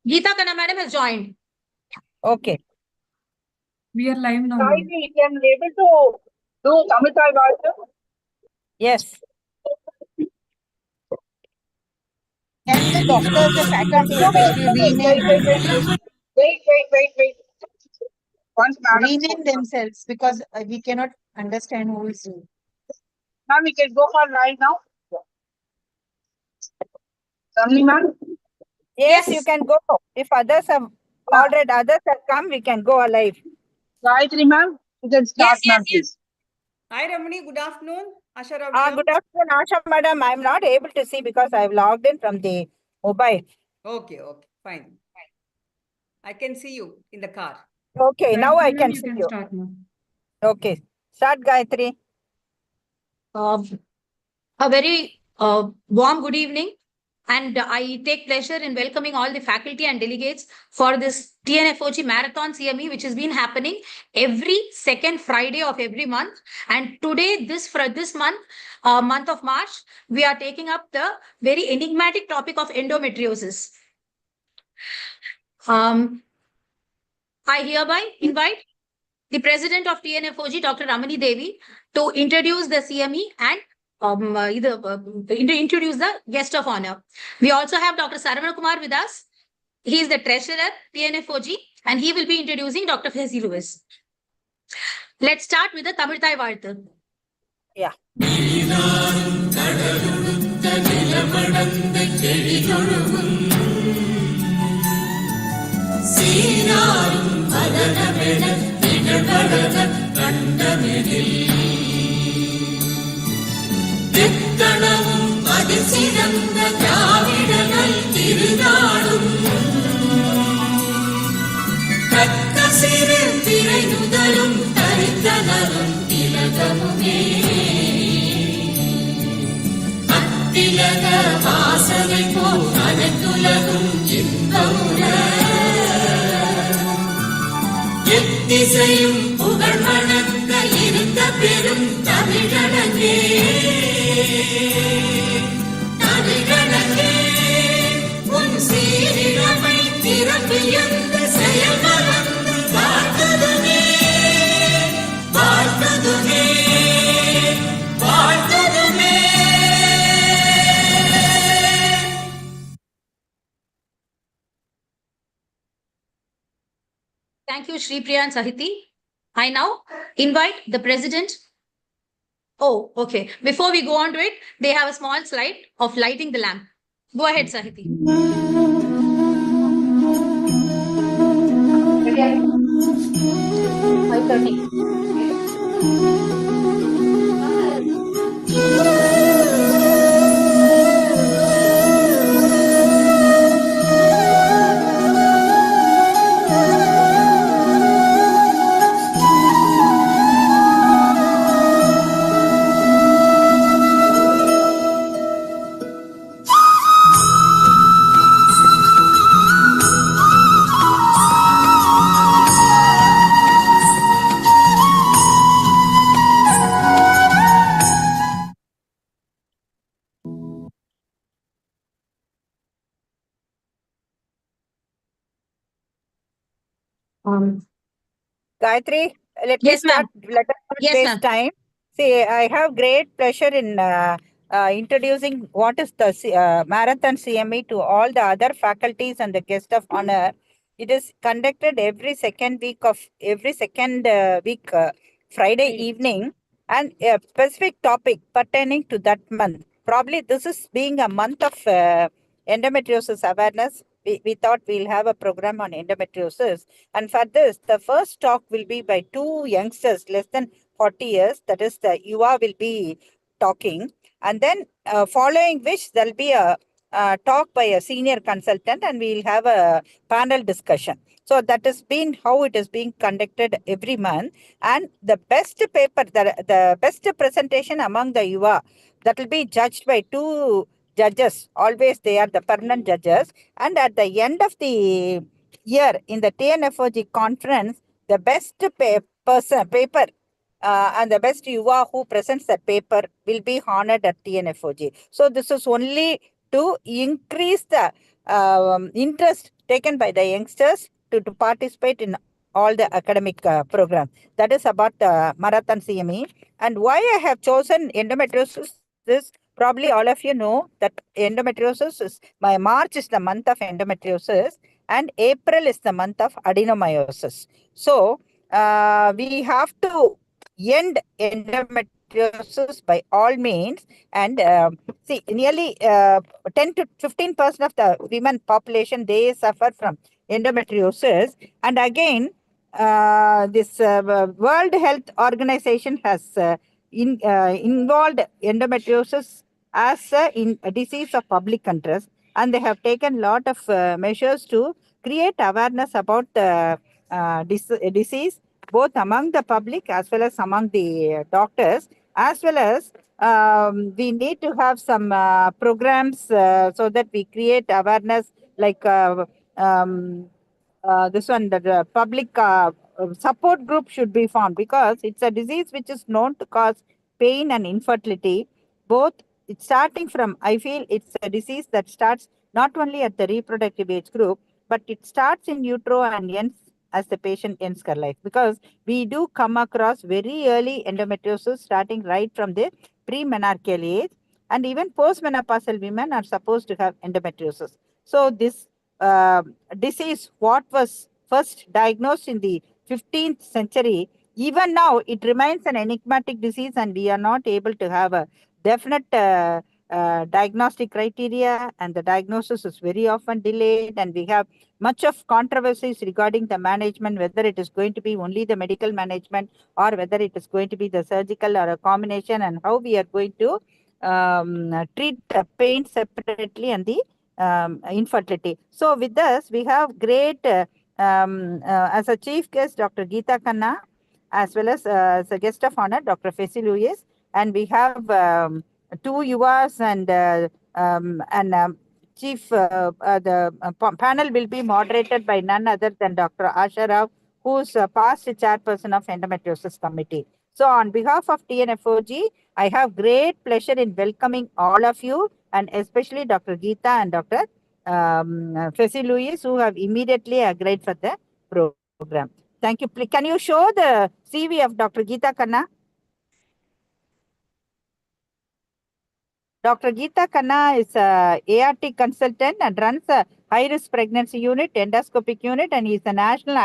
Geeta Khanna madam has joined. Okay. We are live now. Guys, we can able to do Tamil version. Yes. Can the doctors, the faculty, especially Wait. Once madam rename themselves because we cannot understand who is who. Ma'am, we can go for live now. Ramli ma'am. Yes, you can go. If others have come, we can go alive. Gayatri ma'am, you can start, ma'am, please. Hi Ramani, good afternoon. Asha Good afternoon, Asha madam. I'm not able to see because I've logged in from the mobile. Okay, fine. I can see you in the car. Okay, now I can see you. Start now. Okay, start Gayatri. A very warm good evening. And I take pleasure in welcoming all the faculty and delegates for this TNFOG Marathon CME, which has been happening every second Friday of every month. And today, this month, month of March, we are taking up the very enigmatic topic of endometriosis. I hereby invite the president of TNFOG, Dr. Ramani Devi, to introduce the CME and introduce the guest of honor. We also have Dr. Saravana Kumar with us. He is the treasurer, TNFOG, and he will be introducing Dr. Fezi Lewis. Let's start with the Tamil Thai Varthu. Yeah. எத்திசையும் புகழ் மணக்க இருந்த பெரும் தமிழனங்கே உன் சீரிழமை திறப்பியந்த செயல் மறந்து வாழ்த்ததுமே வாழ்த்ததுமே வாழ்த்ததுமே. Thank you, Shri Priya and Sahiti. I now invite the president. Oh, okay. Before we go on to it, they have a small slide of lighting the lamp. Go ahead, Sahiti. 5:30. Gayatri, let us not waste time. See, I have great pleasure in introducing what is the Marathon CME to all the other faculties and the guest of honor. It is conducted every second week, Friday evening, and a specific topic pertaining to that month. Probably this is being a month of endometriosis awareness. We thought we'll have a program on endometriosis. And for this, the first talk will be by two youngsters less than 40 years. That is, the Yuva will be talking. And then following which, there'll be a talk by a senior consultant and we'll have a panel discussion. So that has been how it is being conducted every month. And the best paper, the best presentation among the Yuva, that will be judged by two judges. Always they are the permanent judges. And at the end of the year in the TNFOG conference, the best paper and the best Yuva who presents that paper will be honored at TNFOG. So this is only to increase the interest taken by the youngsters to participate in all the academic programs. That is about Marathon CME. And why I have chosen endometriosis is probably all of you know that endometriosis is, my March is the month of endometriosis and April is the month of adenomyosis. So we have to end endometriosis by all means. And see, nearly 10 to 15% of the women population, they suffer from endometriosis. And again, this World Health Organization has involved endometriosis as a disease of public interest, and they have taken a lot of measures to create awareness about the disease, both among the public as well as among the doctors, as well as we need to have some programs so that we create awareness, like this one, the public support group should be formed, because it's a disease which is known to cause pain and infertility. Both, it's starting from, I feel it's a disease that starts not only at the reproductive age group, but it starts in utero and ends as the patient ends her life, because we do come across very early endometriosis starting right from the premenarcheal age, and even postmenopausal women are supposed to have endometriosis. So this disease, what was first diagnosed in the 15th century, even now it remains an enigmatic disease, and we are not able to have a definite diagnostic criteria, and the diagnosis is very often delayed, and we have much of controversies regarding the management, whether it is going to be only the medical management or whether it is going to be the surgical or a combination, and how we are going to treat the pain separately and the infertility. So with us, we have great, as a chief guest, Dr. Geeta Khanna, as well as a guest of honor, Dr. Fesi Lewis, and we have two Yuvas and chief, the panel will be moderated by none other than Dr. Asha Rao, who is past chairperson of Endometriosis Committee. So on behalf of TNFOG, I have great pleasure in welcoming all of you, and especially Dr. Geeta and Dr. Fesi Lewis, who have immediately agreed for the program. Thank you. Can you show the CV of Dr. Geeta Khanna? Dr. Geeta Khanna is a ART consultant and runs a high-risk pregnancy unit, endoscopic unit, and he is a national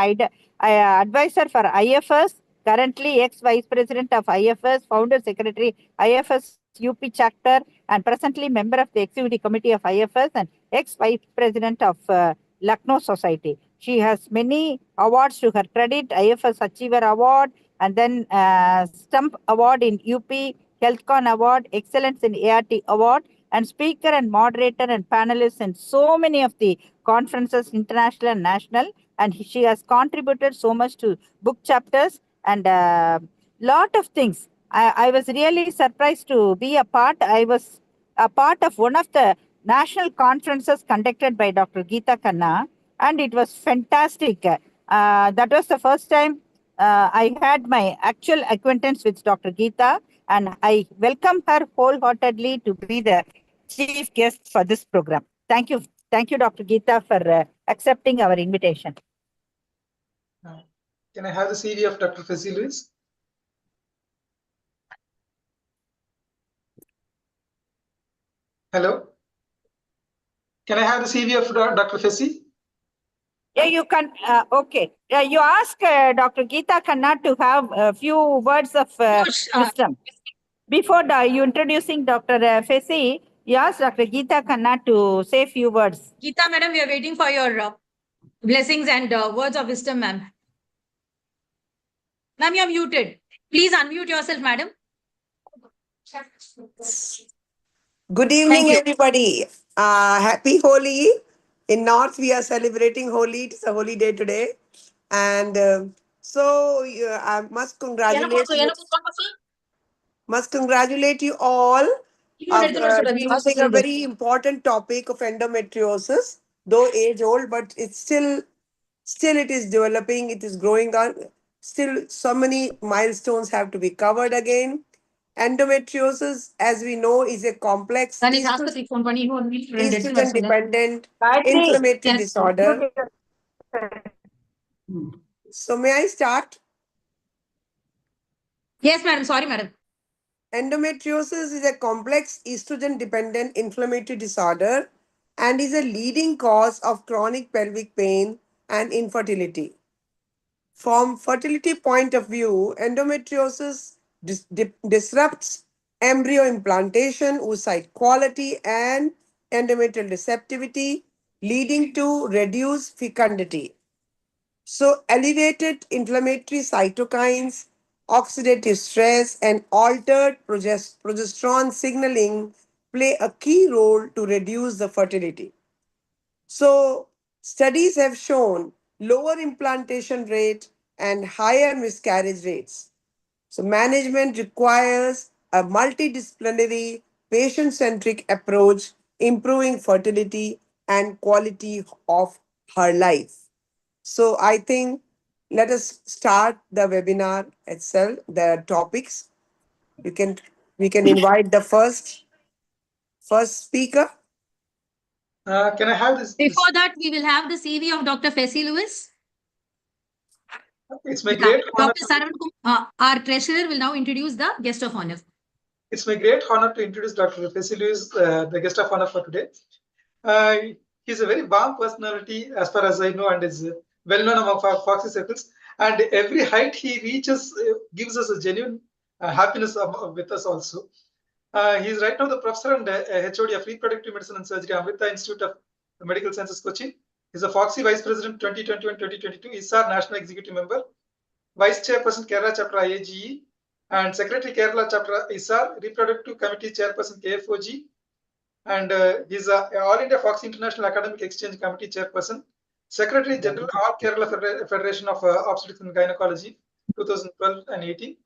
advisor for IFS, currently ex-vice president of IFS, founder secretary IFS UP chapter, and presently member of the executive committee of IFS and ex-vice president of Lucknow Society. She has many awards to her credit: IFS Achiever Award, and then Stump Award in UP, HealthCon Award, Excellence in ART Award, and speaker and moderator and panelist in so many of the conferences, international and national. And she has contributed so much to book chapters and lot of things. I was really surprised to be a part. I was a part of one of the national conferences conducted by Dr. Geeta Khanna, and it was fantastic. That was the first time I had my actual acquaintance with Dr. Geeta, and I welcome her wholeheartedly to be the chief guest for this program. Thank you. Thank you, Dr. Geeta, for accepting our invitation. Can I have the CV of Dr. Fesi Lewis? Hello? Can I have the CV of Dr. Fesi? Yeah, you can. Okay. You ask Dr. Geeta Khanna to have a few words of wisdom. Before you introducing Dr. Fesi, you ask Dr. Geeta Khanna to say a few words. Geeta, madam, we are waiting for your blessings and words of wisdom, ma'am. Ma'am, you are muted. Please unmute yourself, madam. Good evening, everybody. Happy Holi. In North, we are celebrating Holi. It's a holy day today. And I must congratulate you all of choosing a very important topic of endometriosis, though age old, but it's still it is developing, it is growing on. Still, so many milestones have to be covered again. Endometriosis, as we know, is a complex estrogen-dependent inflammatory disorder. So may I start? Yes, madam. Sorry, madam. Endometriosis is a complex estrogen-dependent inflammatory disorder and is a leading cause of chronic pelvic pain and infertility. From fertility point of view, endometriosis disrupts embryo implantation, oocyte quality, and endometrial receptivity, leading to reduced fecundity. So elevated inflammatory cytokines, oxidative stress, and altered progesterone signaling play a key role to reduce the fertility. So studies have shown lower implantation rate and higher miscarriage rates. So management requires a multidisciplinary, patient-centric approach, improving fertility and quality of her life. So I think let us start the webinar itself, the topics. We can invite the first speaker. Can I have this? Before that, we will have the CV of Dr. Fessy Lewis. It's my great honor. Dr. Saravan Kumar, our treasurer, will now introduce the guest of honor. It's my great honor to introduce Dr. Fessy Lewis, the guest of honor for today. He's a very warm personality, as far as I know, and is well known among Foxy circles. And every height he reaches gives us a genuine happiness with us also. He's right now the professor and HOD of Reproductive Medicine and Surgery, Amrita Institute of Medical Sciences, Cochin. He's a Foxy Vice President 2021-2022, ISAR National Executive Member, Vice Chairperson Kerala Chapter IAGE, and Secretary Kerala Chapter ISAR, Reproductive Committee Chairperson KFOG, and he's All India Foxy International Academic Exchange Committee Chairperson, Secretary General All Kerala Federation of Obstetrics and Gynecology, 2012 and 18.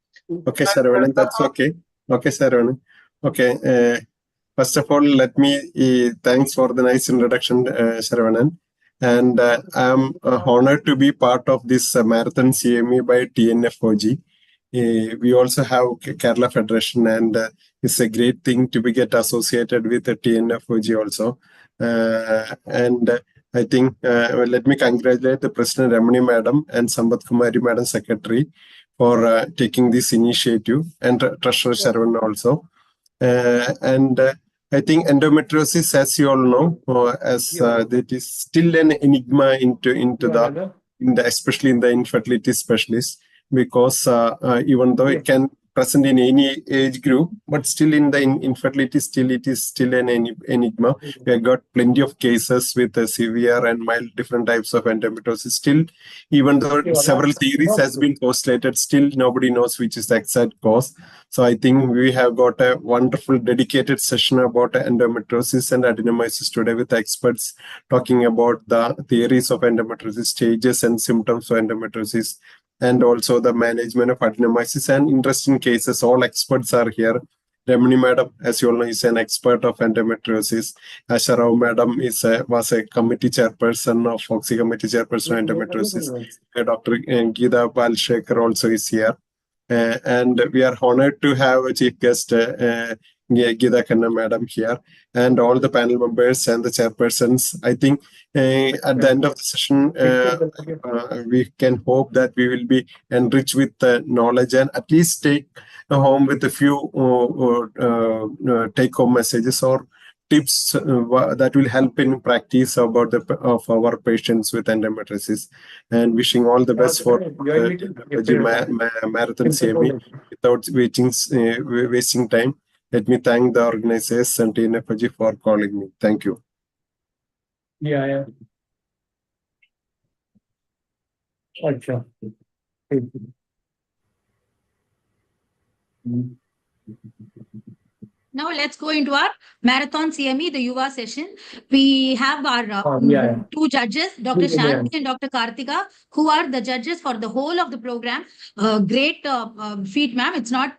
Okay, Saravanan, that's okay. Okay, Saravanan. Okay. First of all, let me thanks for the nice introduction, Saravanan. And I'm honored to be part of this marathon CME by TNFOG. We also have Kerala Federation, and it's a great thing to get associated with the TNFOG also. And I think let me congratulate the President Ramani Madam and Sambat Kumari Madam Secretary for taking this initiative, and Treasurer Sharvan also. And I think endometriosis, as you all know, that is still an enigma especially in the infertility specialists, because even though it can present in any age group, but still in the infertility, it is still an enigma. We have got plenty of cases with severe and mild different types of endometriosis. Still, even though several theories has been postulated, still nobody knows which is the exact cause. So I think we have got a wonderful dedicated session about endometriosis and adenomyosis today with experts talking about the theories of endometriosis, stages and symptoms of endometriosis, and also the management of adenomyosis and interesting cases. All experts are here. Ramani Madam, as you all know, is an expert of endometriosis. Asha Rao Madam was a committee chairperson of Foxy Committee Chairperson of Endometriosis. Dr. Geeta Balshekar also is here. And we are honored to have a chief guest, Geeta Khanna Madam here, and all the panel members and the chairpersons. I think at the end of the session, we can hope that we will be enriched with knowledge and at least take home with a few take-home messages or tips that will help in practice about of our patients with endometriosis. And wishing all the best for marathon CME. Without wasting time, let me thank the organizers and TNFOG for calling me. Thank you. Yeah. Acha. Now let's go into our marathon CME, the Yuva session. We have our two judges, Dr. Shanti and Dr. Kartika, who are the judges for the whole of the program. Great feat, ma'am. It's not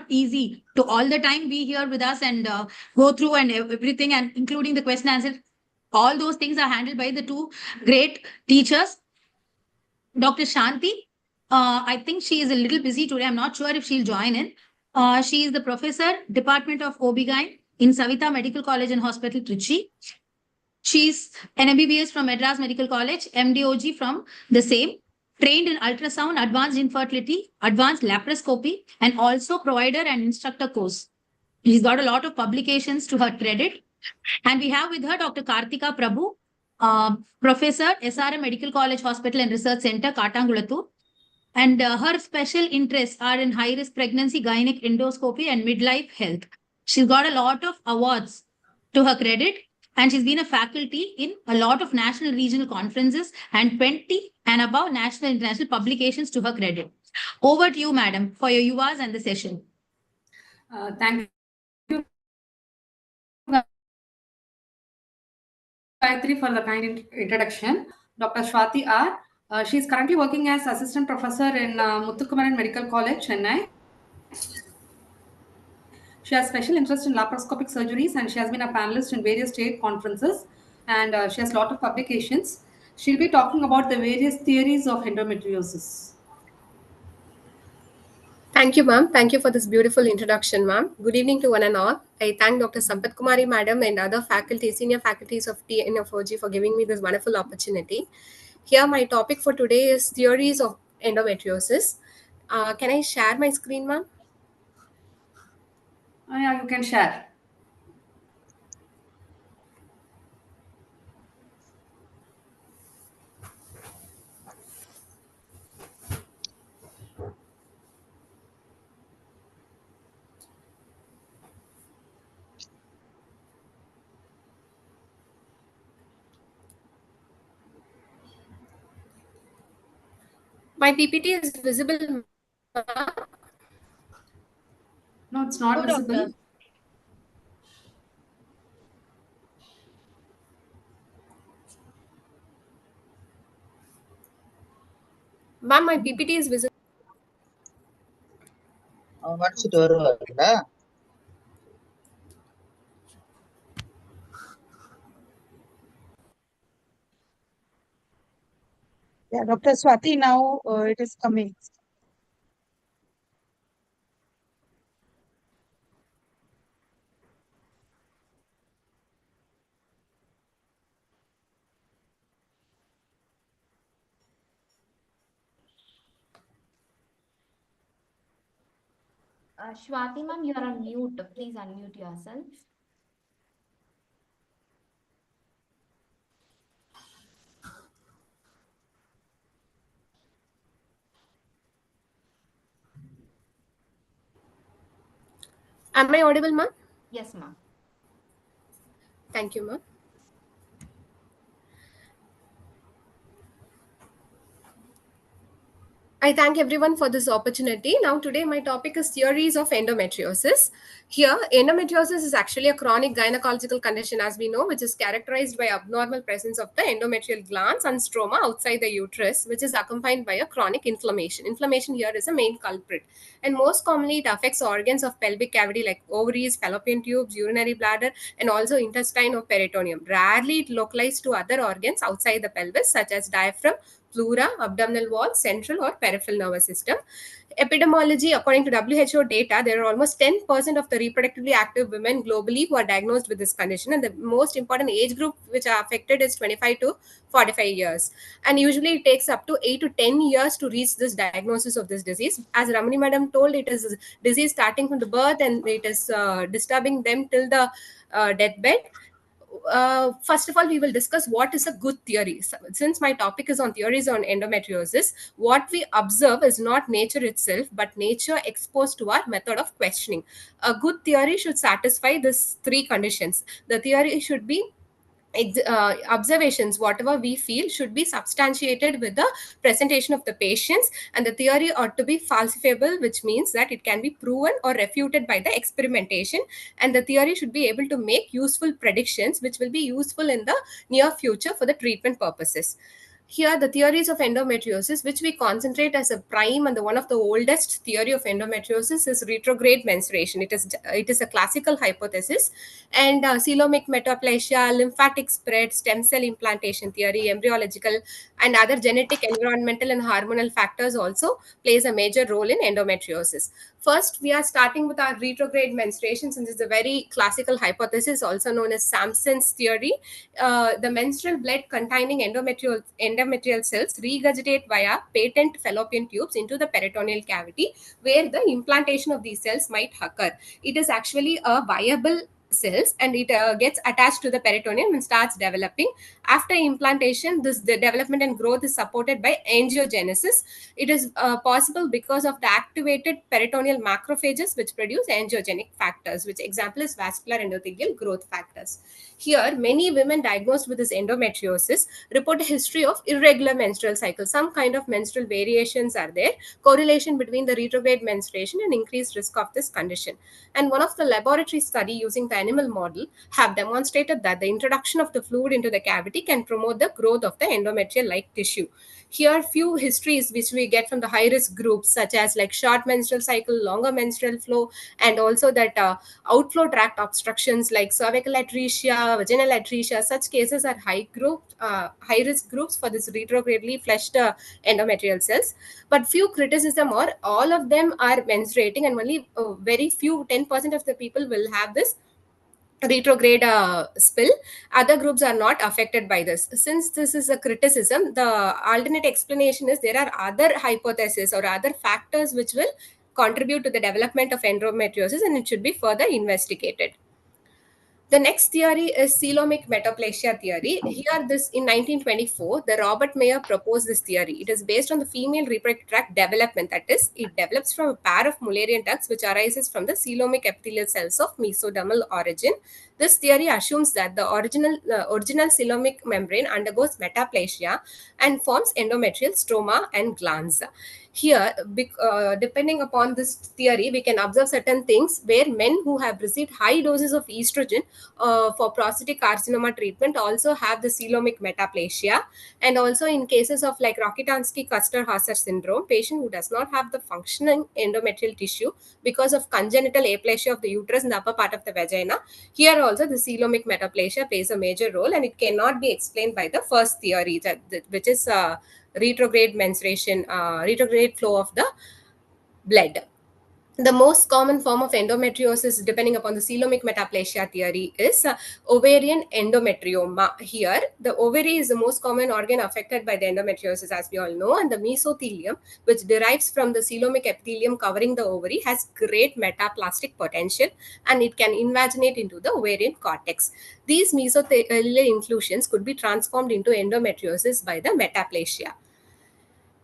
easy to all the time be here with us and go through and everything, and including the question and answer. All those things are handled by the two great teachers. Dr. Shanti, I think she is a little busy today. I'm not sure if she'll join in. She is the professor, Department of OB-GYN in Savita Medical College and Hospital, Trichy. She's an MBBS from Madras Medical College, MDOG from the same, trained in ultrasound, advanced infertility, advanced laparoscopy, and also provider and instructor course. She's got a lot of publications to her credit. And we have with her Dr. Kartika Prabhu, Professor, SRM Medical College Hospital and Research Center, Katangulatu. And her special interests are in high-risk pregnancy, gynec endoscopy, and midlife health. She's got a lot of awards to her credit, and she's been a faculty in a lot of national regional conferences and 20 and above national international publications to her credit. Over to you, madam, for your UVAs and the session. Thank you, Gayatri, for the kind introduction. Dr. Swati R. She is currently working as assistant professor in Muthukumaran Medical College, Chennai. She has special interest in laparoscopic surgeries, and she has been a panelist in various state conferences, and she has a lot of publications. She'll be talking about the various theories of endometriosis. Thank you, ma'am. Thank you for this beautiful introduction, ma'am. Good evening to one and all. I thank Dr. Sampath Kumari, madam, and other faculty, senior faculties of TNFOG for giving me this wonderful opportunity. Here, my topic for today is theories of endometriosis. Can I share my screen, ma'am? Yeah, you can share. My PPT is visible, ma'am? No, it's not visible. Doctor. Ma'am, my PPT is visible. Yeah, Dr. Swati, now it is coming. Swati ma'am, you are on mute. Please unmute yourself. Am I audible, ma'am? Yes, ma'am. Thank you, ma'am. I thank everyone for this opportunity. Now, today my topic is theories of endometriosis. Here, endometriosis is actually a chronic gynecological condition, as we know, which is characterized by abnormal presence of the endometrial glands and stroma outside the uterus, which is accompanied by a chronic inflammation. Inflammation here is a main culprit. And most commonly, it affects organs of pelvic cavity like ovaries, fallopian tubes, urinary bladder, and also intestine or peritoneum. Rarely, it localizes to other organs outside the pelvis, such as diaphragm, pleura, abdominal wall, central or peripheral nervous system. Epidemiology, according to WHO data, there are almost 10% of the reproductively active women globally who are diagnosed with this condition. And the most important age group which are affected is 25 to 45 years. And usually it takes up to 8 to 10 years to reach this diagnosis of this disease. As Ramani madam told, it is a disease starting from the birth and it is disturbing them till the deathbed. First of all, we will discuss what is a good theory. Since my topic is on theories on endometriosis, what we observe is not nature itself, but nature exposed to our method of questioning. A good theory should satisfy these three conditions. The theory should be observations, whatever we feel, should be substantiated with the presentation of the patients, and the theory ought to be falsifiable, which means that it can be proven or refuted by the experimentation, and the theory should be able to make useful predictions which will be useful in the near future for the treatment purposes. Here, the theories of endometriosis, which we concentrate as a prime and one of the oldest theory of endometriosis, is retrograde menstruation. It is a classical hypothesis, and coelomic metaplasia, lymphatic spread, stem cell implantation theory, embryological and other genetic, environmental, and hormonal factors also plays a major role in endometriosis. First, we are starting with our retrograde menstruation, since it's a very classical hypothesis, also known as Sampson's theory. The menstrual blood containing endometrial cells regurgitate via patent fallopian tubes into the peritoneal cavity, where the implantation of these cells might occur. It is actually a viable cells, and it gets attached to the peritoneum and starts developing. After implantation, the development and growth is supported by angiogenesis. It is possible because of the activated peritoneal macrophages, which produce angiogenic factors, which example is vascular endothelial growth factors. Here, many women diagnosed with this endometriosis report a history of irregular menstrual cycle. Some kind of menstrual variations are there, correlation between the retrograde menstruation and increased risk of this condition. And one of the laboratory study using the animal model have demonstrated that the introduction of the fluid into the cavity can promote the growth of the endometrial-like tissue. Here, few histories which we get from the high-risk groups, such as like short menstrual cycle, longer menstrual flow, and also that outflow tract obstructions like cervical atresia, vaginal atresia. Such cases are high risk groups for this retrogradely fleshed endometrial cells. But few criticism, or all of them are menstruating, and only very few 10% of the people will have this retrograde spill. Other groups are not affected by this. Since this is a criticism, the alternate explanation is there are other hypotheses or other factors which will contribute to the development of endometriosis, and it should be further investigated. The next theory is coelomic metaplasia theory. Here, this in 1924, the Robert Mayer proposed this theory. It is based on the female reproductive tract development. That is, it develops from a pair of Mullerian ducts which arises from the coelomic epithelial cells of mesodermal origin. This theory assumes that the original coelomic membrane undergoes metaplasia and forms endometrial stroma and glands. Here, depending upon this theory, we can observe certain things where men who have received high doses of estrogen for prostatic carcinoma treatment also have the coelomic metaplasia. And also in cases of like Rokitansky-Kuster-Hauser syndrome, patient who does not have the functioning endometrial tissue because of congenital aplasia of the uterus in the upper part of the vagina, here also the coelomic metaplasia plays a major role, and it cannot be explained by the first theory, which is retrograde menstruation, retrograde flow of the blood. The most common form of endometriosis, depending upon the coelomic metaplasia theory, is ovarian endometrioma. Here, the ovary is the most common organ affected by the endometriosis, as we all know, and the mesothelium, which derives from the coelomic epithelium covering the ovary, has great metaplastic potential, and it can invaginate into the ovarian cortex. These mesothelial inclusions could be transformed into endometriosis by the metaplasia.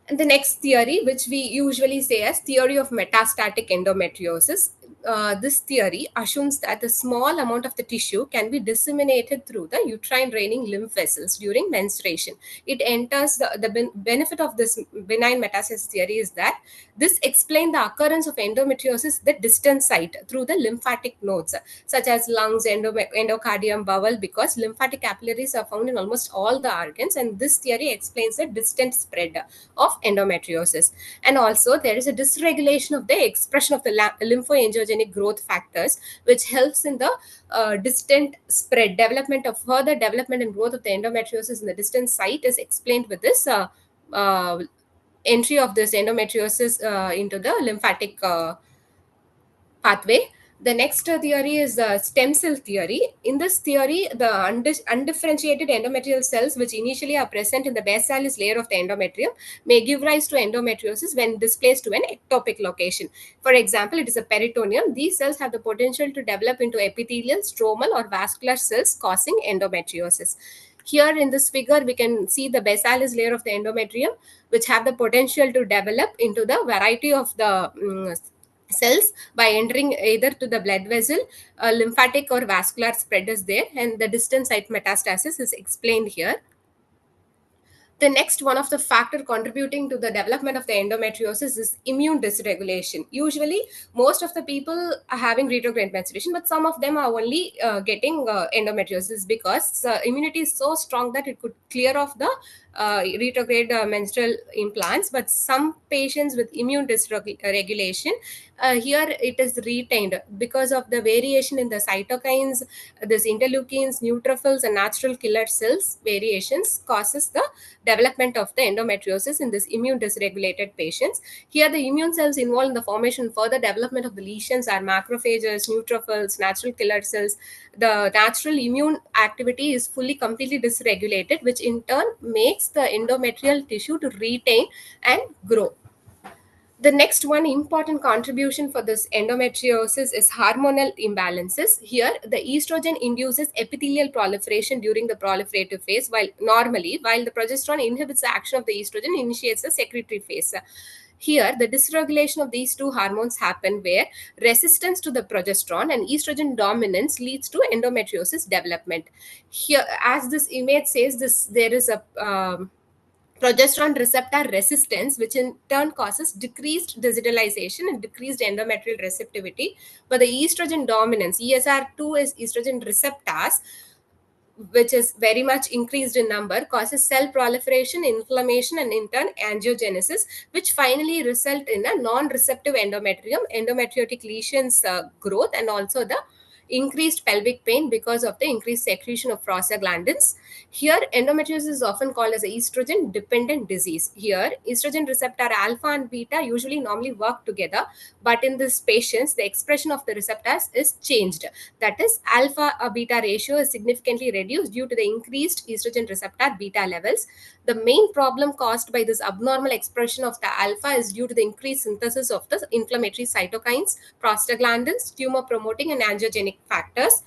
And the next theory, which we usually say as theory of metastatic endometriosis, this theory assumes that a small amount of the tissue can be disseminated through the uterine draining lymph vessels during menstruation. It enters the benefit of this benign metastasis theory is that this explains the occurrence of endometriosis the distant site through the lymphatic nodes, such as lungs, endocardium, bowel, because lymphatic capillaries are found in almost all the organs, and this theory explains the distant spread of endometriosis. And also there is a dysregulation of the expression of the lymphoangiogenic growth factors, which helps in the distant spread. Further development and growth of the endometriosis in the distant site is explained with this entry of this endometriosis into the lymphatic pathway. The next theory is the stem cell theory. In this theory, the undifferentiated endometrial cells, which initially are present in the basalis layer of the endometrium, may give rise to endometriosis when displaced to an ectopic location. For example, it is a peritoneum. These cells have the potential to develop into epithelial, stromal, or vascular cells, causing endometriosis. Here in this figure, we can see the basalis layer of the endometrium, which have the potential to develop into the variety of the cells by entering either to the blood vessel, lymphatic or vascular spread is there, and the distant site metastasis is explained here. The next one of the factor contributing to the development of the endometriosis is immune dysregulation. Usually, most of the people are having retrograde menstruation, but some of them are only getting endometriosis because immunity is so strong that it could clear off the retrograde menstrual implants. But some patients with immune dysregulation, here it is retained because of the variation in the cytokines, this interleukins, neutrophils, and natural killer cells variations causes the development of the endometriosis in this immune dysregulated patients. Here, the immune cells involved in the formation and further development of the lesions are macrophages, neutrophils, natural killer cells. The natural immune activity is completely dysregulated, which in turn makes the endometrial tissue to retain and grow. The next one important contribution for this endometriosis is hormonal imbalances. Here, the estrogen induces epithelial proliferation during the proliferative phase, while the progesterone inhibits the action of the estrogen, initiates the secretory phase. Here, the dysregulation of these two hormones happen where resistance to the progesterone and estrogen dominance leads to endometriosis development. Here, as this image says, there is a progesterone receptor resistance, which in turn causes decreased digitalization and decreased endometrial receptivity. But the estrogen dominance, ESR2 is estrogen receptors, which is very much increased in number, causes cell proliferation, inflammation, and in turn angiogenesis, which finally result in a non-receptive endometrium, endometriotic lesions growth, and also the increased pelvic pain because of the increased secretion of prostaglandins. Here, endometriosis is often called as a estrogen dependent disease. Here, estrogen receptor alpha and beta usually normally work together, but in these patients, the expression of the receptors is changed. That is, alpha beta ratio is significantly reduced due to the increased estrogen receptor beta levels. The main problem caused by this abnormal expression of the alpha is due to the increased synthesis of the inflammatory cytokines, prostaglandins, tumor promoting, and angiogenic factors.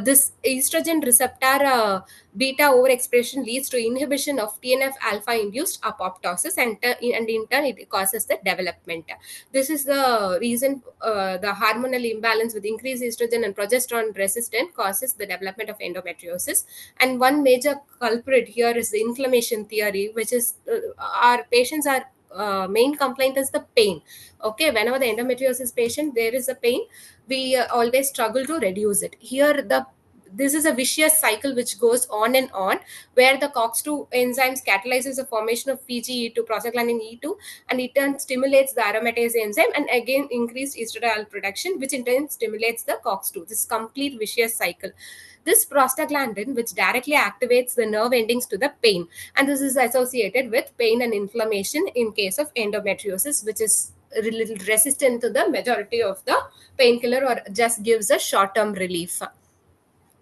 This estrogen receptor beta overexpression leads to inhibition of TNF alpha induced apoptosis, and in turn it causes the development. This is the reason the hormonal imbalance with increased estrogen and progesterone resistant causes the development of endometriosis. And one major culprit here is the inflammation theory, which is our patients are main complaint is the pain. Okay, whenever the endometriosis patient there is a pain, we always struggle to reduce it. Here, this is a vicious cycle which goes on and on, where the COX2 enzymes catalyzes the formation of PGE2, prostaglandin E2, and it then stimulates the aromatase enzyme and again increased estradiol production, which in turn stimulates the COX2. This complete vicious cycle. This prostaglandin, which directly activates the nerve endings to the pain, and this is associated with pain and inflammation in case of endometriosis, which is little resistant to the majority of the painkiller or just gives a short-term relief.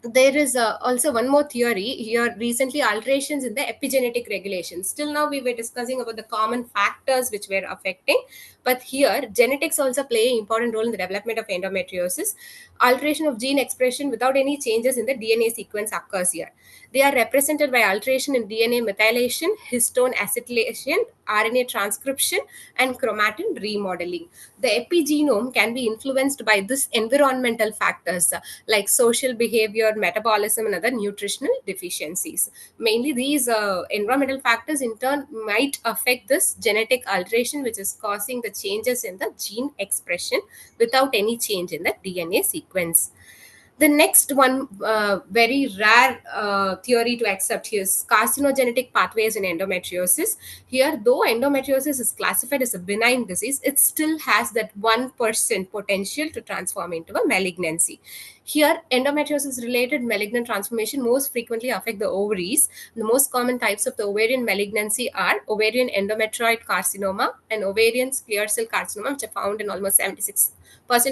There is also one more theory here, recently alterations in the epigenetic regulation. Still now we were discussing about the common factors which were affecting, but here genetics also play an important role in the development of endometriosis. Alteration of gene expression without any changes in the DNA sequence occurs here. They are represented by alteration in DNA methylation, histone acetylation, RNA transcription, and chromatin remodeling. The epigenome can be influenced by this environmental factors like social behavior, metabolism, and other nutritional deficiencies. Mainly these environmental factors in turn might affect this genetic alteration, which is causing the changes in the gene expression without any change in the DNA sequence. The next one, very rare theory to accept here is carcinogenetic pathways in endometriosis. Here, though endometriosis is classified as a benign disease, it still has that 1% potential to transform into a malignancy. Here, endometriosis-related malignant transformation most frequently affect the ovaries. The most common types of the ovarian malignancy are ovarian endometrioid carcinoma and ovarian clear cell carcinoma, which are found in almost 76%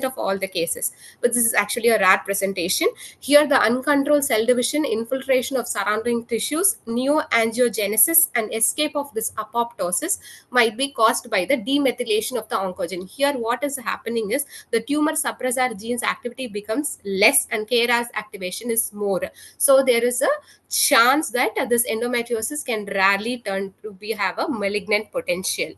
of all the cases. But this is actually a rare presentation. Here, the uncontrolled cell division, infiltration of surrounding tissues, neoangiogenesis, and escape of this apoptosis might be caused by the demethylation of the oncogene. Here, what is happening is the tumor suppressor genes activity becomes less and KRAS activation is more. So there is a chance that this endometriosis can rarely turn to have a malignant potential.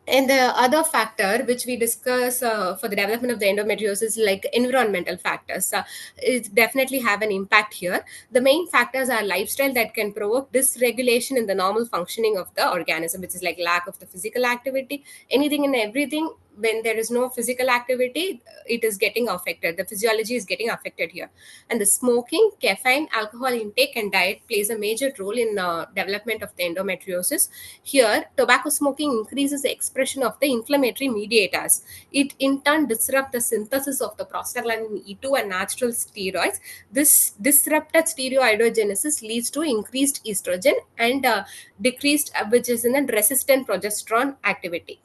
And the other factor which we discuss for the development of the endometriosis, like environmental factors, it definitely have an impact here. The main factors are lifestyle that can provoke dysregulation in the normal functioning of the organism, which is like lack of the physical activity, anything and everything. When there is no physical activity, it is getting affected. The physiology is getting affected here. And the smoking, caffeine, alcohol intake, and diet plays a major role in development of the endometriosis. Here, tobacco smoking increases the expression of the inflammatory mediators. It in turn disrupts the synthesis of the prostaglandin E2 and natural steroids. This disrupted steroidogenesis leads to increased estrogen and decreased, which is in a resistant progesterone activity.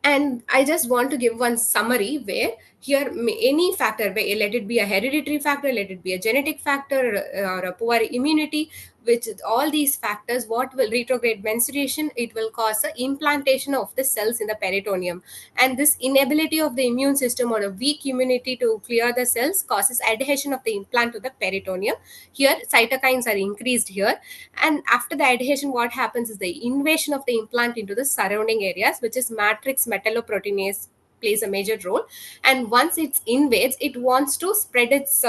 And I just want to give one summary where here any factor, let it be a hereditary factor, let it be a genetic factor, or a poor immunity, which all these factors, what will retrograde menstruation, it will cause the implantation of the cells in the peritoneum. And this inability of the immune system or a weak immunity to clear the cells causes adhesion of the implant to the peritoneum. Here cytokines are increased here, and after the adhesion, what happens is the invasion of the implant into the surrounding areas, which is matrix metalloproteinase plays a major role. And once it invades, it wants to spread its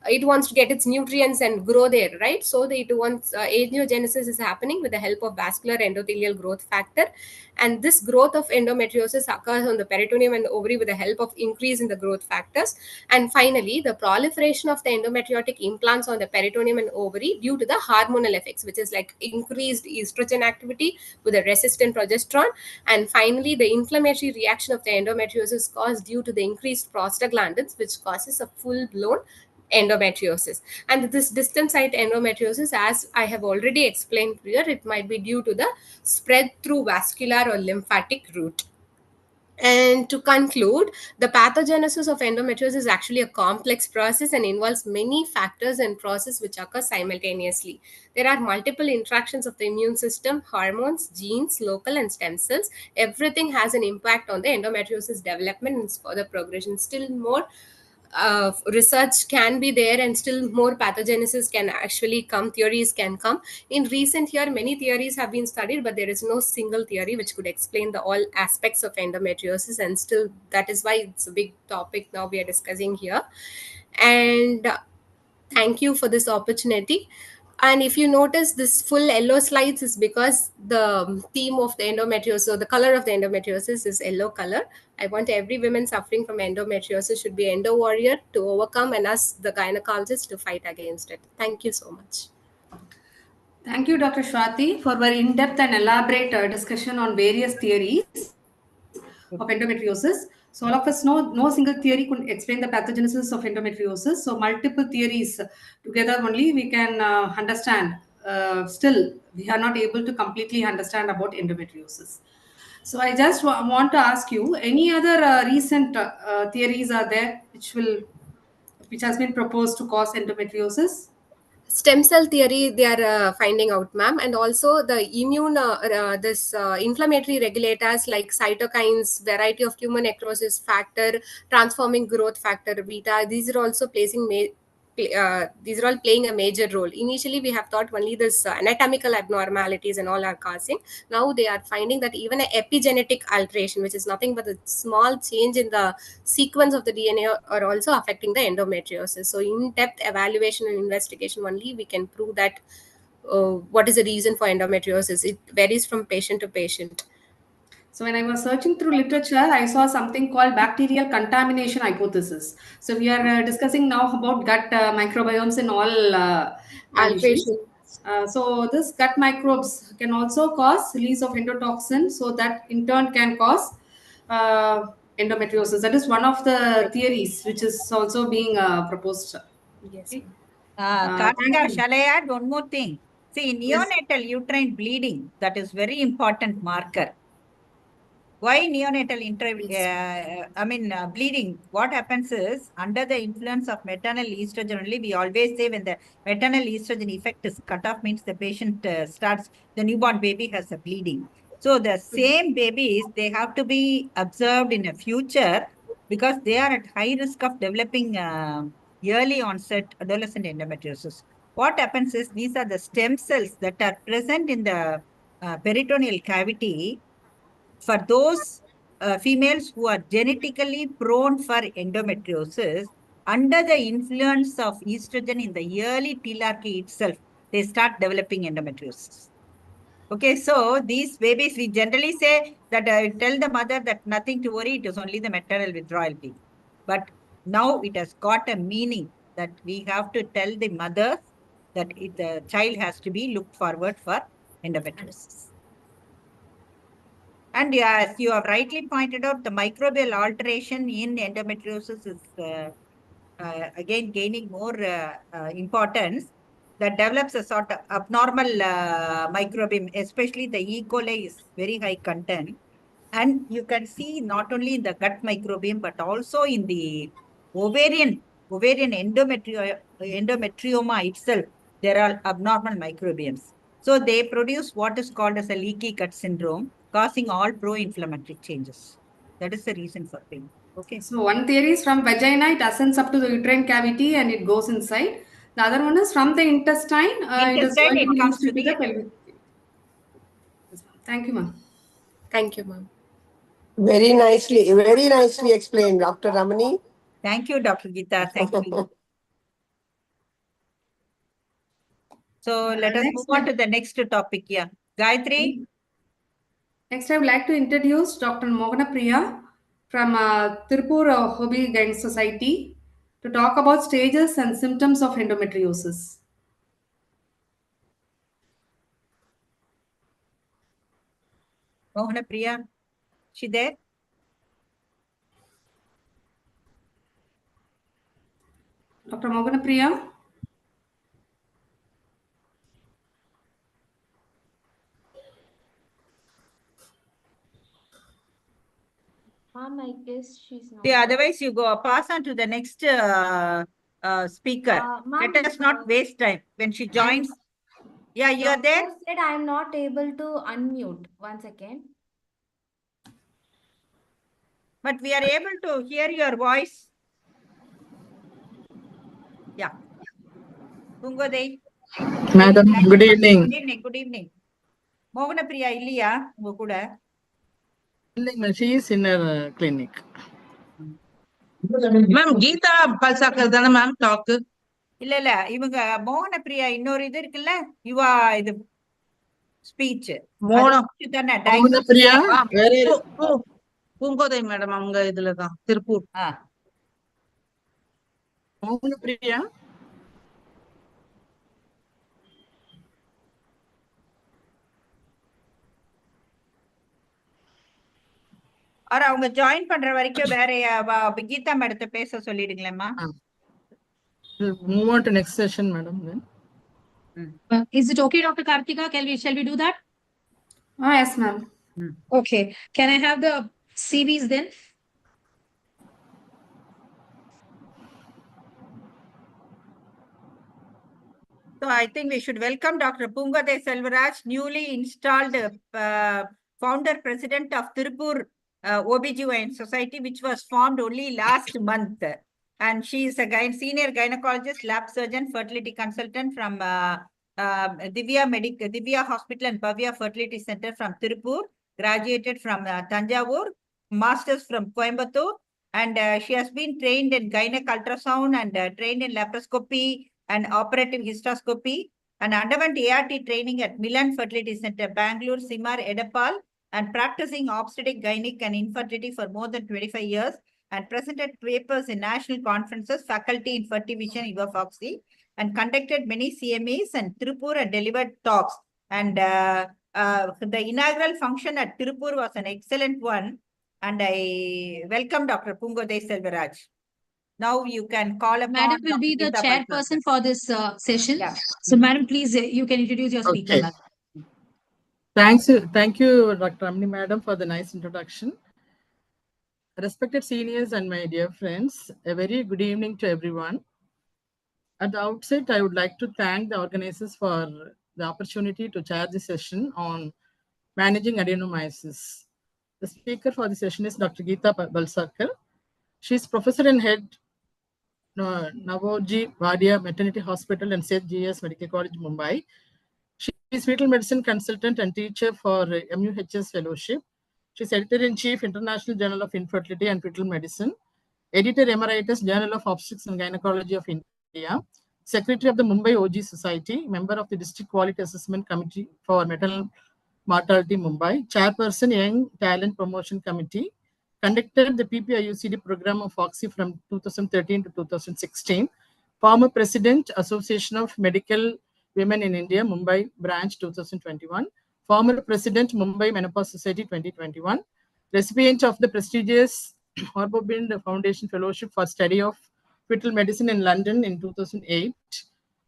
it wants to get its nutrients and grow there, right? So it wants angiogenesis is happening with the help of vascular endothelial growth factor. And this growth of endometriosis occurs on the peritoneum and the ovary with the help of increase in the growth factors. And finally, the proliferation of the endometriotic implants on the peritoneum and ovary due to the hormonal effects, which is like increased estrogen activity with a resistant progesterone. And finally, the inflammatory reaction of the endometriosis caused due to the increased prostaglandins, which causes a full-blown endometriosis. And this distant site endometriosis, as I have already explained here, it might be due to the spread through vascular or lymphatic route. And to conclude, the pathogenesis of endometriosis is actually a complex process and involves many factors and processes which occur simultaneously. There are multiple interactions of the immune system, hormones, genes, local and stem cells. Everything has an impact on the endometriosis development and further progression. Still more research can be there, and still more pathogenesis can actually come, theories can come. In recent year, many theories have been studied, but there is no single theory which could explain the all aspects of endometriosis, and still that is why it's a big topic now we are discussing here. And thank you for this opportunity. And if you notice, this full yellow slides is because the theme of the endometriosis, or the color of the endometriosis, is yellow color. I want every woman suffering from endometriosis should be endo warrior to overcome, and us, the gynecologists, to fight against it. Thank you so much. Thank you, Dr. Shwati, for very in-depth and elaborate discussion on various theories of endometriosis. So all of us know no single theory could explain the pathogenesis of endometriosis. So multiple theories together only we can understand. Still, we are not able to completely understand about endometriosis. So I just want to ask you, any other recent theories are there which has been proposed to cause endometriosis? Stem cell theory they are finding out, ma'am. And also the immune this inflammatory regulators like cytokines, variety of tumor necrosis factor, transforming growth factor beta, these are also these are all playing a major role. Initially we have thought only this anatomical abnormalities and all are causing. Now they are finding that even an epigenetic alteration, which is nothing but a small change in the sequence of the DNA, are also affecting the endometriosis. So in-depth evaluation and investigation only we can prove that what is the reason for endometriosis. It varies from patient to patient. So when I was searching through literature, I saw something called bacterial contamination hypothesis. So we are discussing now about gut microbiomes in all conditions. So this gut microbes can also cause release of endotoxin, so that in turn can cause endometriosis. That is one of the theories which is also being proposed. Yes. Kartika, shall I add one more thing? See, Yes. neonatal uterine bleeding, that is very important marker. Why neonatal bleeding? What happens is, under the influence of maternal estrogen only, we always say when the maternal estrogen effect is cut off, means the patient the newborn baby has a bleeding. So the same babies, they have to be observed in the future because they are at high risk of developing early onset adolescent endometriosis. What happens is, these are the stem cells that are present in the peritoneal cavity. for those females who are genetically prone for endometriosis, under the influence of estrogen in the early telarchy itself, they start developing endometriosis. Okay, so these babies, we generally say that tell the mother that nothing to worry, it is only the maternal withdrawal baby. But now it has got a meaning that we have to tell the mother that the child has to be looked forward for endometriosis. And as you have rightly pointed out, the microbial alteration in endometriosis is again gaining more importance. That develops a sort of abnormal microbiome, especially the E. coli is very high content. And you can see not only in the gut microbiome, but also in the ovarian endometrioma itself, there are abnormal microbiomes. So they produce what is called as a leaky gut syndrome, causing all pro-inflammatory changes. That is the reason for pain. Okay. So one theory is from vagina, it ascends up to the uterine cavity and it goes inside. The other one is from the intestine, it comes to the pelvic. Thank you, ma'am. Thank you, ma'am. Very nicely explained, Dr. Ramani. Thank you, Dr. Geeta. Thank you. So let us move on to the next topic here. Gayatri. Next, I would like to introduce Dr. Mohana Priya from Tirupur Hobi Society to talk about stages and symptoms of endometriosis. Mohana Priya, she there? Dr. Mohana Priya? Ma'am, I guess she's not. Yeah, otherwise you go pass on to the next speaker. Let us not waste time. When she joins, yeah, you are there? Said I'm not able to unmute. 1 second. But we are able to hear your voice. Yeah. Pungodai. Madam, good evening. Good evening. Good evening. Mohana Priya Illiya, unga kuda. She is in her clinic. Ma'am, Geeta Palsakar தானே ma'am talk? இல்ல இவங்க மோகன பிரியா இன்னொரு இது இருக்குல்ல யுவா இது speech மோகன பிரியா வேற பூங்கோதை மேடம் அவங்க இதுலதான் திருப்பூர். மோகன பிரியா அவங்க ஜாயின் பண்ற வரைக்கும் வேற கீதா மேடத்தை பேச சொல்லிடுங்களேம்மா. Move on to next session, madam. Then. Is it okay, Dr. Karthika? Shall we do that? Yes, ma'am. Okay. Can I have the CVs then? So I think we should welcome Dr. Pungathay Selvaraj, newly installed founder president of Tirupur OBGYN Society, which was formed only last month. And she is a senior gynecologist, lab surgeon, fertility consultant from Divya Hospital and Bhavya Fertility Center from Tirupur, graduated from Tanjavur, masters from Coimbatore, and she has been trained in gynec ultrasound and trained in laparoscopy and operative hysteroscopy, and underwent ART training at Milan Fertility Center, Bangalore, Simar, Edapal, and practicing obstetric, gynec and infertility for more than 25 years, and presented papers in national conferences, faculty in Fertivision, Foxy, and conducted many CMEs and Tirupur and delivered talks. And the inaugural function at Tirupur was an excellent one. And I welcome Dr. Pungathay Selvaraj. Now you can call upon Madam will be the chairperson for this session. Yeah. So, Madam, please, you can introduce your speaker. Okay. Thank you, Dr. Ramani, madam, for the nice introduction. Respected seniors and my dear friends, a very good evening to everyone. At the outset, I would like to thank the organizers for the opportunity to chair this session on managing adenomyosis. The speaker for the session is Dr. Geeta Palsakar. She is professor and head Navoji Wadia Maternity Hospital and St. G.S. Medical College, Mumbai. She is fetal medicine consultant and teacher for MUHS fellowship. She's Editor-in-Chief, International Journal of Infertility and Fetal Medicine, Editor Emeritus, Journal of Obstetrics and Gynecology of India, Secretary of the Mumbai OG Society, member of the District Quality Assessment Committee for Maternal Mortality Mumbai, Chairperson Young Talent Promotion Committee, conducted the PPIUCD program of FOXY from 2013 to 2016, former President, Association of Medical Women in India, Mumbai branch 2021, former President, Mumbai Menopause Society 2021, recipient of the prestigious Horbobind Foundation Fellowship for Study of Fetal Medicine in London in 2008,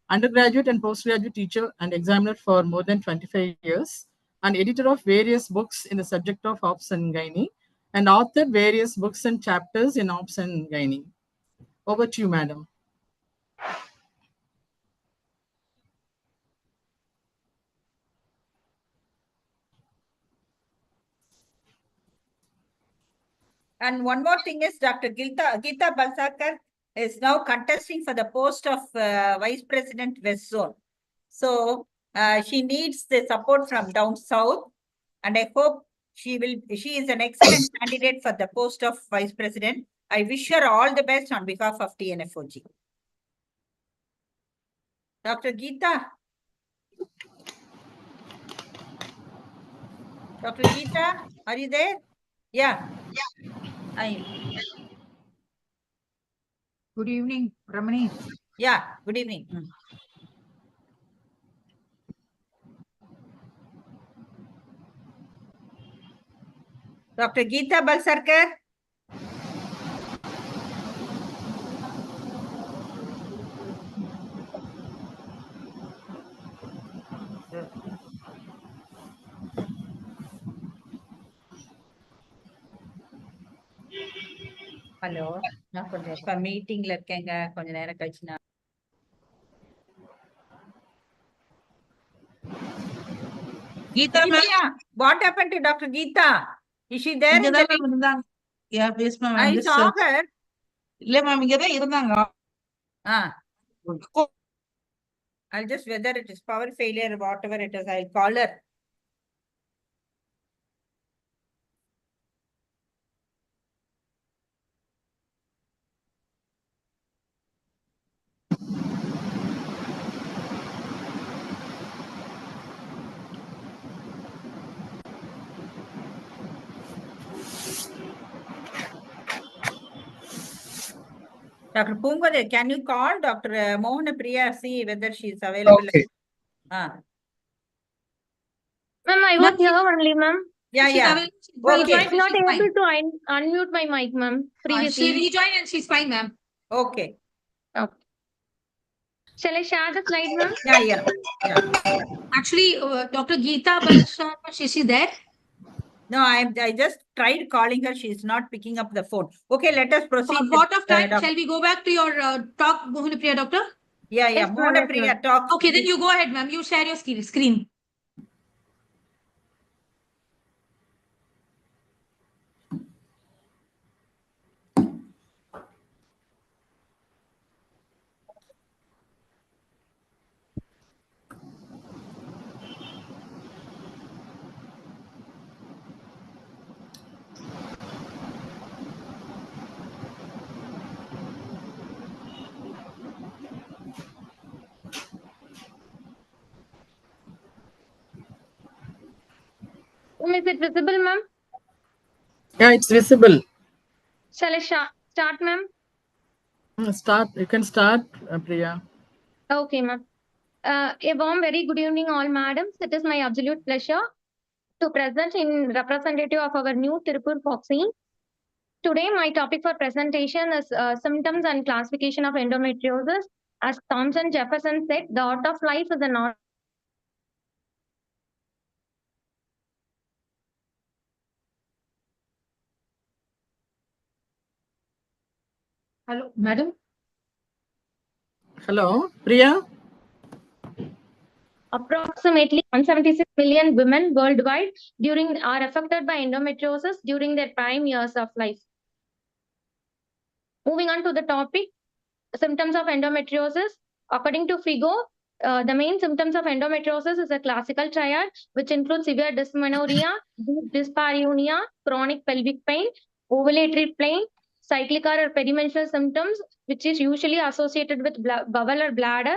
undergraduate and postgraduate teacher and examiner for more than 25 years, and editor of various books in the subject of Obs and Gynae, and authored various books and chapters in Obs and Gynae. Over to you, madam. And one more thing is Dr. Geeta Balsarkar is now contesting for the post of Vice President West Zone. So she needs the support from down south, and I hope she is an excellent candidate for the post of Vice President. I wish her all the best on behalf of TNFOG. Dr. Geeta. Dr. Geeta, are you there? Yeah. Good evening, Ramani. Yeah, good evening. Dr. Geeta Balsarkar. Hello, நான் கொஞ்சம் இப்ப மீட்டிங்ல இருக்கேங்க, கொஞ்ச நேரம் கழிச்சு நான் Geeta ma'am. What happened to Dr. Geeta? Is she there? இங்க தான் ma'am இருந்தாங்க. Yeah, please ma'am. I saw her. இல்ல ma'am, இங்க தான் இருந்தாங்க. I'll just, whether it is power failure or whatever it is, I'll call her. Dr. Pungode, can you call Dr. Mohana Priya, see whether she is available? Okay. Ma'am, I was here only, ma'am. Yeah, yeah. Okay. I was not able to unmute my mic, ma'am, previously. She rejoined and she's fine, ma'am. Okay. Okay. Shall I share the slide, ma'am? Yeah. Actually, Dr. Geeta Balsarkar, is she there? No, I just tried calling her. She is not picking up the phone. Okay, let us proceed. For what of time? Shall we go back to your talk, Mohana Priya, doctor? Yeah, Yes, ma'am, Mohana yes, Priya, ma'am. talk. Okay, then you go ahead, ma'am. You share your screen. Is it visible, ma'am? Yeah, it's visible. Shall I start, ma'am? Start. You can start, Priya. Okay, ma'am. A warm, very good evening, all madams. It is my absolute pleasure to present in representative of our new Tirupur FOXY. Today, my topic for presentation is symptoms and classification of endometriosis. As Thompson Jefferson said, the art of life is an art. Hello, madam. Hello, Priya. Approximately 176 million women worldwide are affected by endometriosis during their prime years of life. Moving on to the topic, symptoms of endometriosis. According to FIGO, The main symptoms of endometriosis is a classical triad, which includes severe dysmenorrhea, deep dyspareunia, chronic pelvic pain, ovulatory pain, cyclic or perimenstrual symptoms, which is usually associated with bowel or bladder,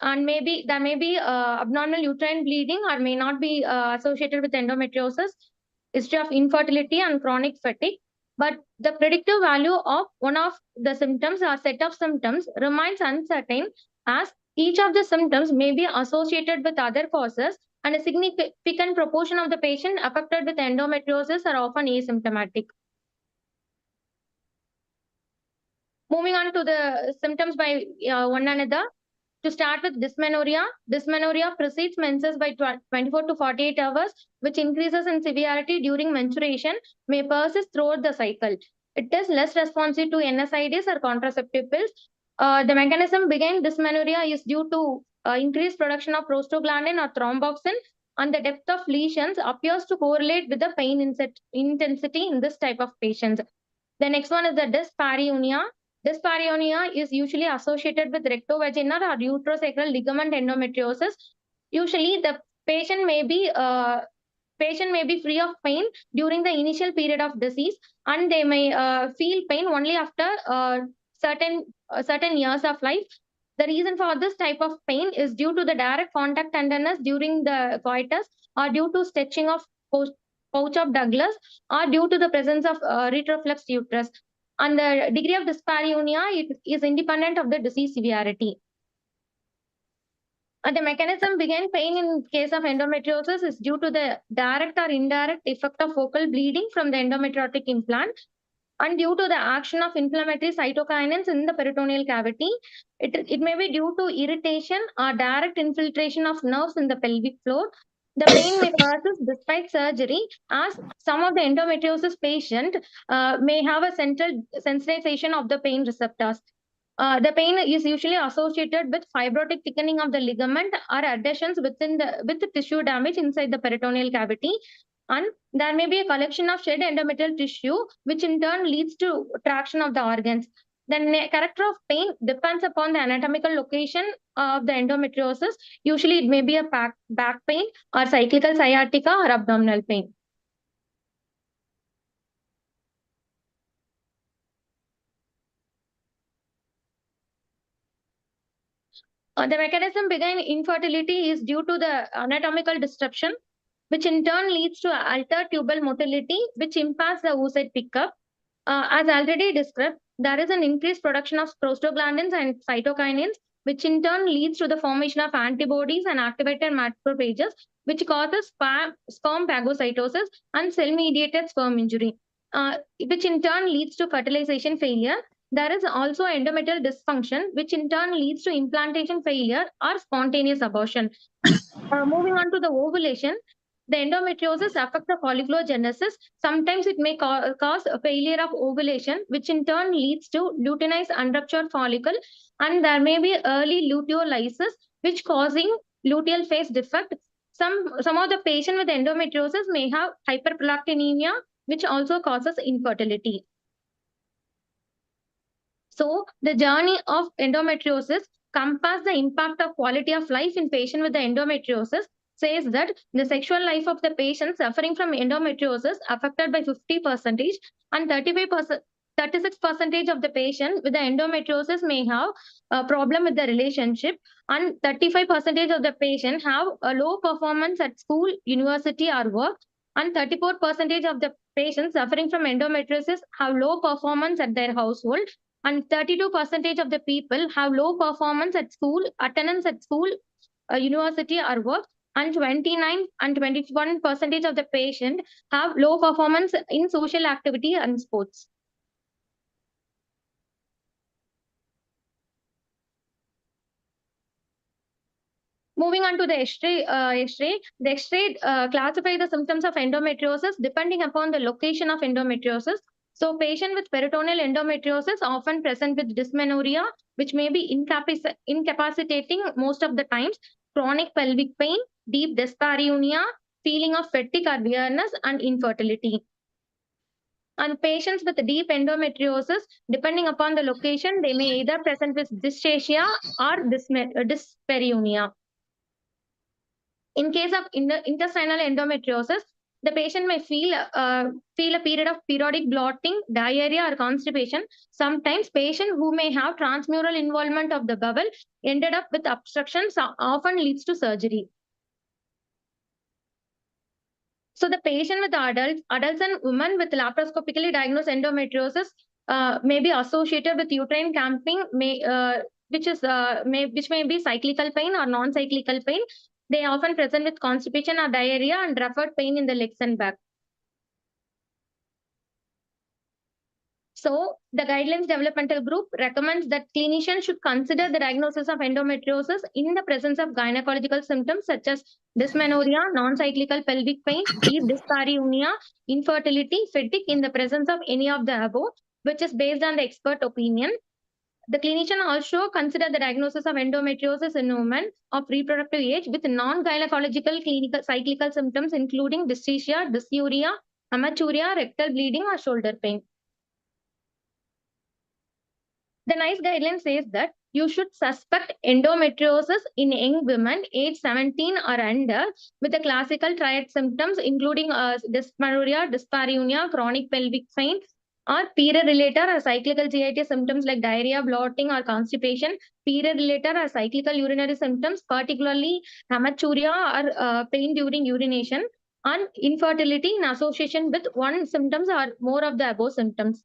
and there may be abnormal uterine bleeding or may not be associated with endometriosis, history of infertility and chronic fatigue. But the predictive value of one of the symptoms or set of symptoms remains uncertain, as each of the symptoms may be associated with other causes, and a significant proportion of the patient affected with endometriosis are often asymptomatic. Moving on to the symptoms by one another. To start with dysmenorrhea, dysmenorrhea precedes menses by 24 to 48 hours, which increases in severity during menstruation, may persist throughout the cycle. It is less responsive to NSAIDs or contraceptive pills. The mechanism behind dysmenorrhea is due to increased production of prostaglandin or thromboxane, and the depth of lesions appears to correlate with the pain intensity in this type of patients. The next one is the dyspareunia. Dyspareunia is usually associated with rectovaginal or uterosacral ligament endometriosis. Usually, the patient may be free of pain during the initial period of disease, and they may feel pain only after certain years of life. The reason for this type of pain is due to the direct contact tenderness during the coitus, or due to stretching of pouch of Douglas, or due to the presence of retroflex uterus. And the degree of dyspareunia is independent of the disease severity. The mechanism behind pain in case of endometriosis is due to the direct or indirect effect of focal bleeding from the endometriotic implant, and due to the action of inflammatory cytokinins in the peritoneal cavity. It may be due to irritation or direct infiltration of nerves in the pelvic floor. The pain may persist despite surgery, as some of the endometriosis patient may have a central sensitization of the pain receptors. The pain is usually associated with fibrotic thickening of the ligament or adhesions with the tissue damage inside the peritoneal cavity. And there may be a collection of shed endometrial tissue, which in turn leads to traction of the organs. The character of pain depends upon the anatomical location of the endometriosis. Usually, it may be a back pain or cyclical sciatica or abdominal pain. The mechanism behind infertility is due to the anatomical disruption, which in turn leads to altered tubal motility, which impacts the oocyte pickup. As already described, there is an increased production of prostaglandins and cytokinins, which in turn leads to the formation of antibodies and activated macrophages, which causes sperm phagocytosis and cell-mediated sperm injury, which in turn leads to fertilization failure. There is also endometrial dysfunction, which in turn leads to implantation failure or spontaneous abortion. Moving on to the ovulation, the endometriosis affects the folliculogenesis. Sometimes it may cause a failure of ovulation, which in turn leads to luteinized unruptured follicle, and there may be early luteolysis, which causing luteal phase defect. Some of the patient with endometriosis may have hyperprolactinemia, which also causes infertility. So the journey of endometriosis compares the impact of quality of life in patient with the endometriosis, says that the sexual life of the patient suffering from endometriosis affected by 50%, and 36% of the patient with the endometriosis may have a problem with the relationship, and 35% of the patient have a low performance at school, university, or work, and 34% of the patients suffering from endometriosis have low performance at their household, and 32% of the people have low performance at school, attendance at school, university, or work, and 29 and 21% of the patient have low performance in social activity and sports. Moving on to the X-ray, the X-ray classify the symptoms of endometriosis depending upon the location of endometriosis. So patient with peritoneal endometriosis often present with dysmenorrhea, which may be incapacitating most of the times, chronic pelvic pain, deep dyspareunia, feeling of fatigue or weariness, and infertility. And patients with deep endometriosis, depending upon the location, they may either present with dysphagia or dyspareunia. In case of intestinal endometriosis, the patient may feel a period of periodic bloating, diarrhea, or constipation. Sometimes patients who may have transmural involvement of the bowel ended up with obstructions, often leads to surgery. So the patient with adults and women with laparoscopically diagnosed endometriosis may be associated with uterine clamping, which may be cyclical pain or non-cyclical pain. They often present with constipation or diarrhea and referred pain in the legs and back. So the guidelines developmental group recommends that clinicians should consider the diagnosis of endometriosis in the presence of gynecological symptoms such as dysmenorrhea, non-cyclical pelvic pain, dyspareunia, infertility, fatigue in the presence of any of the above, which is based on the expert opinion. The clinician also consider the diagnosis of endometriosis in women of reproductive age with non-gynecological clinical cyclical symptoms including dysgeusia, dysuria, hematuria, rectal bleeding, or shoulder pain. The NICE guideline says that you should suspect endometriosis in young women aged 17 or under with the classical triad symptoms including dysmenorrhea, dyspareunia, chronic pelvic pain, or period-related or cyclical GIT symptoms like diarrhea, bloating, or constipation, period-related or cyclical urinary symptoms, particularly hematuria or pain during urination, and infertility in association with one symptoms or more of the above symptoms.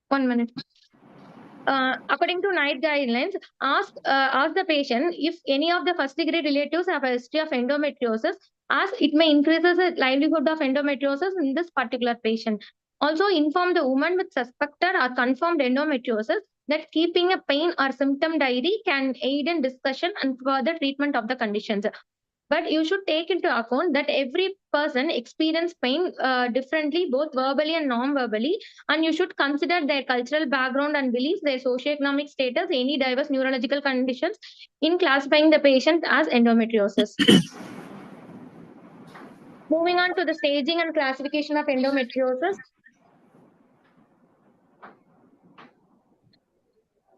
One minute. According to NICE guidelines, ask the patient if any of the first degree relatives have a history of endometriosis, as it may increase the livelihood of endometriosis in this particular patient. Also inform the woman with suspected or confirmed endometriosis that keeping a pain or symptom diary can aid in discussion and further treatment of the conditions. But you should take into account that every person experiences pain differently, both verbally and non-verbally, and you should consider their cultural background and beliefs, their socioeconomic status, any diverse neurological conditions in classifying the patient as endometriosis. Moving on to the staging and classification of endometriosis.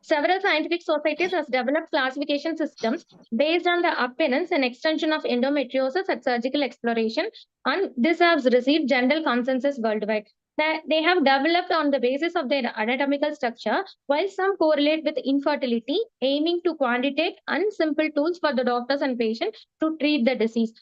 Several scientific societies have developed classification systems based on the appearance and extension of endometriosis at surgical exploration, and this has received general consensus worldwide. They have developed on the basis of their anatomical structure, while some correlate with infertility, aiming to quantitate and simple tools for the doctors and patients to treat the disease.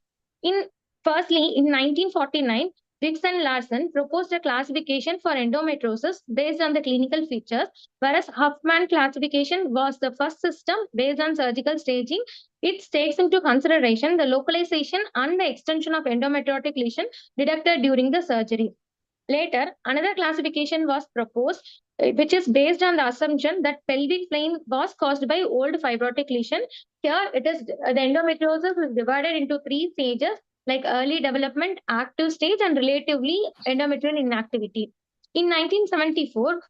Firstly, in 1949, Briggs and Larson proposed a classification for endometriosis based on the clinical features, whereas Huffman classification was the first system based on surgical staging. It takes into consideration the localization and the extension of endometriotic lesion detected during the surgery. Later, another classification was proposed, which is based on the assumption that pelvic pain was caused by old fibrotic lesion. Here, it is the endometriosis is divided into 3 stages, like early development, active stage, and relatively endometrial inactivity. In 1974,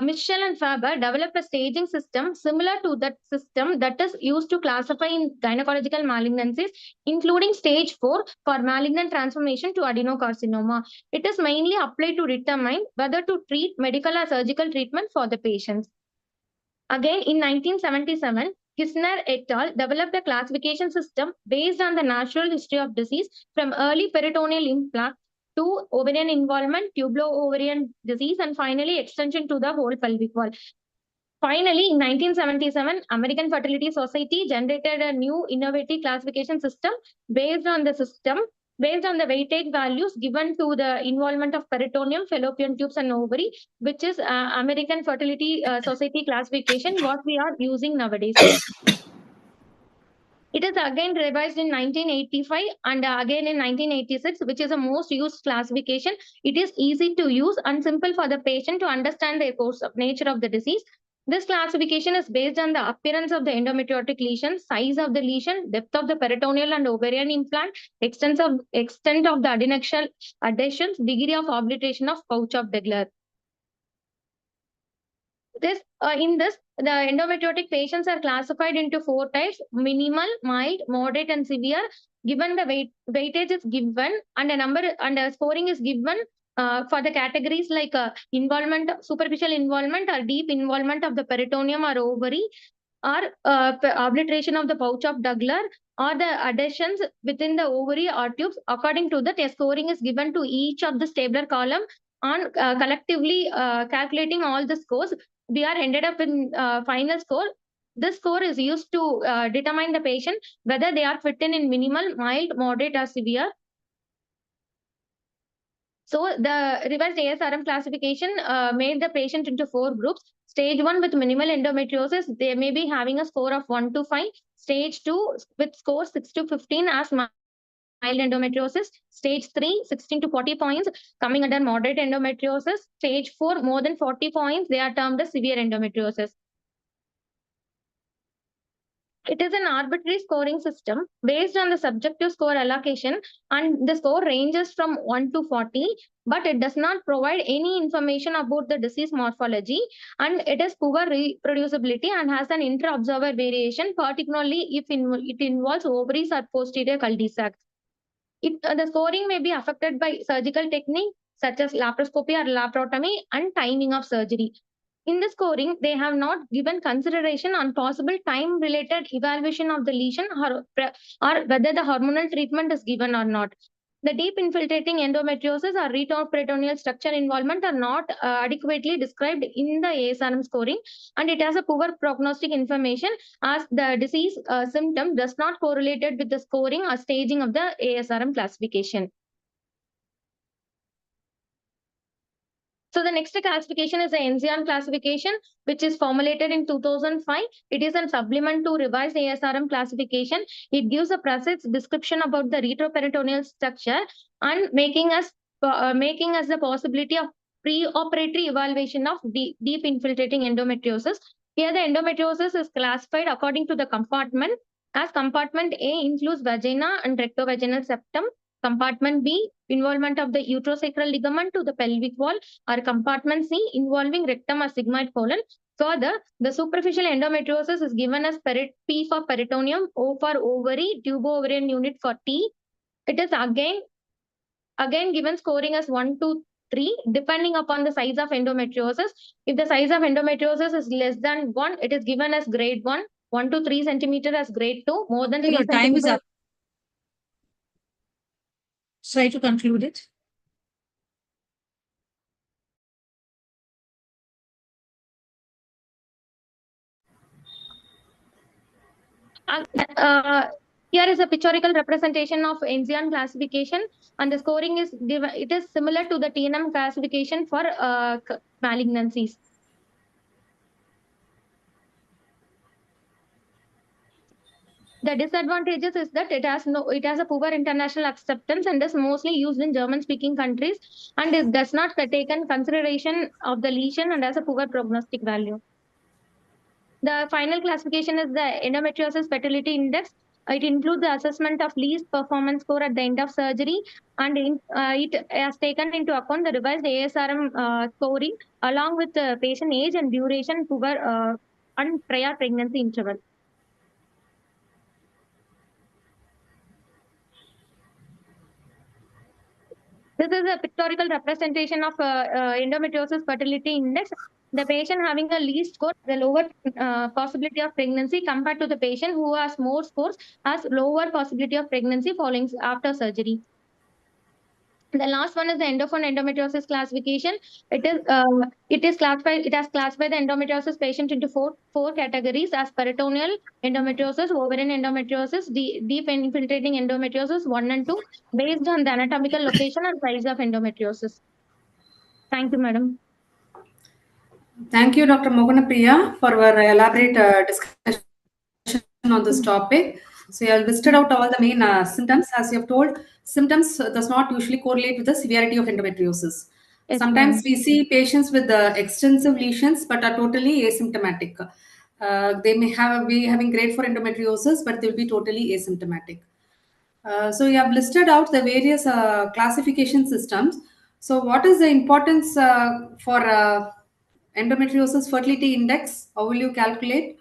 Mitchell and Faber developed a staging system similar to that system that is used to classify in gynecological malignancies, including stage 4 for malignant transformation to adenocarcinoma. It is mainly applied to determine whether to treat medical or surgical treatment for the patients. Again, in 1977, Kistner et al. Developed a classification system based on the natural history of disease from early peritoneal implant to ovarian involvement, tubulo-ovarian disease, and finally extension to the whole pelvic wall. Finally, in 1977, American Fertility Society generated a new innovative classification system based on the weightage values given to the involvement of peritoneum, fallopian tubes, and ovary, which is American Fertility Society classification, what we are using nowadays. It is again revised in 1985 and again in 1986, which is the most used classification. It is easy to use and simple for the patient to understand the course of nature of the disease. This classification is based on the appearance of the endometriotic lesion, size of the lesion, depth of the peritoneal and ovarian implant, extent of the adnexal adhesions, degree of obliteration of pouch of Degler. In this, the endometriotic patients are classified into 4 types: minimal, mild, moderate, and severe. Given the weightage is given and a number and a scoring is given for the categories like involvement, superficial involvement or deep involvement of the peritoneum or ovary, or obliteration of the pouch of Douglas, or the adhesions within the ovary or tubes. According to that, a scoring is given to each of the stabler column. On collectively calculating all the scores, we are ended up in final score. This score is used to determine the patient whether they are fit in minimal, mild, moderate, or severe. So the revised ASRM classification made the patient into 4 groups. Stage 1 with minimal endometriosis, they may be having a score of 1 to 5. Stage 2 with score 6 to 15 as mild endometriosis. Stage 3, 16 to 40 points, coming under moderate endometriosis. Stage 4, more than 40 points, they are termed as severe endometriosis. It is an arbitrary scoring system based on the subjective score allocation, and the score ranges from 1 to 40, but it does not provide any information about the disease morphology, and it is poor reproducibility and has an inter-observer variation, particularly if it involves ovaries or posterior cul-de-sac. The scoring may be affected by surgical technique such as laparoscopy or laparotomy and timing of surgery. In the scoring, they have not given consideration on possible time-related evaluation of the lesion or whether the hormonal treatment is given or not. The deep infiltrating endometriosis or retroperitoneal structure involvement are not adequately described in the ASRM scoring, and it has a poor prognostic information as the disease symptom does not correlate with the scoring or staging of the ASRM classification. So the next classification is the NCR classification, which is formulated in 2005. It is a supplement to revised ASRM classification. It gives a precise description about the retroperitoneal structure and making us the possibility of pre-operatory evaluation of deep infiltrating endometriosis. Here the endometriosis is classified according to the compartment, as compartment A includes vagina and rectovaginal septum. Compartment B, involvement of the uterosacral ligament to the pelvic wall, or compartment C, involving rectum or sigmoid colon. Further, the superficial endometriosis is given as P for peritoneum, O for ovary, tubo-ovarian unit for T. It is again given scoring as 1 to 3, depending upon the size of endometriosis. If the size of endometriosis is less than 1, it is given as grade 1, 1 to 3 centimeter as grade 2, more than 3 Your time is centimeter. up. Try to conclude it. Here is a pictorial representation of NCR classification, and the scoring is it is similar to the TNM classification for malignancies. The disadvantages is that it has a poor international acceptance and is mostly used in German-speaking countries, and it does not take in consideration of the lesion and has a poor prognostic value. The final classification is the endometriosis fertility index. It includes the assessment of least performance score at the end of surgery, and it has taken into account the revised ASRM scoring along with the patient age and duration, poor and prior pregnancy interval. This is a pictorial representation of endometriosis fertility index. The patient having a least score, the lower possibility of pregnancy compared to the patient who has more scores, has lower possibility of pregnancy following after surgery. The last one is the endophone endometriosis classification. It has classified the endometriosis patient into four categories as peritoneal endometriosis, ovarian endometriosis, deep infiltrating endometriosis 1 and 2, based on the anatomical location and size of endometriosis. Thank you, madam. Thank you, Dr. Moganapriya, for your elaborate discussion on this topic. So you have listed out all the main symptoms. As you have told, symptoms does not usually correlate with the severity of endometriosis. Yes, sometimes we see patients with extensive lesions but are totally asymptomatic. They may be having grade 4 endometriosis, but they'll be totally asymptomatic. So you have listed out the various classification systems. So what is the importance for endometriosis fertility index, how will you calculate?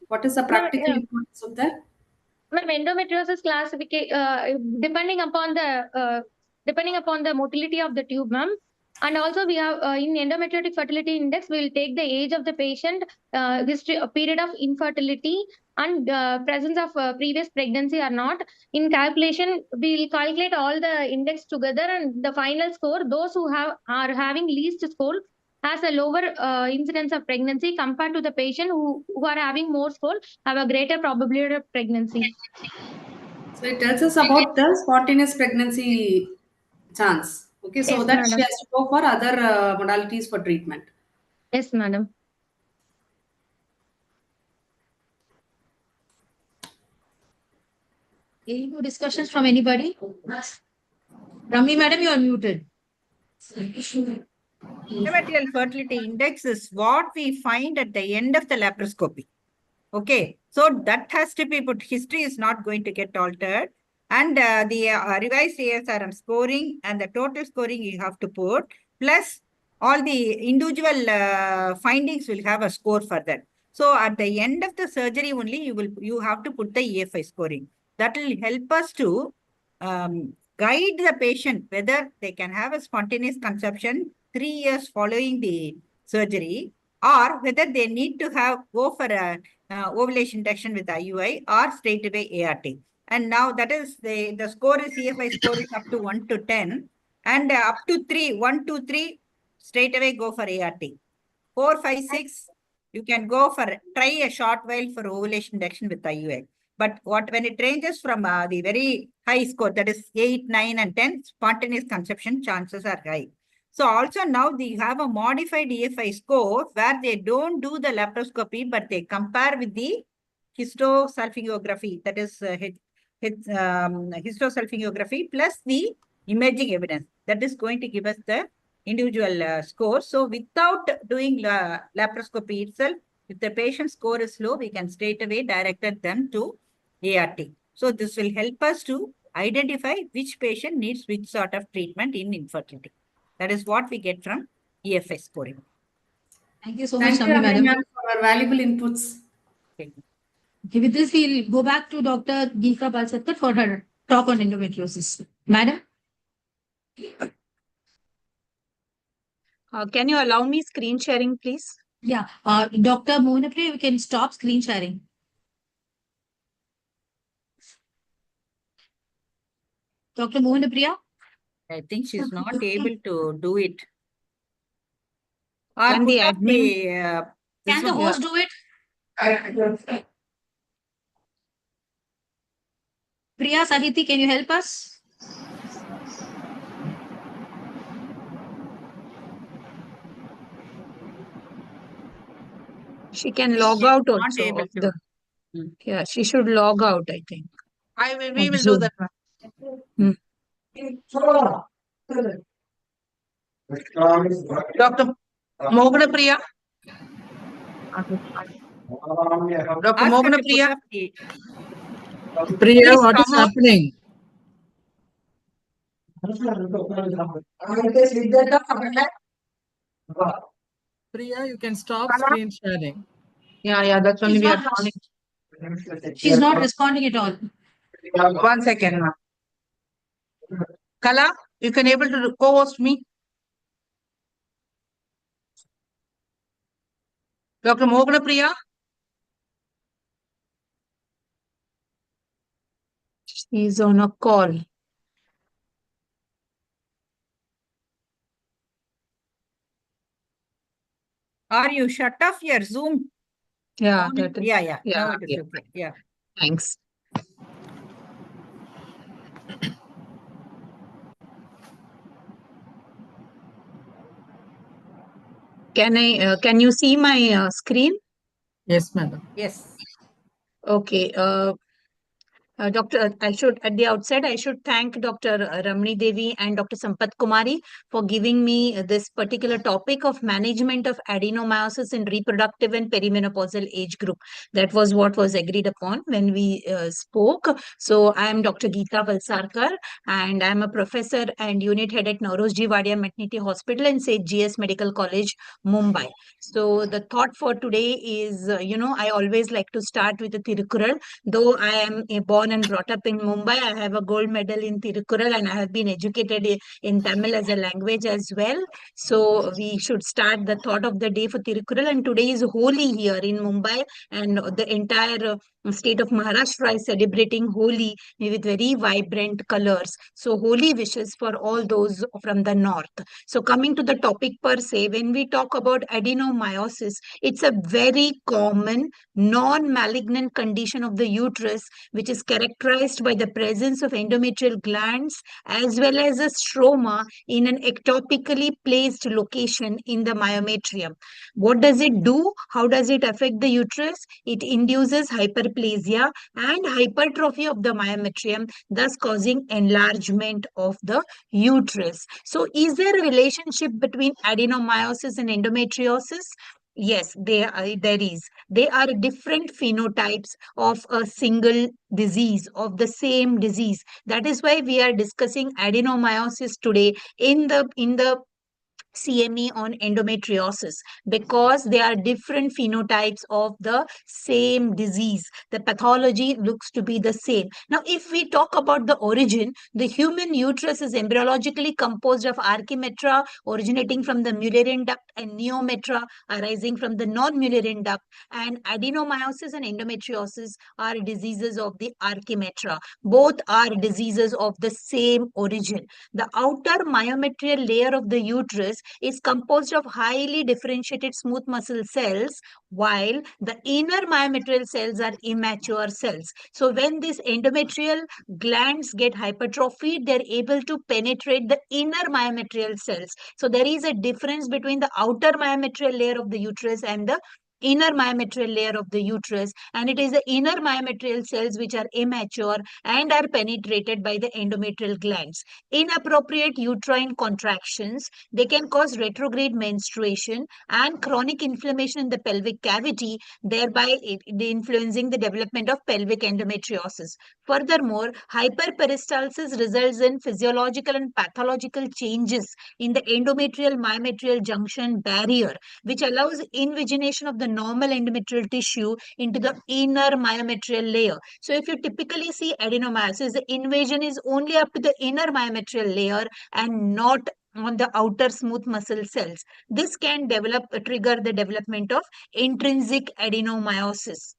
What is the practical importance of that? Ma'am, endometriosis classification, depending upon the motility of the tube, ma'am. And also we have in endometriotic fertility index, we will take the age of the patient, history, period of infertility, and presence of previous pregnancy or not. In calculation, we will calculate all the index together, and the final score, those who are having least score has a lower incidence of pregnancy compared to the patient who are having more score, have a greater probability of pregnancy. So it tells us about the spontaneous pregnancy chance. Okay, so Yes, that madam. she has to go for other modalities for treatment. Yes, madam. Any more discussions from anybody? Ramni, madam, you are muted. Endometrial fertility index is what we find at the end of the laparoscopy. Okay, so that has to be put. History is not going to get altered. And the revised ASRM scoring and the total scoring you have to put, plus all the individual findings will have a score for that. So at the end of the surgery only, you have to put the EFI scoring. That will help us to guide the patient whether they can have a spontaneous conception 3 years following the surgery, or whether they need to go for a ovulation induction with IUI or straight away ART. And now that is the score is EFI score is up to 1 to 10, and up to 3, 1, 2, 3, straight away go for ART. 4, 5, 6, you can go for try a short while for ovulation induction with IUI. But when it ranges from the very high score, that is 8, 9, and 10, spontaneous conception chances are high. So also now they have a modified EFI score where they don't do the laparoscopy, but they compare with the histosalpingography, that is histosalpingography plus the imaging evidence. That is going to give us the individual score. So without doing laparoscopy itself, if the patient score is low, we can straight away direct them to ART. So this will help us to identify which patient needs which sort of treatment in infertility. That is what we get from EFI scoring. Thank you so much, Thank you, Ramni, madam. for our valuable inputs. Okay, with this, we'll go back to Dr. Geeta Balsatkar for her talk on endometriosis. Madam? Can you allow me screen sharing, please? Yeah, Dr. Mohanapri, we can stop screen sharing. Dr. Mohanapri? I think she's not able to do it. Or Can the put up admin? Can the host do it? Priya Sahiti, can you help us? She can log out not also. able Of to. the, yeah, she should log out, I think. We will do that. Dr. Moganapriya? Dr. Moganapriya? Priya, Please what is come up. happening? Priya, you can stop screen sharing. Yeah, that's only we are calling. She's not responding at all. 1 second, ma'am. Kala, you can able to co-host me? Dr. Moganapriya? She's on a call. Or you shut off your Zoom. Yeah, Yeah. Now it is okay. Yeah. Thanks. Can you see my screen? Yes, madam. Yes. Okay. I should, at the outset, I should thank Dr. Ramani Devi and Dr. Sampath Kumari for giving me this particular topic of management of adenomyosis in reproductive and perimenopausal age group. That was what was agreed upon when we spoke. So I am Dr. Geeta Valsarkar, and I am a professor and unit head at Nauroji Wadia Maternity Hospital and St. GS Medical College, Mumbai. So the thought for today is, I always like to start with the Tirukural. Though I am born and brought up in Mumbai, I have a gold medal in Tirukural and I have been educated in Tamil as a language as well. So we should start the thought of the day for Tirukural. And today is Holi here in Mumbai, and the entire state of Maharashtra is celebrating Holi with very vibrant colors. So Holi wishes for all those from the north. So coming to the topic per se, when we talk about adenomyosis, it's a very common non-malignant condition of the uterus, which is characterized by the presence of endometrial glands as well as a stroma in an ectopically placed location in the myometrium. What does it do? How does it affect the uterus? It induces hyperplasia and hypertrophy of the myometrium, thus causing enlargement of the uterus. So is there a relationship between adenomyosis and endometriosis? Yes, there is. They are different phenotypes of a single disease, of the same disease. That is why we are discussing adenomyosis today in the CME on endometriosis, because they are different phenotypes of the same disease. The pathology looks to be the same. Now, if we talk about the origin, the human uterus is embryologically composed of archimetra originating from the Mullerian duct and neometra arising from the non-Mullerian duct, and adenomyosis and endometriosis are diseases of the archimetra. Both are diseases of the same origin. The outer myometrial layer of the uterus is composed of highly differentiated smooth muscle cells, while the inner myometrial cells are immature cells. So when these endometrial glands get hypertrophied, they're able to penetrate the inner myometrial cells. So there is a difference between the outer myometrial layer of the uterus and the inner myometrial layer of the uterus, and it is the inner myometrial cells which are immature and are penetrated by the endometrial glands. Inappropriate uterine contractions, they can cause retrograde menstruation and chronic inflammation in the pelvic cavity, thereby influencing the development of pelvic endometriosis. Furthermore, hyperperistalsis results in physiological and pathological changes in the endometrial myometrial junction barrier, which allows invagination of the normal endometrial tissue into the inner myometrial layer. So if you typically see adenomyosis, the invasion is only up to the inner myometrial layer and not on the outer smooth muscle cells. This can trigger the development of intrinsic adenomyosis.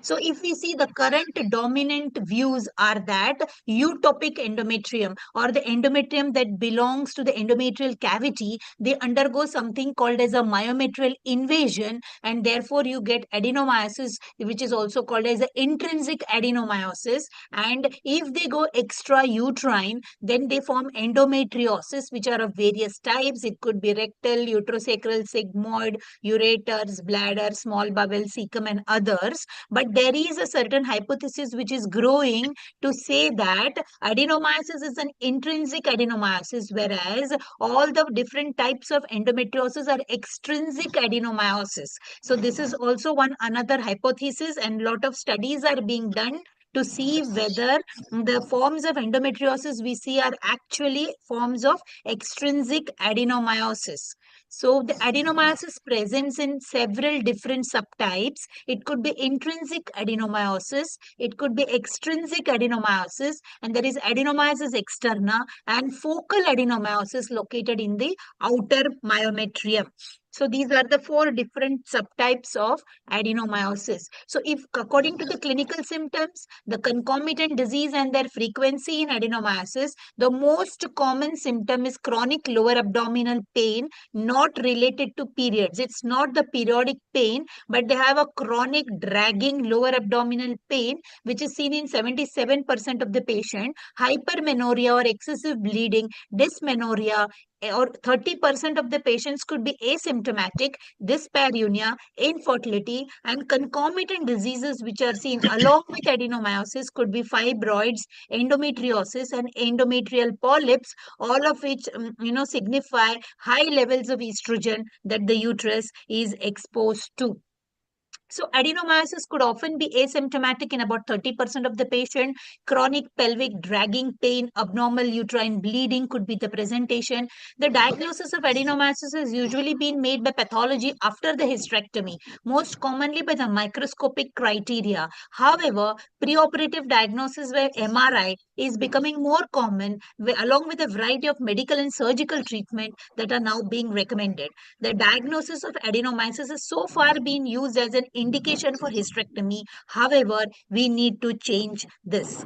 So if we see, the current dominant views are that eutopic endometrium, or the endometrium that belongs to the endometrial cavity, they undergo something called as a myometrial invasion, and therefore you get adenomyosis, which is also called as the intrinsic adenomyosis. And if they go extra uterine, then they form endometriosis, which are of various types. It could be rectal, uterosacral, sigmoid, ureters, bladder, small bowel, cecum, and others. But there is a certain hypothesis which is growing to say that adenomyosis is an intrinsic adenomyosis, whereas all the different types of endometriosis are extrinsic adenomyosis. So this is also another hypothesis, and a lot of studies are being done to see whether the forms of endometriosis we see are actually forms of extrinsic adenomyosis. So the adenomyosis presents in several different subtypes. It could be intrinsic adenomyosis, it could be extrinsic adenomyosis, and there is adenomyosis externa and focal adenomyosis located in the outer myometrium. So these are the 4 different subtypes of adenomyosis. So if according to the clinical symptoms, the concomitant disease and their frequency in adenomyosis, the most common symptom is chronic lower abdominal pain, not related to periods. It's not the periodic pain, but they have a chronic dragging lower abdominal pain, which is seen in 77% of the patient, hypermenorrhea or excessive bleeding, dysmenorrhea, or 30% of the patients could be asymptomatic, dyspareunia, infertility, and concomitant diseases which are seen along with adenomyosis could be fibroids, endometriosis, and endometrial polyps, all of which signify high levels of estrogen that the uterus is exposed to. So adenomyosis could often be asymptomatic in about 30% of the patient. Chronic pelvic dragging pain, abnormal uterine bleeding could be the presentation. The diagnosis of adenomyosis has usually been made by pathology after the hysterectomy, most commonly by the microscopic criteria. However, preoperative diagnosis by MRI is becoming more common, along with a variety of medical and surgical treatment that are now being recommended. The diagnosis of adenomyosis has so far been used as an indication for hysterectomy. However, we need to change this.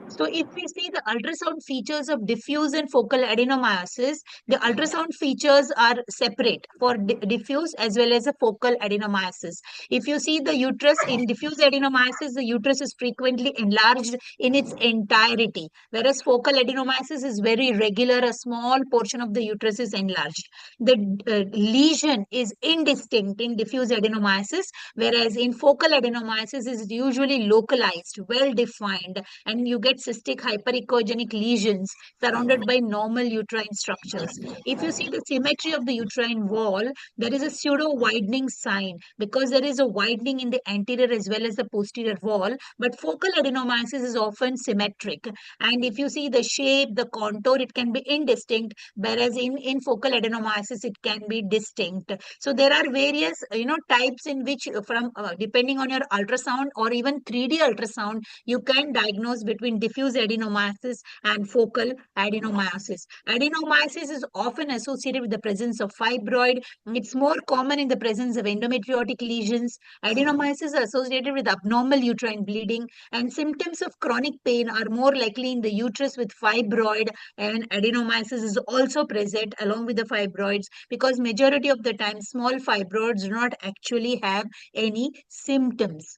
So if we see the ultrasound features of diffuse and focal adenomyosis, the ultrasound features are separate for diffuse as well as a focal adenomyosis. If you see the uterus in diffuse adenomyosis, the uterus is frequently enlarged in its entirety, whereas focal adenomyosis is very regular, a small portion of the uterus is enlarged. The lesion is indistinct in diffuse adenomyosis, whereas in focal adenomyosis is usually localized, well defined, and you get cystic hyperechogenic lesions surrounded by normal uterine structures. If you see the symmetry of the uterine wall, there is a pseudo widening sign because there is a widening in the anterior as well as the posterior wall, but focal adenomyosis is often symmetric. And if you see the shape, the contour, it can be indistinct, whereas in focal adenomyosis, it can be distinct. So there are various, types in which from depending on your ultrasound or even 3D ultrasound, you can diagnose between diffuse adenomyosis and focal adenomyosis. Adenomyosis is often associated with the presence of fibroid. It's more common in the presence of endometriotic lesions. Adenomyosis is associated with abnormal uterine bleeding, and symptoms of chronic pain are more likely in the uterus with fibroid, and adenomyosis is also present along with the fibroids because majority of the time small fibroids do not actually have any symptoms.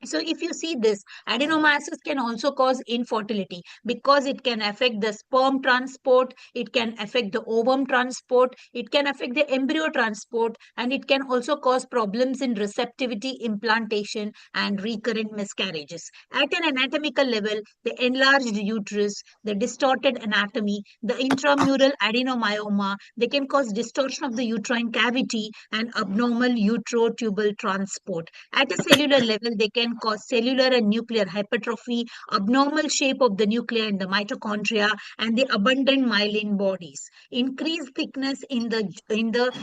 So if you see this, adenomyosis can also cause infertility because it can affect the sperm transport, it can affect the ovum transport, it can affect the embryo transport, and it can also cause problems in receptivity, implantation, and recurrent miscarriages. At an anatomical level, the enlarged uterus, the distorted anatomy, the intramural adenomyoma, they can cause distortion of the uterine cavity and abnormal uterotubal transport. At a cellular level, they can cause cellular and nuclear hypertrophy, abnormal shape of the nuclei and the mitochondria, and the abundant myelin bodies. Increased thickness in the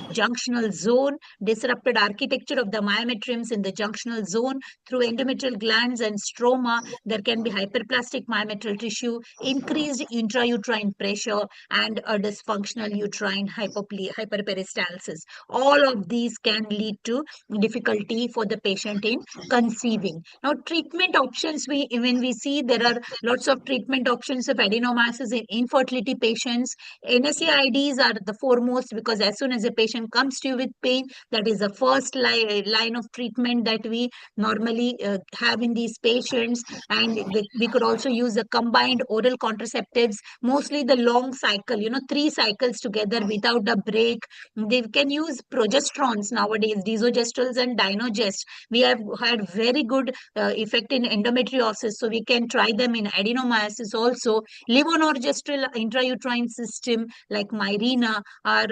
junctional zone, disrupted architecture of the myometriums in the junctional zone through endometrial glands and stroma. There can be hyperplastic myometrial tissue, increased intrauterine pressure, and a dysfunctional uterine hyperperistalsis. All of these can lead to difficulty for the patient in conceiving. Now, treatment options, when we see there are lots of treatment options of adenomyosis in infertility patients. NSAIDs are the foremost because as soon as a patient comes to you with pain, that is the first line of treatment that we normally have in these patients. And we could also use the combined oral contraceptives, mostly the long cycle, 3 cycles together without a break. They can use progesterones nowadays, desogestrels and dynogest. We have had very good effect in endometriosis, so we can try them in adenomyosis also. Levonorgestrel intrauterine system like Mirena are,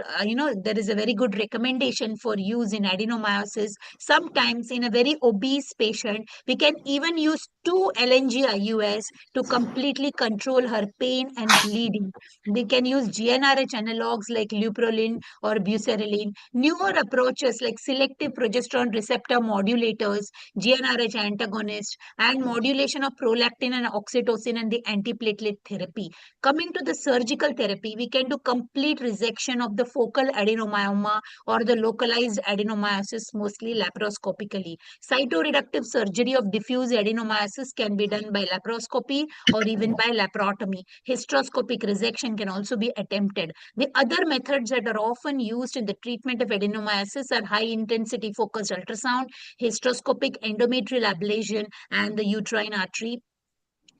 there is a very good recommendation for use in adenomyosis. Sometimes in a very obese patient, we can even use 2 LNG IUS to completely control her pain and bleeding. We can use GnRH analogs like leuprolin or buserelin. Newer approaches like selective progesterone receptor modulators, GnRH antagonists, and modulation of prolactin and oxytocin and the antiplatelet therapy. Coming to the surgical therapy, we can do complete resection of the focal adenomyoma or the localized adenomyosis, mostly laparoscopically. Cytoreductive surgery of diffuse adenomyosis can be done by laparoscopy or even by laparotomy. Hysteroscopic resection can also be attempted. The other methods that are often used in the treatment of adenomyosis are high-intensity focused ultrasound, hysteroscopic endometrial ablation, and the uterine artery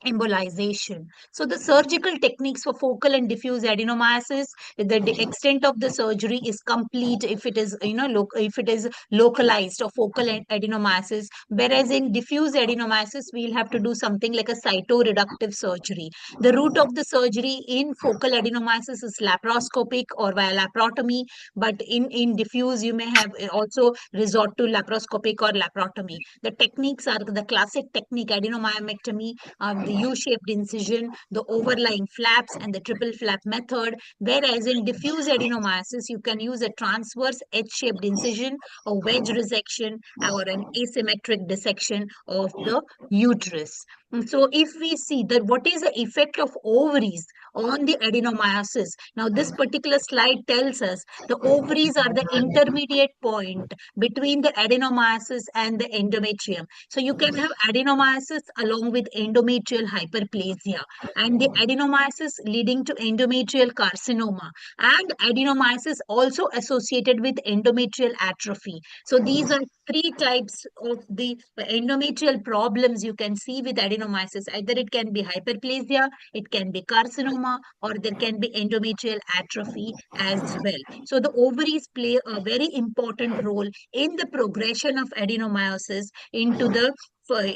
embolization. So the surgical techniques for focal and diffuse adenomyosis, the extent of the surgery is complete if it is, if it is localized or focal adenomyosis, whereas in diffuse adenomyosis we'll have to do something like a cytoreductive surgery. The route of the surgery in focal adenomyosis is laparoscopic or via laparotomy, but in diffuse you may have also resort to laparoscopic or laparotomy. The techniques are the classic technique adenomyomectomy, the U-shaped incision, the overlying flaps, and the triple flap method. Whereas in diffuse adenomyosis, you can use a transverse H-shaped incision, a wedge resection, or an asymmetric dissection of the uterus. So if we see that what is the effect of ovaries on the adenomyosis, now this particular slide tells us the ovaries are the intermediate point between the adenomyosis and the endometrium. So you can have adenomyosis along with endometrial hyperplasia, and the adenomyosis leading to endometrial carcinoma, and adenomyosis also associated with endometrial atrophy. So these are three types of the endometrial problems you can see with adenomyosis. Either it can be hyperplasia, it can be carcinoma, or there can be endometrial atrophy as well. So the ovaries play a very important role in the progression of adenomyosis into the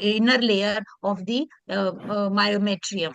inner layer of the myometrium.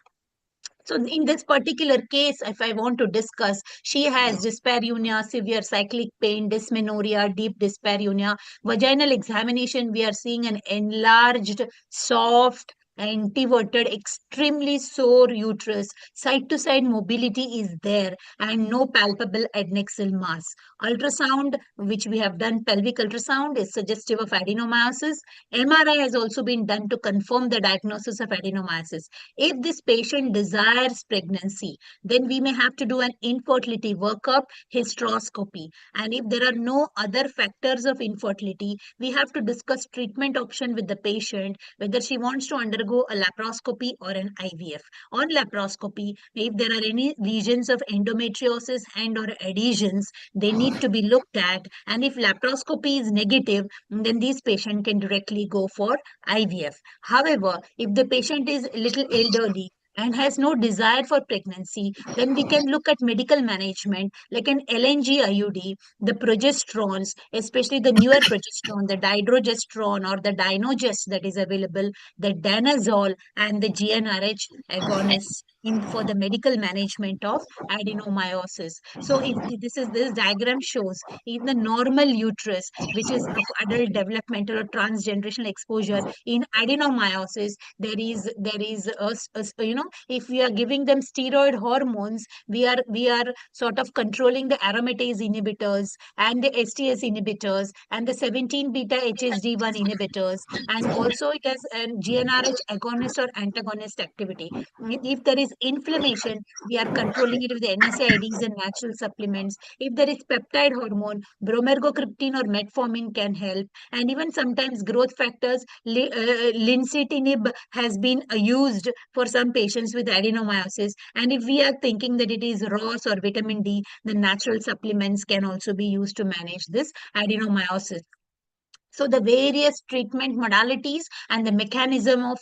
So in this particular case, if I want to discuss, she has dyspareunia, severe cyclic pain, dysmenorrhea, deep dyspareunia. Vaginal examination, we are seeing an enlarged, soft, anteverted, extremely sore uterus. Side to side mobility is there and no palpable adnexal mass. Ultrasound, which we have done, pelvic ultrasound, is suggestive of adenomyosis. MRI has also been done to confirm the diagnosis of adenomyosis. If this patient desires pregnancy, then we may have to do an infertility workup, hysteroscopy. And if there are no other factors of infertility, we have to discuss treatment option with the patient, whether she wants to undergo a laparoscopy or an IVF. On laparoscopy, if there are any lesions of endometriosis and or adhesions, they need to be looked at. And if laparoscopy is negative, then these patients can directly go for IVF. However, if the patient is a little elderly and has no desire for pregnancy, then we can look at medical management like an LNG IUD, the progesterones, especially the newer progesterone, the dydrogesterone or the dynogest that is available, the danazol and the GnRH agonists for the medical management of adenomyosis. So if this diagram shows in the normal uterus, which is of adult developmental or transgenerational exposure, in adenomyosis, there is if we are giving them steroid hormones, we are sort of controlling the aromatase inhibitors and the STS inhibitors and the 17 beta HSD1 inhibitors, and also it has a GnRH agonist or antagonist activity. If there is inflammation, we are controlling it with the NSAIDs and natural supplements. If there is peptide hormone, bromergocryptine or metformin can help, and even sometimes growth factors, lincitinib has been used for some patients with adenomyosis. And if we are thinking that it is ROS or vitamin D, the natural supplements can also be used to manage this adenomyosis. So the various treatment modalities and the mechanism of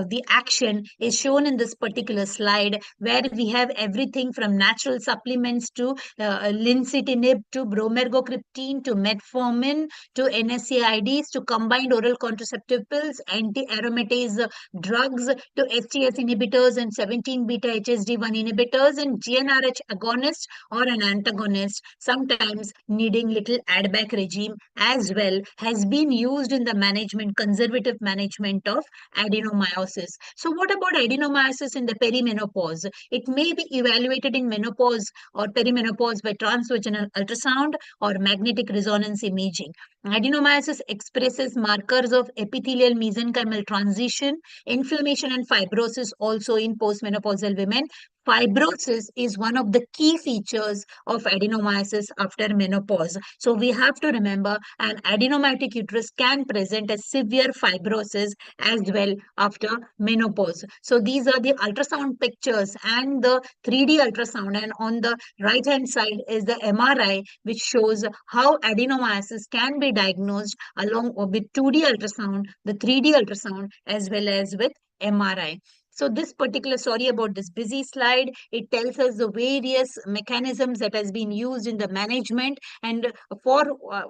the action is shown in this particular slide, where we have everything from natural supplements to lincitinib to bromergocryptine to metformin to NSAIDs to combined oral contraceptive pills, anti-aromatase drugs to STS inhibitors and 17 beta HSD1 inhibitors and GnRH agonist or an antagonist, sometimes needing little add-back regime as well, has been used in the conservative management of adenomyosis. So what about adenomyosis in the perimenopause? It may be evaluated in menopause or perimenopause by transvaginal ultrasound or magnetic resonance imaging. Adenomyosis expresses markers of epithelial mesenchymal transition, inflammation and fibrosis also in postmenopausal women. Fibrosis is one of the key features of adenomyosis after menopause. So we have to remember an adenomatic uterus can present a severe fibrosis as well after menopause. So these are the ultrasound pictures and the 3D ultrasound, and on the right hand side is the MRI, which shows how adenomyosis can be diagnosed along with 2D ultrasound, the 3D ultrasound, as well as with MRI. So this particular, sorry about this busy slide, it tells us the various mechanisms that has been used in the management and for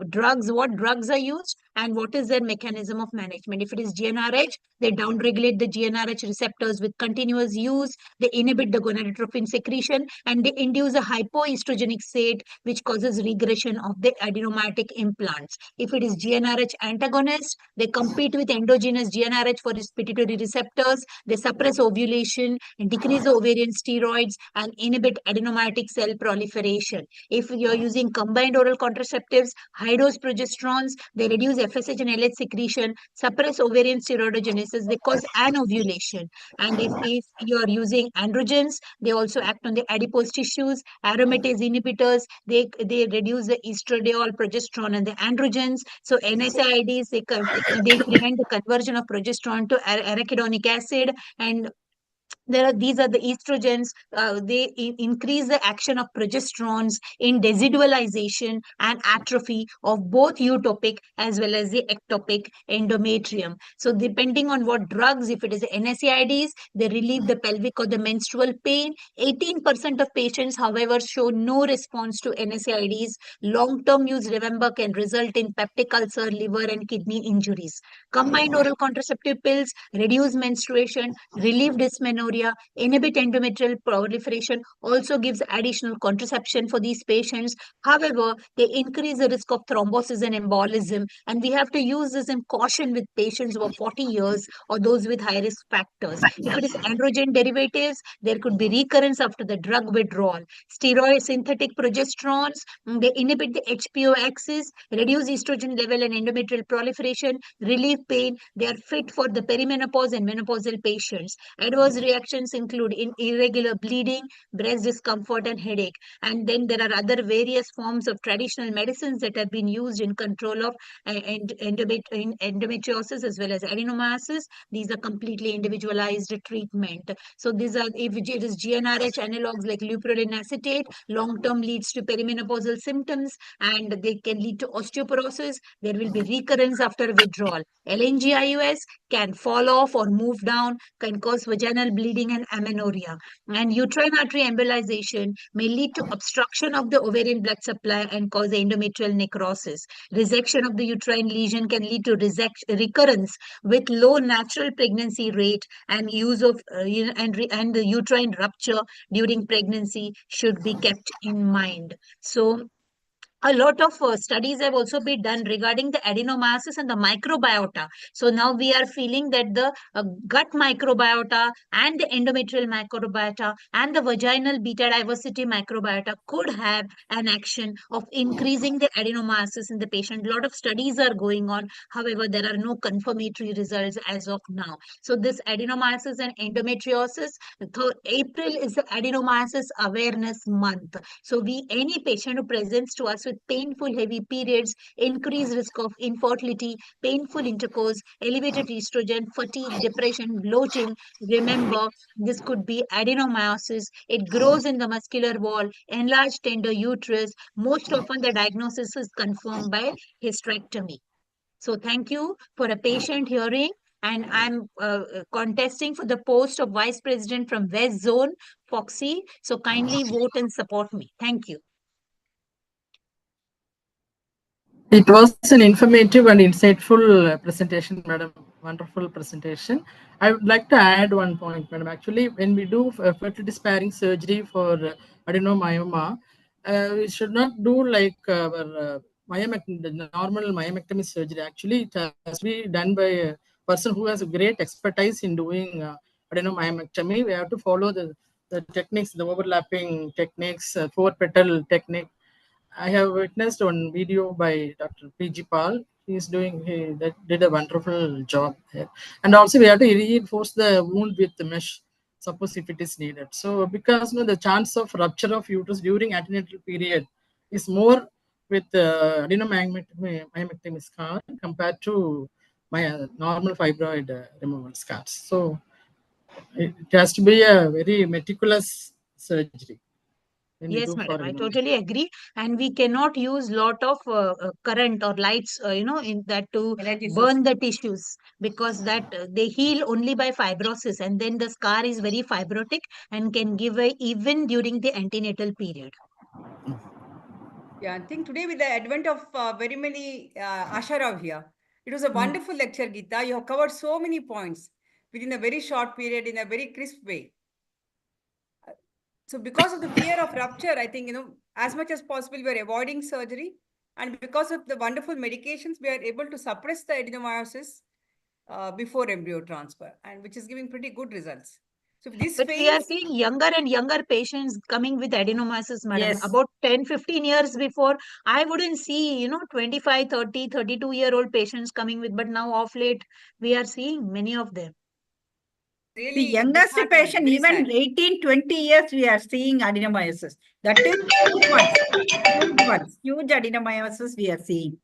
drugs, what drugs are used and what is their mechanism of management. If it is GnRH, they downregulate the GnRH receptors with continuous use, they inhibit the gonadotropin secretion, and they induce a hypoestrogenic state which causes regression of the adenomyotic implants. If it is GnRH antagonist, they compete with endogenous GnRH for its pituitary receptors, they suppress ovulation, and decrease the ovarian steroids, and inhibit adenomyotic cell proliferation. If you're using combined oral contraceptives, high-dose progesterones, they reduce FSH and LH secretion, suppress ovarian steroidogenesis, they cause anovulation. And if you're using androgens, they also act on the adipose tissues, aromatase inhibitors, they reduce the estradiol, progesterone, and the androgens. So NSAIDs, they prevent the conversion of progesterone to arachidonic acid, and these are the estrogens. They increase the action of progesterones in desidualization and atrophy of both eutopic as well as the ectopic endometrium. So depending on what drugs, if it is NSAIDs, they relieve the pelvic or the menstrual pain. 18% of patients, however, show no response to NSAIDs. Long-term use, remember, can result in peptic ulcer, liver, and kidney injuries. Combined oral contraceptive pills reduce menstruation, relieve dysmenorrhea, inhibit endometrial proliferation, also gives additional contraception for these patients. However, they increase the risk of thrombosis and embolism, and we have to use this in caution with patients over 40 years or those with high risk factors. If it is androgen derivatives, there could be recurrence after the drug withdrawal. Steroid synthetic progesterones, they inhibit the HPO axis, reduce estrogen level and endometrial proliferation, relieve pain. They are fit for the perimenopause and menopausal patients. Adverse reactions include irregular bleeding, breast discomfort, and headache. And then there are other various forms of traditional medicines that have been used in control of endometriosis as well as adenomyosis. These are completely individualized treatment. So these are, if it is GnRH analogs like leuprolin acetate, long-term leads to perimenopausal symptoms, and they can lead to osteoporosis. There will be recurrence after withdrawal. LNGIUS can fall off or move down, can cause vaginal bleeding and amenorrhea. And uterine artery embolization may lead to obstruction of the ovarian blood supply and cause endometrial necrosis. Resection of the uterine lesion can lead to recurrence with low natural pregnancy rate, and use of and the uterine rupture during pregnancy should be kept in mind. So a lot of studies have also been done regarding the adenomyosis and the microbiota. So now we are feeling that the gut microbiota and the endometrial microbiota and the vaginal beta diversity microbiota could have an action of increasing the adenomyosis in the patient. A lot of studies are going on. However, there are no confirmatory results as of now. So this adenomyosis and endometriosis, April is the adenomyosis awareness month. So any patient who presents to us with painful heavy periods, increased risk of infertility, painful intercourse, elevated estrogen, fatigue, depression, bloating, remember, this could be adenomyosis. It grows in the muscular wall, enlarged tender uterus. Most often the diagnosis is confirmed by hysterectomy. So thank you for a patient hearing. And I'm contesting for the post of Vice President from West Zone, Foxy. So kindly vote and support me. Thank you. It was an informative and insightful presentation, madam. Wonderful presentation. I would like to add one point, madam. Actually, when we do fertility sparing surgery for adenomyoma, we should not do like our the normal myomectomy surgery. Actually, it has to be done by a person who has a great expertise in doing adenomyomectomy. We have to follow the techniques, the overlapping techniques, 4-petal technique. I have witnessed one video by Dr. P.G. Paul. He did a wonderful job here. And also we have to reinforce the wound with the mesh, suppose if it is needed. So because the chance of rupture of uterus during antenatal period is more with adenomyomectomy scar compared to my normal fibroid removal scars. So it has to be a very meticulous surgery. when we Yes, do for madam, I adenomyosis. totally agree. And we cannot use lot of current or lights, in that to burn the tissues, because that they heal only by fibrosis, and then the scar is very fibrotic and can give way even during the antenatal period. Yeah, I think today with the advent of very many Asha Rao here, it was a wonderful lecture, Geeta. You have covered so many points within a very short period in a very crisp way. So because of the fear of rupture, I think, as much as possible, we are avoiding surgery. And because of the wonderful medications, we are able to suppress the adenomyosis before embryo transfer, and which is giving pretty good results. So if this But we are fails, seeing younger and younger patients coming with adenomyosis, madam. Yes. About 10, 15 years before, I wouldn't see, 25, 30, 32-year-old patients coming with, but now of late, we are seeing many of them. The really youngest disheartening, patient, very even sad. 18, 20 years, we are seeing adenomyosis. That is huge adenomyosis we are seeing.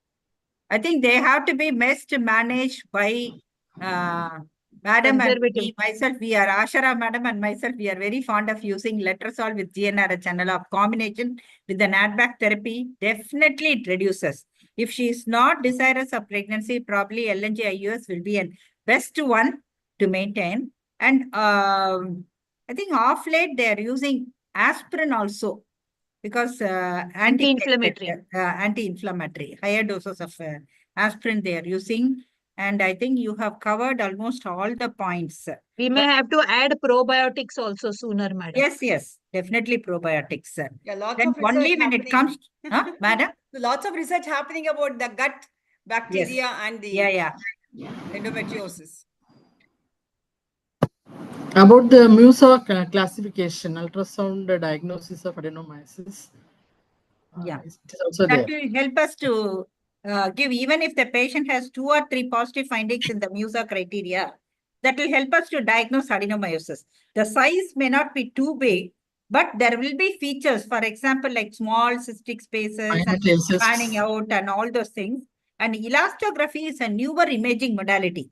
I think they have to be best managed by madam and me, myself. We are Ashara madam and myself. We are very fond of using letrozole with GnRH analog combination with the NADBAC therapy. Definitely it reduces. If she is not desirous of pregnancy, probably LNG IUS will be a best one to maintain. And I think off late they are using aspirin also, because anti-inflammatory, higher doses of aspirin they are using. And I think you have covered almost all the points. We may have to add probiotics also sooner, madam. Yes, definitely probiotics. Yeah, lots Then of research only when happening. it comes, madam? So lots of research happening about the gut bacteria and the endometriosis. About the MUSA classification, ultrasound diagnosis of adenomyosis. Yeah, it is also that there. will help us to give, even if the patient has 2 or 3 positive findings in the MUSA criteria, that will help us to diagnose adenomyosis. The size may not be too big, but there will be features, for example, like small cystic spaces and panning out and all those things. And elastography is a newer imaging modality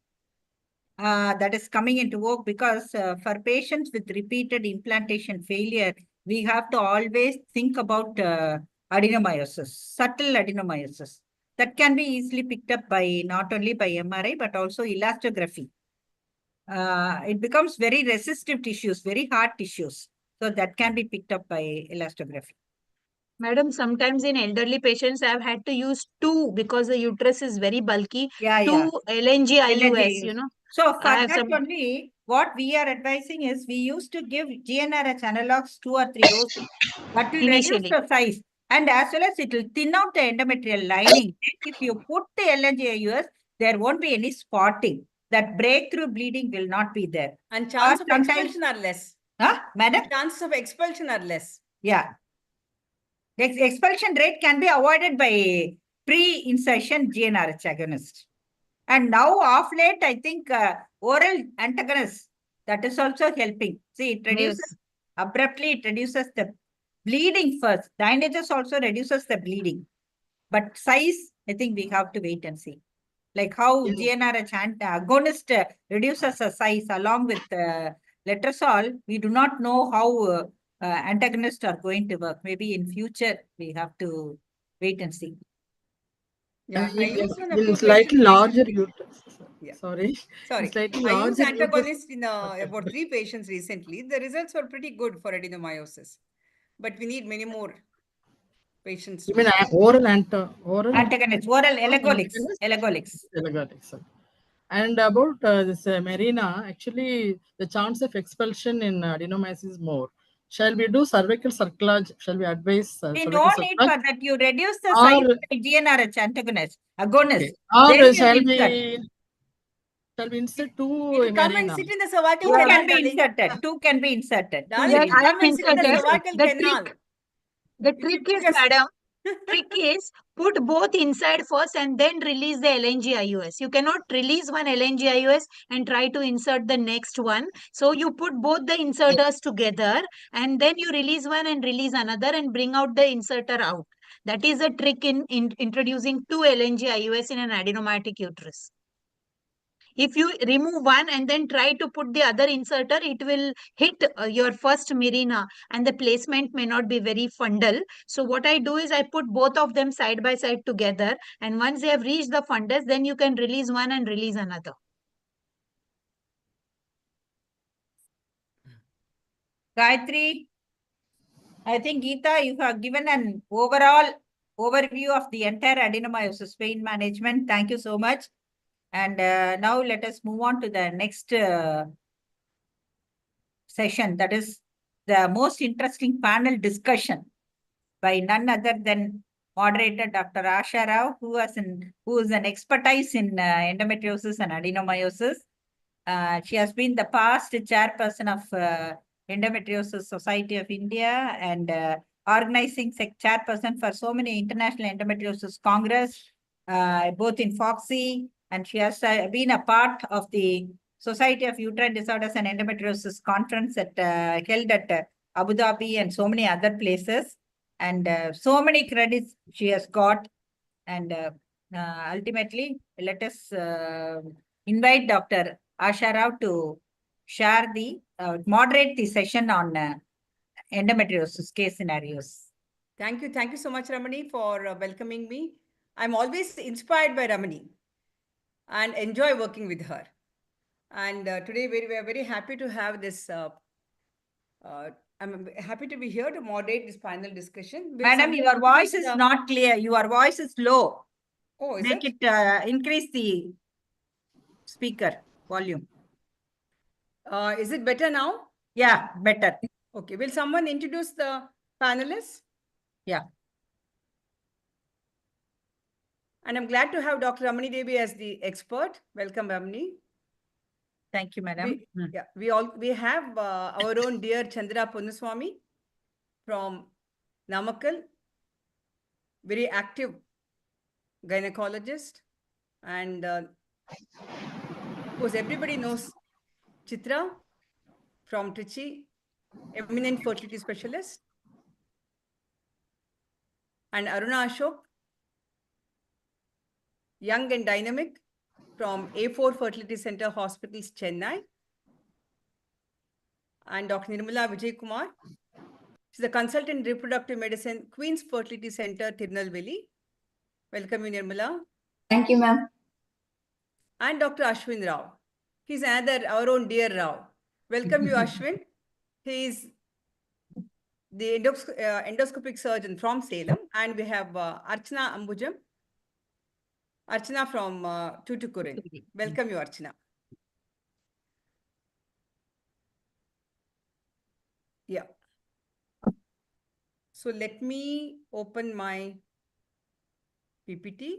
that is coming into vogue, because for patients with repeated implantation failure, we have to always think about adenomyosis, subtle adenomyosis. That can be easily picked up by not only by MRI, but also elastography. It becomes very resistive tissues, very hard tissues. So that can be picked up by elastography. Madam, sometimes in elderly patients, I've had to use 2 because the uterus is very bulky. 2 LNG IUS, So for that only, what we are advising is we used to give GnRH analogs 2 or 3 doses. That will reduce the size, and as well as it will thin out the endometrial lining. If you put the LNG IUS, there won't be any spotting. That breakthrough bleeding will not be there. And chance of expulsion are less. Madam? Chances of expulsion are less. Yeah. The expulsion rate can be avoided by pre-insertion GnRH agonist. And now, of late, I think oral antagonists, that is also helping. See, it reduces, abruptly, it reduces the bleeding first. Dynages also reduces the bleeding. But size, I think we have to wait and see. Like how GnRH agonist reduces the size along with letrozole, we do not know how antagonists are going to work. Maybe in future, we have to wait and see. Yeah, I used on a In few slightly patients larger recently. uterus. Yeah. Sorry. Sorry. Slightly I used larger antagonists in about 3 patients recently. The results were pretty good for adenomyosis. But we need many more patients. You mean oral antagonists, oral elagolix. And about this Marina, actually, the chance of expulsion in adenomyosis is more. Shall we do cervical circlage? Shall we advise? No need for that. You reduce the size by GnRH antagonist, agonist. Or shall we insert 2 come and sit in the cervical 2 canal, can be inserted. 2 can be inserted. Darling, come and sit in the cervical canal. The trick is, madam, put both inside first and then release the LNG IUS. You cannot release one LNG IUS and try to insert the next one. So you put both the inserters together and then you release one and release another and bring out the inserter out. That is a trick in introducing 2 LNG IUS in an adenomyotic uterus. If you remove one and then try to put the other inserter, it will hit your first mirina and the placement may not be very fundal. So what I do is I put both of them side by side together, and once they have reached the fundus, then you can release one and release another. Gayatri, I think Geeta, you have given an overall overview of the entire adenomyosis pain management. Thank you so much. And now let us move on to the next session. That is the most interesting panel discussion by none other than moderator Dr. Asha Rao, who is an expertise in endometriosis and adenomyosis. She has been the past chairperson of Endometriosis Society of India and organizing chairperson for so many international endometriosis congress, both in FOXY, and she has been a part of the Society of Uterine Disorders and Endometriosis conference held at Abu Dhabi and so many other places. And so many credits she has got. And ultimately, let us invite Dr. Asha Rao to share moderate the session on endometriosis case scenarios. Thank you. Thank you so much, Ramani, for welcoming me. I'm always inspired by Ramani and enjoy working with her. And today we are very happy to have this. I'm happy to be here to moderate this panel discussion. Madam, your voice is not clear. Your voice is low. Oh, is Make it? Increase the speaker volume. Is it better now? Yeah, better. Okay. Will someone introduce the panelists? Yeah. And I'm glad to have Dr. Ramani Devi as the expert. Welcome, Ramani. Thank you, madam. We have our own dear Chandra Ponnuswamy from Namakkal, very active gynecologist, and of course everybody knows Chitra from Trichy, eminent fertility specialist, and Aruna Ashok, young and dynamic from A4 Fertility Center Hospitals, Chennai, and Dr. Nirmala Vijay Kumar. She's a consultant in reproductive medicine, Queen's Fertility Center, Tirunelveli. Welcome you, Nirmala. Thank you, ma'am. And Dr. Ashwin Rao. He's our own dear Rao. Welcome you, Ashwin. He is the endoscopic surgeon from Salem. And we have Archana Ambujam. Archana from Tuticorin. Welcome you, Archana. Yeah. So let me open my PPT.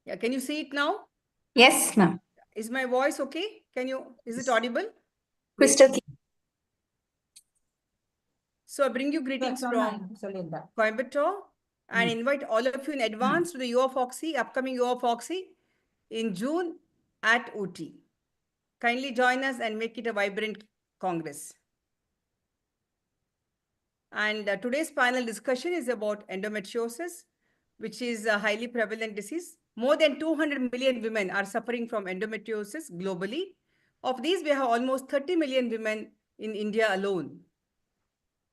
Yeah, can you see it now? Yes, ma'am. Is my voice okay? Is it audible? Crystal clear. So I bring you greetings from Coimbatore and invite all of you in advance to the UFOXY, upcoming UFOXY in June at Ooty. Kindly join us and make it a vibrant Congress. And today's panel discussion is about endometriosis, which is a highly prevalent disease. More than 200 million women are suffering from endometriosis globally. Of these, we have almost 30 million women in India alone.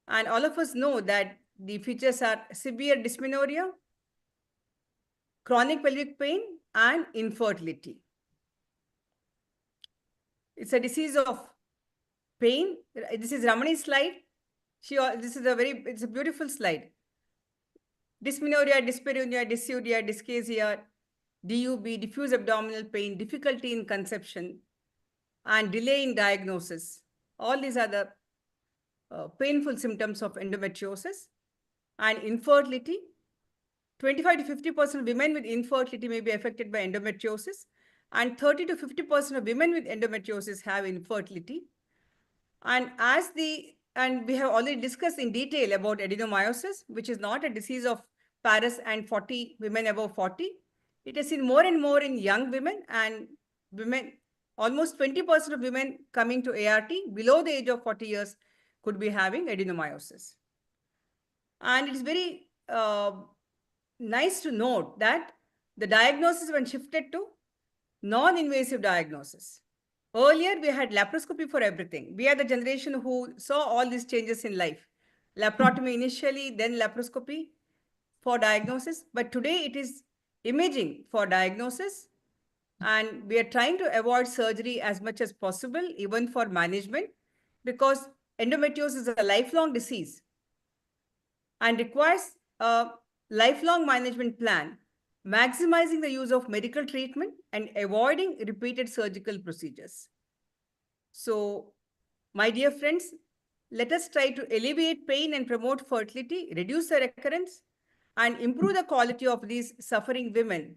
And all of us know that the features are severe dysmenorrhea, chronic pelvic pain, and infertility. It's a disease of pain. This is Ramani's slide. It's a beautiful slide. Dysmenorrhea, dyspareunia, dysuria, dyschezia, DUB, diffuse abdominal pain, difficulty in conception, and delay in diagnosis. All these are the painful symptoms of endometriosis. And infertility, 25 to 50% of women with infertility may be affected by endometriosis. and 30 to 50% of women with endometriosis have infertility. And we have already discussed in detail about adenomyosis, which is not a disease of Paris and 40 women above 40. It is seen more and more in young women, and women, almost 20% of women coming to ART below the age of 40 years could be having adenomyosis. And it is very nice to note that the diagnosis when shifted to non-invasive diagnosis. Earlier, we had laparoscopy for everything. We are the generation who saw all these changes in life. Laparotomy initially, then laparoscopy for diagnosis. But today it is imaging for diagnosis. And we are trying to avoid surgery as much as possible, even for management, because endometriosis is a lifelong disease and requires a lifelong management plan, maximizing the use of medical treatment and avoiding repeated surgical procedures. So, my dear friends, let us try to alleviate pain and promote fertility, reduce the recurrence, and improve the quality of these suffering women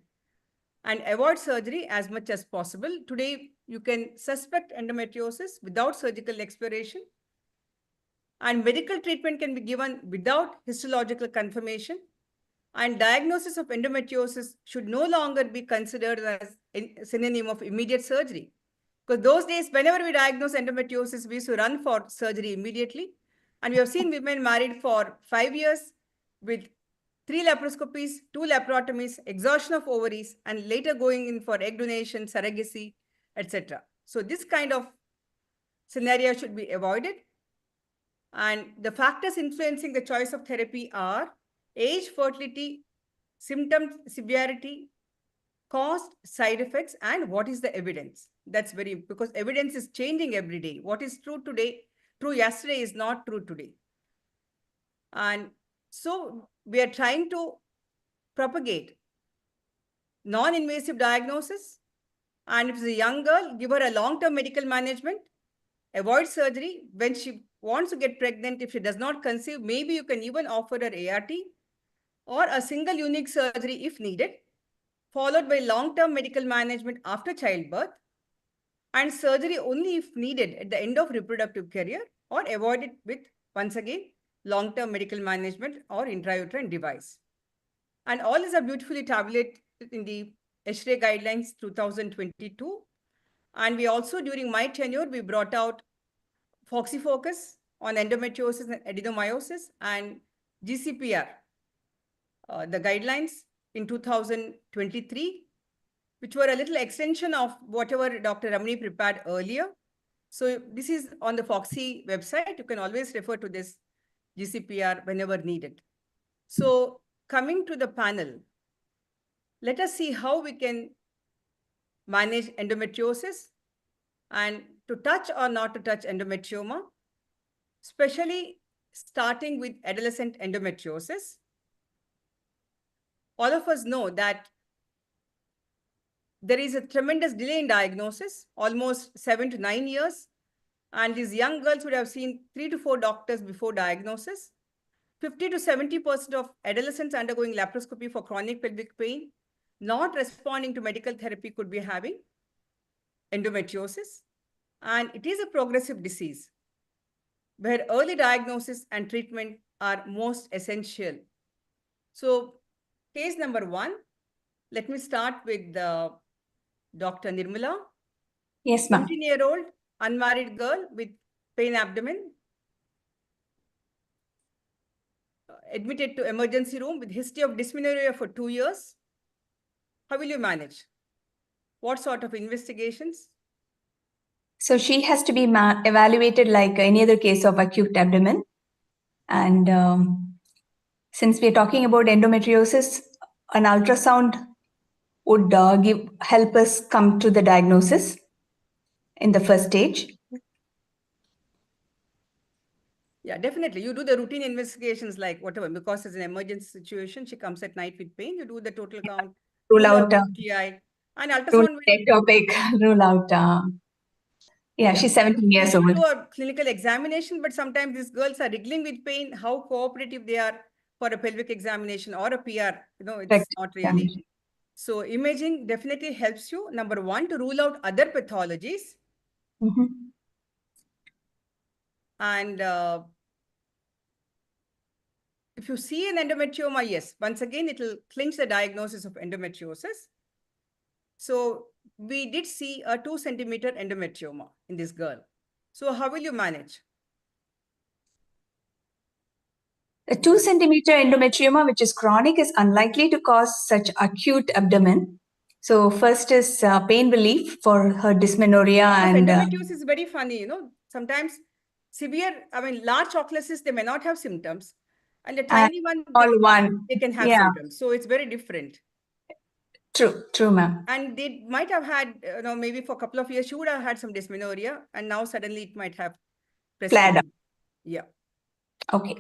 and avoid surgery as much as possible. Today, you can suspect endometriosis without surgical exploration, and medical treatment can be given without histological confirmation. And diagnosis of endometriosis should no longer be considered as a synonym of immediate surgery. Because those days, whenever we diagnose endometriosis, we used to run for surgery immediately. And we have seen women married for 5 years with 3 laparoscopies, 2 laparotomies, exhaustion of ovaries, and later going in for egg donation, surrogacy, etc. So this kind of scenario should be avoided. And the factors influencing the choice of therapy are age, fertility, symptoms, severity, cost, side effects, and what is the evidence. That's very, because evidence is changing every day. What is true today, true yesterday is not true today. And so we are trying to propagate non-invasive diagnosis. And if it's a young girl, give her a long-term medical management, avoid surgery. When she wants to get pregnant, if she does not conceive, maybe you can even offer her ART or a single unique surgery if needed, followed by long-term medical management after childbirth, and surgery only if needed at the end of reproductive career, or avoid it with, once again, long-term medical management or intrauterine device. And all these are beautifully tabulated in the ESHRE guidelines 2022. And we also, during my tenure, we brought out Foxy Focus on endometriosis and adenomyosis, and GCPR, the guidelines in 2023, which were a little extension of whatever Dr. Ramani prepared earlier. So this is on the Foxy website. You can always refer to this GCPR whenever needed. So coming to the panel, let us see how we can manage endometriosis and to touch or not to touch endometrioma, especially starting with adolescent endometriosis. All of us know that there is a tremendous delay in diagnosis, almost 7 to 9 years. And these young girls would have seen 3 to 4 doctors before diagnosis. 50 to 70% of adolescents undergoing laparoscopy for chronic pelvic pain, not responding to medical therapy, could be having endometriosis. And it is a progressive disease where early diagnosis and treatment are most essential. So case number 1, let me start with Dr. Nirmala. Yes, ma'am. 17-year-old unmarried girl with pain abdomen, admitted to emergency room with history of dysmenorrhea for 2 years. How will you manage? What sort of investigations? So she has to be evaluated like any other case of acute abdomen. And since we are talking about endometriosis, an ultrasound would help us come to the diagnosis in the first stage. Yeah, definitely. You do the routine investigations like whatever, because it's an emergency situation. She comes at night with pain. You do the total count, Rule out UTI, and rule ultrasound. ectopic, rule out. Yeah, she's 17 years old. You do a clinical examination, but sometimes these girls are wriggling with pain. How cooperative they are for a pelvic examination or a PR, it's Correct. not really. So imaging definitely helps you, number one, to rule out other pathologies. And if you see an endometrioma, yes, once again, it will clinch the diagnosis of endometriosis. So we did see a 2 centimeter endometrioma in this girl. So how will you manage? A 2 centimeter endometrioma, which is chronic, is unlikely to cause such acute abdomen. So first is pain relief for her dysmenorrhea and endometriosis is very funny, you know. Sometimes severe, large chalklesses, they may not have symptoms, and the tiny one, they can have symptoms. So it's very different. True, ma'am. And they might have had, maybe for a couple of years, she would have had some dysmenorrhea, and now suddenly it might have flared up. Yeah. Okay.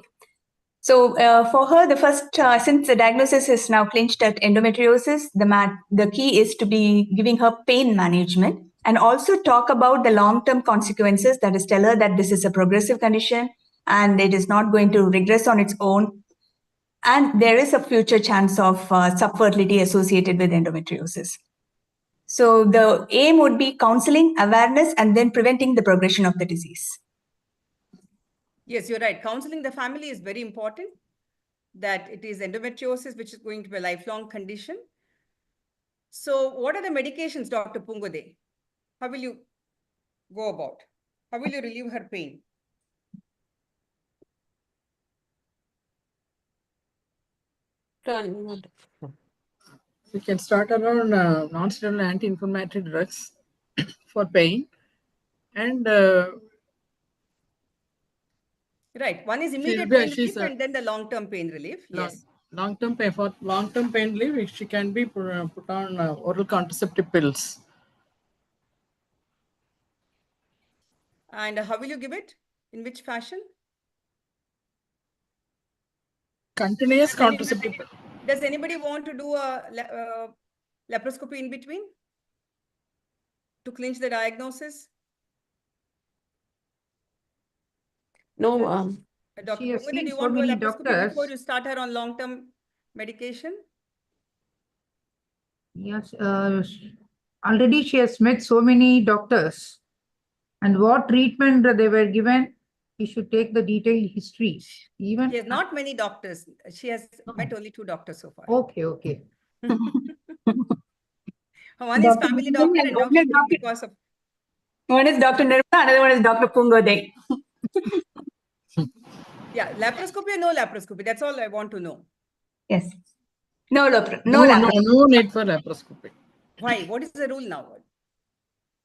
So for her, the first, since the diagnosis is now clinched at endometriosis, the key is to be giving her pain management and also talk about the long-term consequences. That is, tell her that this is a progressive condition and it is not going to regress on its own. And there is a future chance of subfertility associated with endometriosis. So the aim would be counseling, awareness, and then preventing the progression of the disease. Yes, you're right. Counseling the family is very important, that it is endometriosis, which is going to be a lifelong condition. So what are the medications, Dr. Pungode? How will you go about? How will you relieve her pain? We can start around non-steroidal anti-inflammatory drugs for pain. And right. One is immediate pain relief and then the long-term pain relief. Yes. Long-term pain, for long-term pain relief, she can be put on oral contraceptive pills. And how will you give it? In which fashion? Continuous contraceptive. Does anybody want to do a laparoscopy in between to clinch the diagnosis? No, Dr. Pungode, do you want to do a laparoscopy before you start her on long-term medication? Yes, already she has met so many doctors, and what treatment they were given, he should take the detailed history. Even she has not many doctors. She has met only 2 doctors so far. Okay. One is family doctor, and now she's because of. One is Dr. Nirmala, another one is Dr. Pungode. Yeah, laparoscopy or no laparoscopy? That's all I want to know. Yes. No need for laparoscopy. Why? What is the rule now?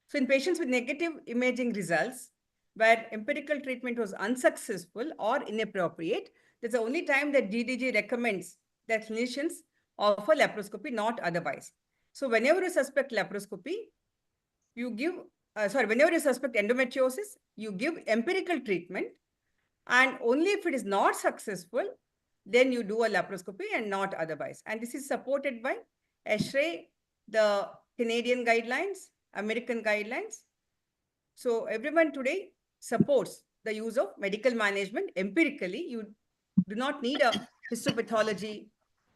So in patients with negative imaging results, where empirical treatment was unsuccessful or inappropriate, that's the only time that DDG recommends that clinicians offer laparoscopy, not otherwise. So whenever you suspect laparoscopy, you give, whenever you suspect endometriosis, you give empirical treatment, and only if it is not successful, then you do a laparoscopy and not otherwise. And this is supported by ESHRE, the Canadian guidelines, American guidelines. So everyone today supports the use of medical management empirically. You do not need a histopathology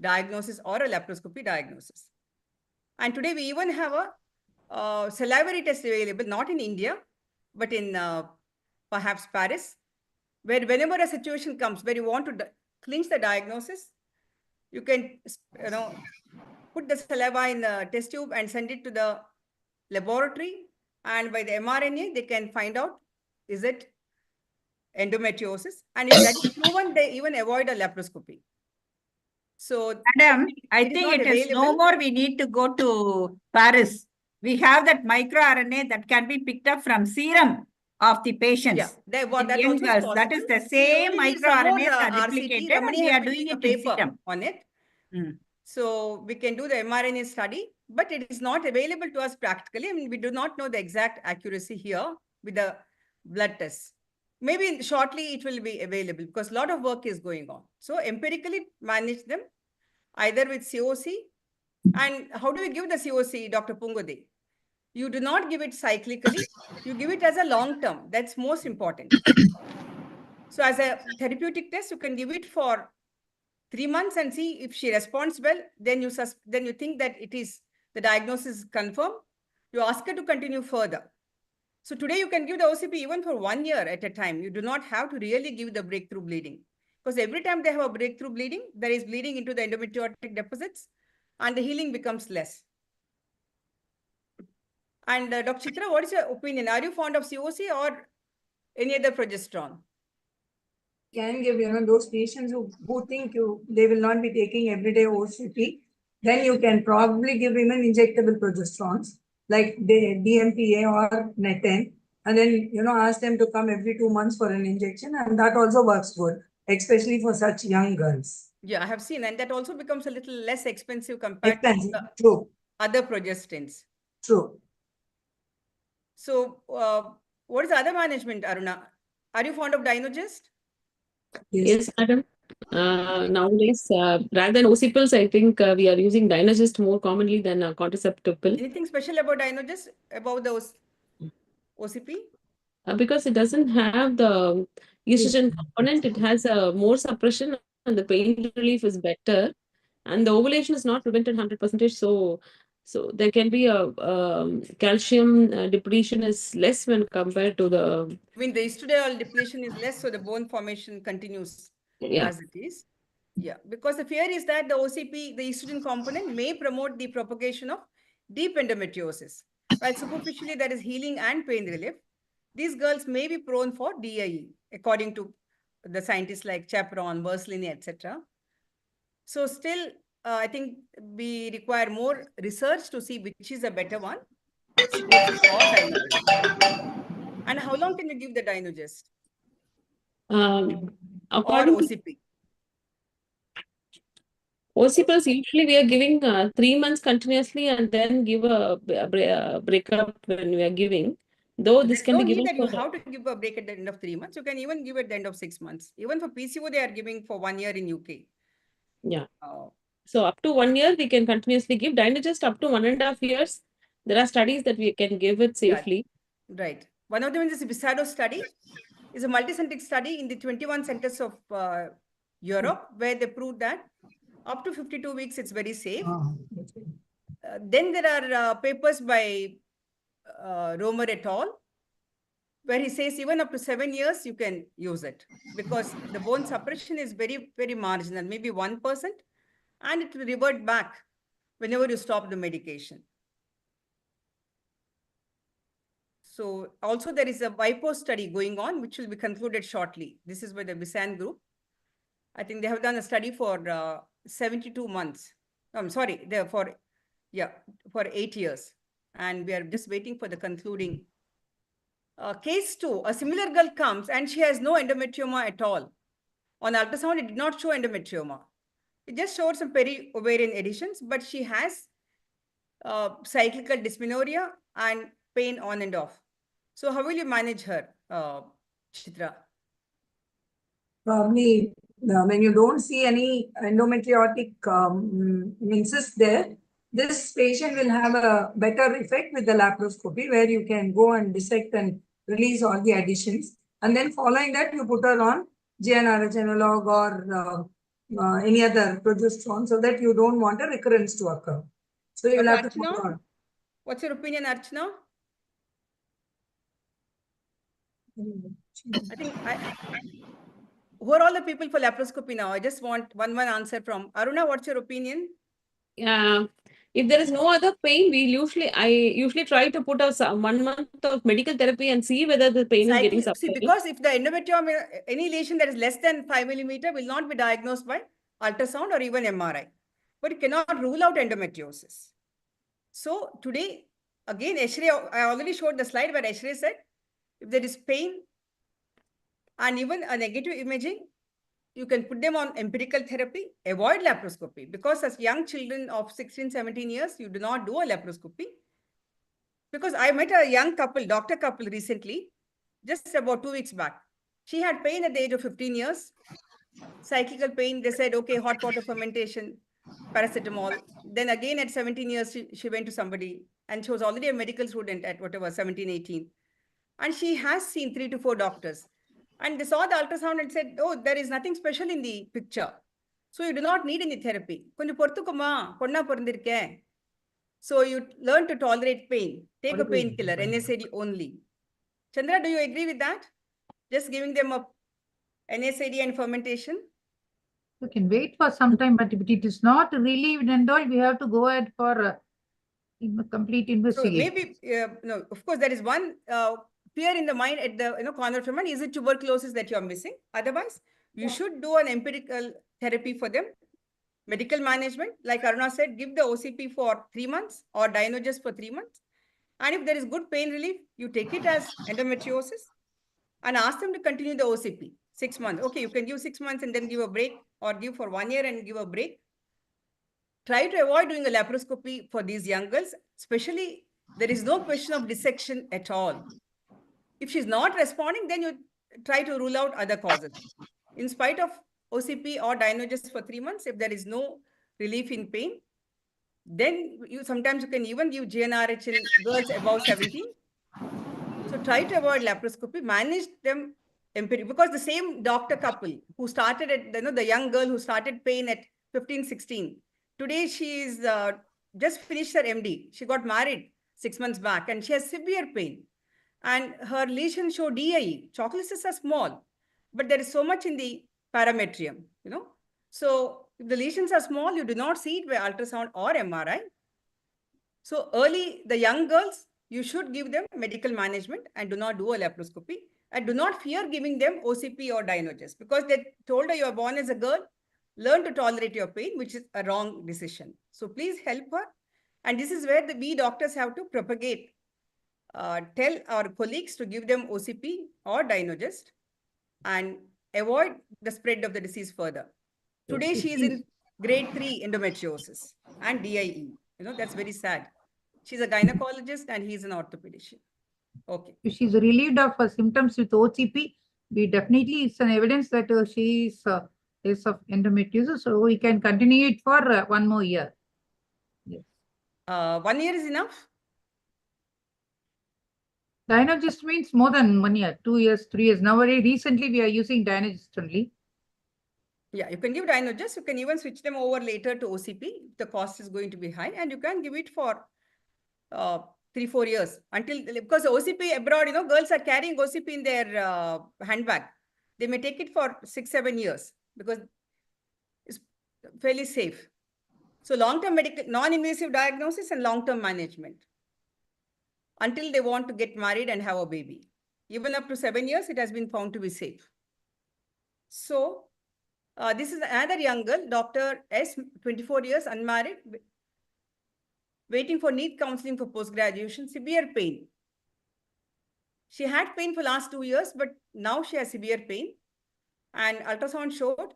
diagnosis or a laparoscopy diagnosis. And today we even have a salivary test available, not in India, but in perhaps Paris, where whenever a situation comes where you want to clinch the diagnosis, you can put the saliva in the test tube and send it to the laboratory, and by the mRNA they can find out is it endometriosis, and if that is proven, they even avoid a laparoscopy. So Madam, I think it is no more we need to go to Paris. We have that microRNA that can be picked up from serum of the patients. Yeah, that is the same microRNAs are replicated, and we are doing it in serum. On it. So we can do the mRNA study, but it is not available to us practically. I mean, we do not know the exact accuracy here with the blood tests. Maybe shortly it will be available because a lot of work is going on. So empirically manage them either with COC. And how do we give the COC, Dr. Pungode? You do not give it cyclically. You give it as a long term. That's most important. So as a therapeutic test, you can give it for 3 months and see if she responds well, then you think that it is the diagnosis is confirmed. You ask her to continue further. So today you can give the OCP even for 1 year at a time. You do not have to really give the breakthrough bleeding, because every time they have a breakthrough bleeding, there is bleeding into the endometriotic deposits and the healing becomes less. And Dr. Chitra, what is your opinion? Are you fond of COC or any other progesterone? Can give, those patients who think they will not be taking everyday OCP, then you can probably give women injectable progesterones like DMPA or NETN, and then, ask them to come every 2 months for an injection, and that also works good, especially for such young girls. Yeah, I have seen, and that also becomes a little less expensive compared to True. Other progestins. True. So, what is the other management, Aruna? Are you fond of Dynogest? Yes, madam. Nowadays, rather than OC pills, I think we are using Dynogest more commonly than a contraceptive pill. Anything special about Dynogest, about the OCP? Because it doesn't have the estrogen component, it has more suppression and the pain relief is better. And the ovulation is not prevented 100%. So there can be a calcium depletion is less when compared to the. I mean, the estradiol depletion is less, so the bone formation continues as it is. Yeah, because the fear is that the OCP, the estrogen component, may promote the propagation of deep endometriosis. While superficially there is healing and pain relief, these girls may be prone for DIE, according to the scientists like Chaperon, Berslini, etc. So still, I think we require more research to see which is a better one, COC or Dynogest. And how long can you give the Dynogest? Or OCP? OC pills, usually we are giving 3 months continuously and then give a breakup when we are giving. Though this can be given that you have to give a break at the end of 3 months. You can even give at the end of 6 months. Even for PCO, they are giving for 1 year in UK. Yeah. So up to 1 year, we can continuously give Dynogest up to 1.5 years. There are studies that we can give it safely. Yeah, right. One of them is the Bisado study. It's a multicentric study in the 21 centers of Europe, where they proved that up to 52 weeks, it's very safe. Then there are papers by Romer et al., where he says even up to 7 years, you can use it because the bone suppression is very, very marginal, maybe 1%, and it will revert back whenever you stop the medication. So also there is a WIPO study going on, which will be concluded shortly. This is by the Bisan group. I think they have done a study for 72 months. I'm sorry, they're for 8 years. And we are just waiting for the concluding. Case 2, a similar girl comes and she has no endometrioma at all. On ultrasound, it did not show endometrioma. It just showed some peri-ovarian adhesions, but she has cyclical dysmenorrhea and pain on and off. So how will you manage her, Chitra? Probably when you don't see any endometriotic cyst there, this patient will have a better effect with the laparoscopy, where you can go and dissect and release all the adhesions. And then following that, you put her on GnRH analog or any other progesterone, so that you don't want a recurrence to occur. So you will have to put her on. What's your opinion, Archana? I think who are all the people for laparoscopy now? I just want one answer from Aruna. What's your opinion? If there is no other pain, I usually try to put a 1 month of medical therapy and see whether the pain is getting subsided. See, because if the endometrium, any lesion that is less than 5 millimeter will not be diagnosed by ultrasound or even MRI, but you cannot rule out endometriosis. So today, again, I already showed the slide where Eshrey said, if there is pain and even a negative imaging, you can put them on empirical therapy, avoid laparoscopy, because as young children of 16, 17 years, you do not do a laparoscopy. Because I met a young couple, doctor couple recently, just about 2 weeks back. She had pain at the age of 15 years, cyclical pain. They said, okay, hot water fermentation, paracetamol. Then again at 17 years, she went to somebody, and she was already a medical student at whatever, 17, 18. And she has seen 3 to 4 doctors. And they saw the ultrasound and said, oh, there is nothing special in the picture. So you do not need any therapy. கொஞ்சம் பொறுத்துக்குமா பொண்ணா பிறந்திருக்கேன். So you learn to tolerate pain. Take a painkiller, NSAID only. Chandra, do you agree with that? Just giving them a NSAID and fermentation? You can wait for some time, but if it is not relieved and all, we have to go ahead for complete So investigation. maybe, no, of course, there is one fear in the mind at the corner of your mind. Is it tuberculosis that you are missing? Otherwise, you should do an empirical therapy for them. Medical management, like Aruna said, give the OCP for 3 months or Dianogus for 3 months. And if there is good pain relief, you take it as endometriosis and ask them to continue the OCP 6 months. Okay, you can give 6 months and then give a break, or give for 1 year and give a break. Try to avoid doing a laparoscopy for these young girls, especially there is no question of dissection at all. If she's not responding, then you try to rule out other causes. In spite of OCP or Dianogus for 3 months, if there is no relief in pain, then sometimes you can even give GnRH in girls above 17. So try to avoid laparoscopy, manage them empirically, because the same doctor couple who started at, the young girl who started pain at 15, 16, today she is just finished her MD. She got married 6 months back and she has severe pain. And her lesions show DIE. Chocolates are small, but there is so much in the parametrium, So if the lesions are small, you do not see it by ultrasound or MRI. So early, the young girls, you should give them medical management and do not do a laparoscopy. And do not fear giving them OCP or Dianogus, because they told her you are born as a girl, learn to tolerate your pain, which is a wrong decision. So please help her. And this is where we doctors have to propagate. Tell our colleagues to give them OCP or Dianogus and avoid the spread of the disease further. Today, she is in grade 3 endometriosis and DIE. That's very sad. She's a gynecologist and he's an orthopedician. Okay. If she's relieved of her symptoms with OCP, we definitely, it's an evidence that she is of endometriosis. So we can continue it for 1 more year. Yes. 1 year is enough? Dianogus means more than 1 year, 2 years, 3 years. Nowadays, recently we are using Dianogus only. Yeah, you can give Dianogus. You can even switch them over later to OCP. The cost is going to be high, and you can give it for 3-4 years until, because OCP abroad, girls are carrying OCP in their handbag. They may take it for 6-7 years because it's fairly safe. So long-term medical, non-invasive diagnosis and long-term management until they want to get married and have a baby. Even up to 7 years, it has been found to be safe. So this is another young girl, Dr. S, 24 years, unmarried, waiting for NEET counseling for post-graduation, severe pain. She had pain for last 2 years, but now she has severe pain. And ultrasound showed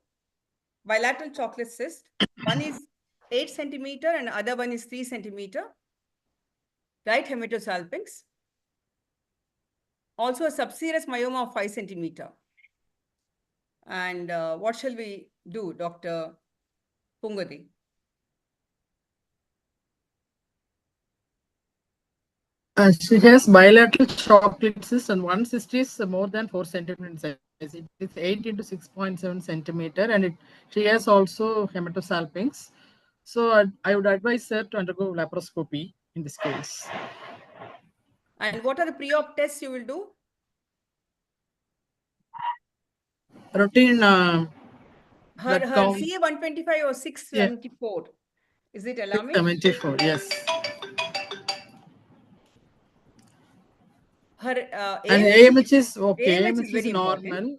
bilateral chocolate cyst. One is 8 centimeter and other one is 3 centimeter. Right hematosalpinx. Also a subserous myoma of 5 centimeter. And what shall we do, Dr. Pungadi? She has bilateral chocolate cyst, and one cyst is more than 4 centimeters in size. It is 8 into 6.7 centimeter, and she has also hematosalpinx. So I would advise her to undergo laparoscopy in this case. And what are the pre-op tests you will do? Routine her CA 125 or 674. Yeah. Is it alarming? 674, yes. Her AMH is okay. AMH is very normal.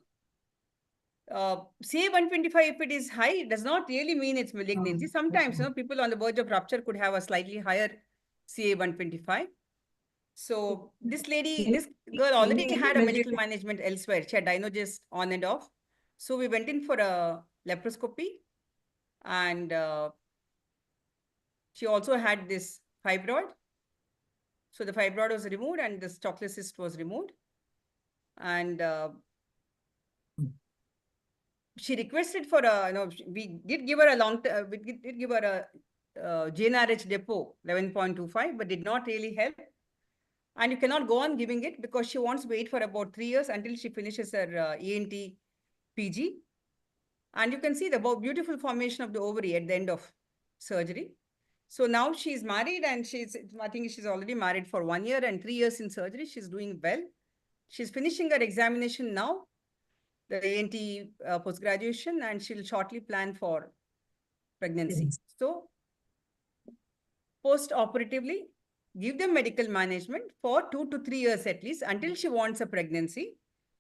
CA 125, if it is high, it does not really mean it's malignancy. Sometimes, people on the verge of rupture could have a slightly higher CA 125. So this lady, this girl already had a medical management elsewhere. She had Dianogus on and off. So we went in for a laparoscopy, and she also had this fibroid. So the fibroid was removed and this chocolate cyst was removed. And she requested for a, we did give her a we did give her a GnRH depot 11.25, but did not really help. And you cannot go on giving it because she wants to wait for about 3 years until she finishes her ENT PG. And you can see the beautiful formation of the ovary at the end of surgery. So now she's married and I think she's already married for 1 year and 3 years in surgery. She's doing well. She's finishing her examination now, the ENT post-graduation, and she'll shortly plan for pregnancy. So post-operatively, give them medical management for 2 to 3 years at least until she wants a pregnancy.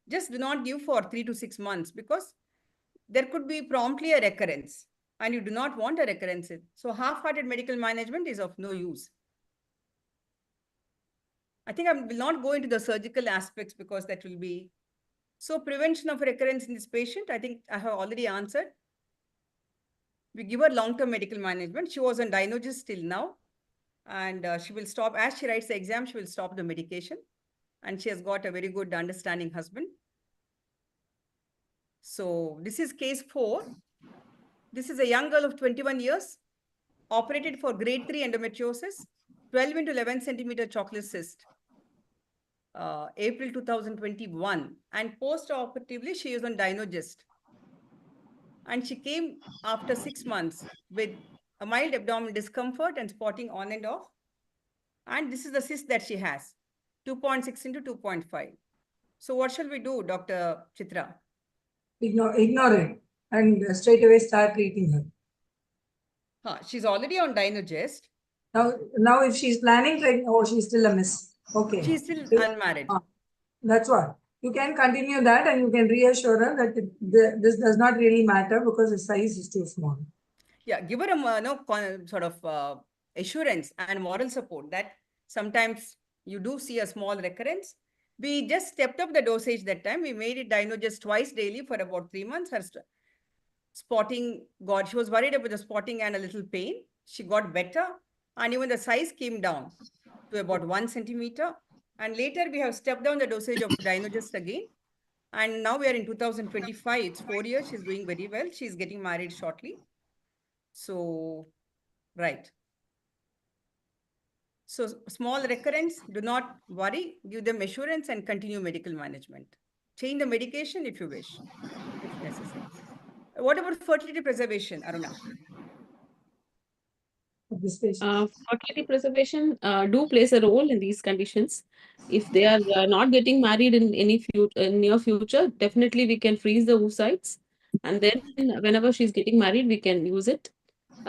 Just do not give for 3 to 6 months because there could be promptly a recurrence and you do not want a recurrence. So half-hearted medical management is of no use. I think I will not go into the surgical aspects because that will be... So prevention of recurrence in this patient, I think I have already answered. We give her long-term medical management. She was on Inauguration till now. And she will stop, as she writes the exam, she will stop the medication. And she has got a very good understanding husband. So this is case 4. This is a young girl of 21 years, operated for grade 3 endometriosis, 12 into 11 centimeter chocolate cyst, April 2021. And post-operatively, she is on Dinogest. And she came after 6 months with a mild abdominal discomfort and spotting on and off. And this is the cyst that she has, 2.6 into 2.5. So what shall we do, Dr. Chitra? Ignore it and straight away start treating her. She's already on Dinogest. Now if she's planning pregnancy, oh, she's still a miss. Okay. She's still unmarried. That's what. You can continue that and you can reassure her that this does not really matter because the size is too small. Yeah, give her a sort of assurance and moral support that sometimes you do see a small recurrence. We just stepped up the dosage that time. We made it Dinogest twice daily for about 3 months. Her spotting she was worried about the spotting and a little pain. She got better and even the size came down to about 1 centimeter. And later we have stepped down the dosage of Dinogest again. And now we are in 2025. It's 4 years. She's doing very well. She's getting married shortly. So, right. So small recurrence, do not worry, give them assurance and continue medical management. Change the medication if you wish, if necessary. What about fertility preservation, Aruna? Fertility preservation do plays a role in these conditions. If they are not getting married in any near future, definitely we can freeze the oocytes. And then whenever she's getting married, we can use it.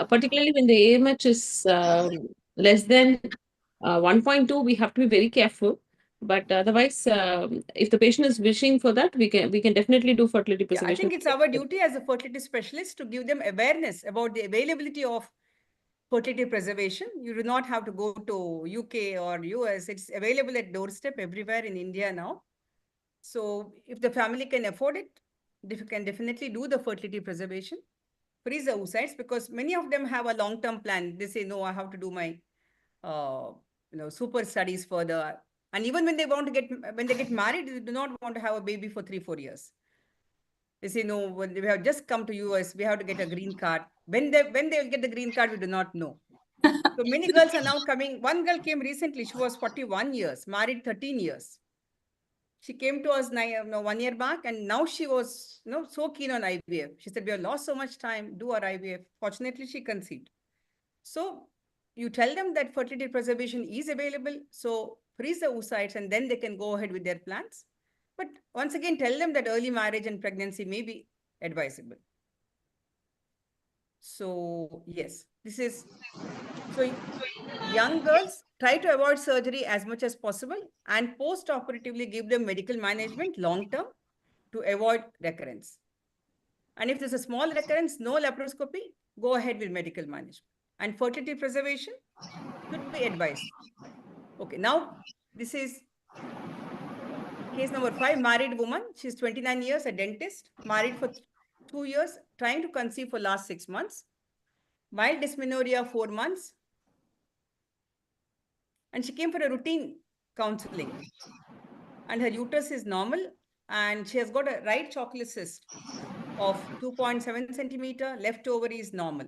Particularly when the AMH is less than 1.2, we have to be very careful. But otherwise, if the patient is wishing for that, we can definitely do fertility preservation. I think it's our duty as a fertility specialist to give them awareness about the availability of fertility preservation. You do not have to go to UK or US. It's available at doorstep everywhere in India now. So if the family can afford it, they can definitely do the fertility preservation. Freeze the oocytes because many of them have a long-term plan. They say, no, I have to do my super studies further. And even when they get married, they do not want to have a baby for 3-4 years. They say, no, when we have just come to US, we have to get a green card. When they will get the green card, we do not know. So many girls are now coming. One girl came recently. She was 41 years, married 13 years. She came to us 1 year back, and now she was so keen on IVF. She said, we have lost so much time, do our IVF. Fortunately, she conceived. So you tell them that fertility preservation is available. So freeze the oocytes, and then they can go ahead with their plans. But once again, tell them that early marriage and pregnancy may be advisable. So yes, this is... So young girls, try to avoid surgery as much as possible and post-operatively give them medical management long-term to avoid recurrence. And if there's a small recurrence, no laparoscopy, go ahead with medical management. And fertility preservation should be advised. Okay, now this is case number 5, married woman. She's 29 years, a dentist, married for 2 years, trying to conceive for last 6 months. Mild dysmenorrhea 4 months. And she came for a routine counseling. And her uterus is normal. And she has got a right chocolate cyst of 2.7 centimeter. Left ovary is normal.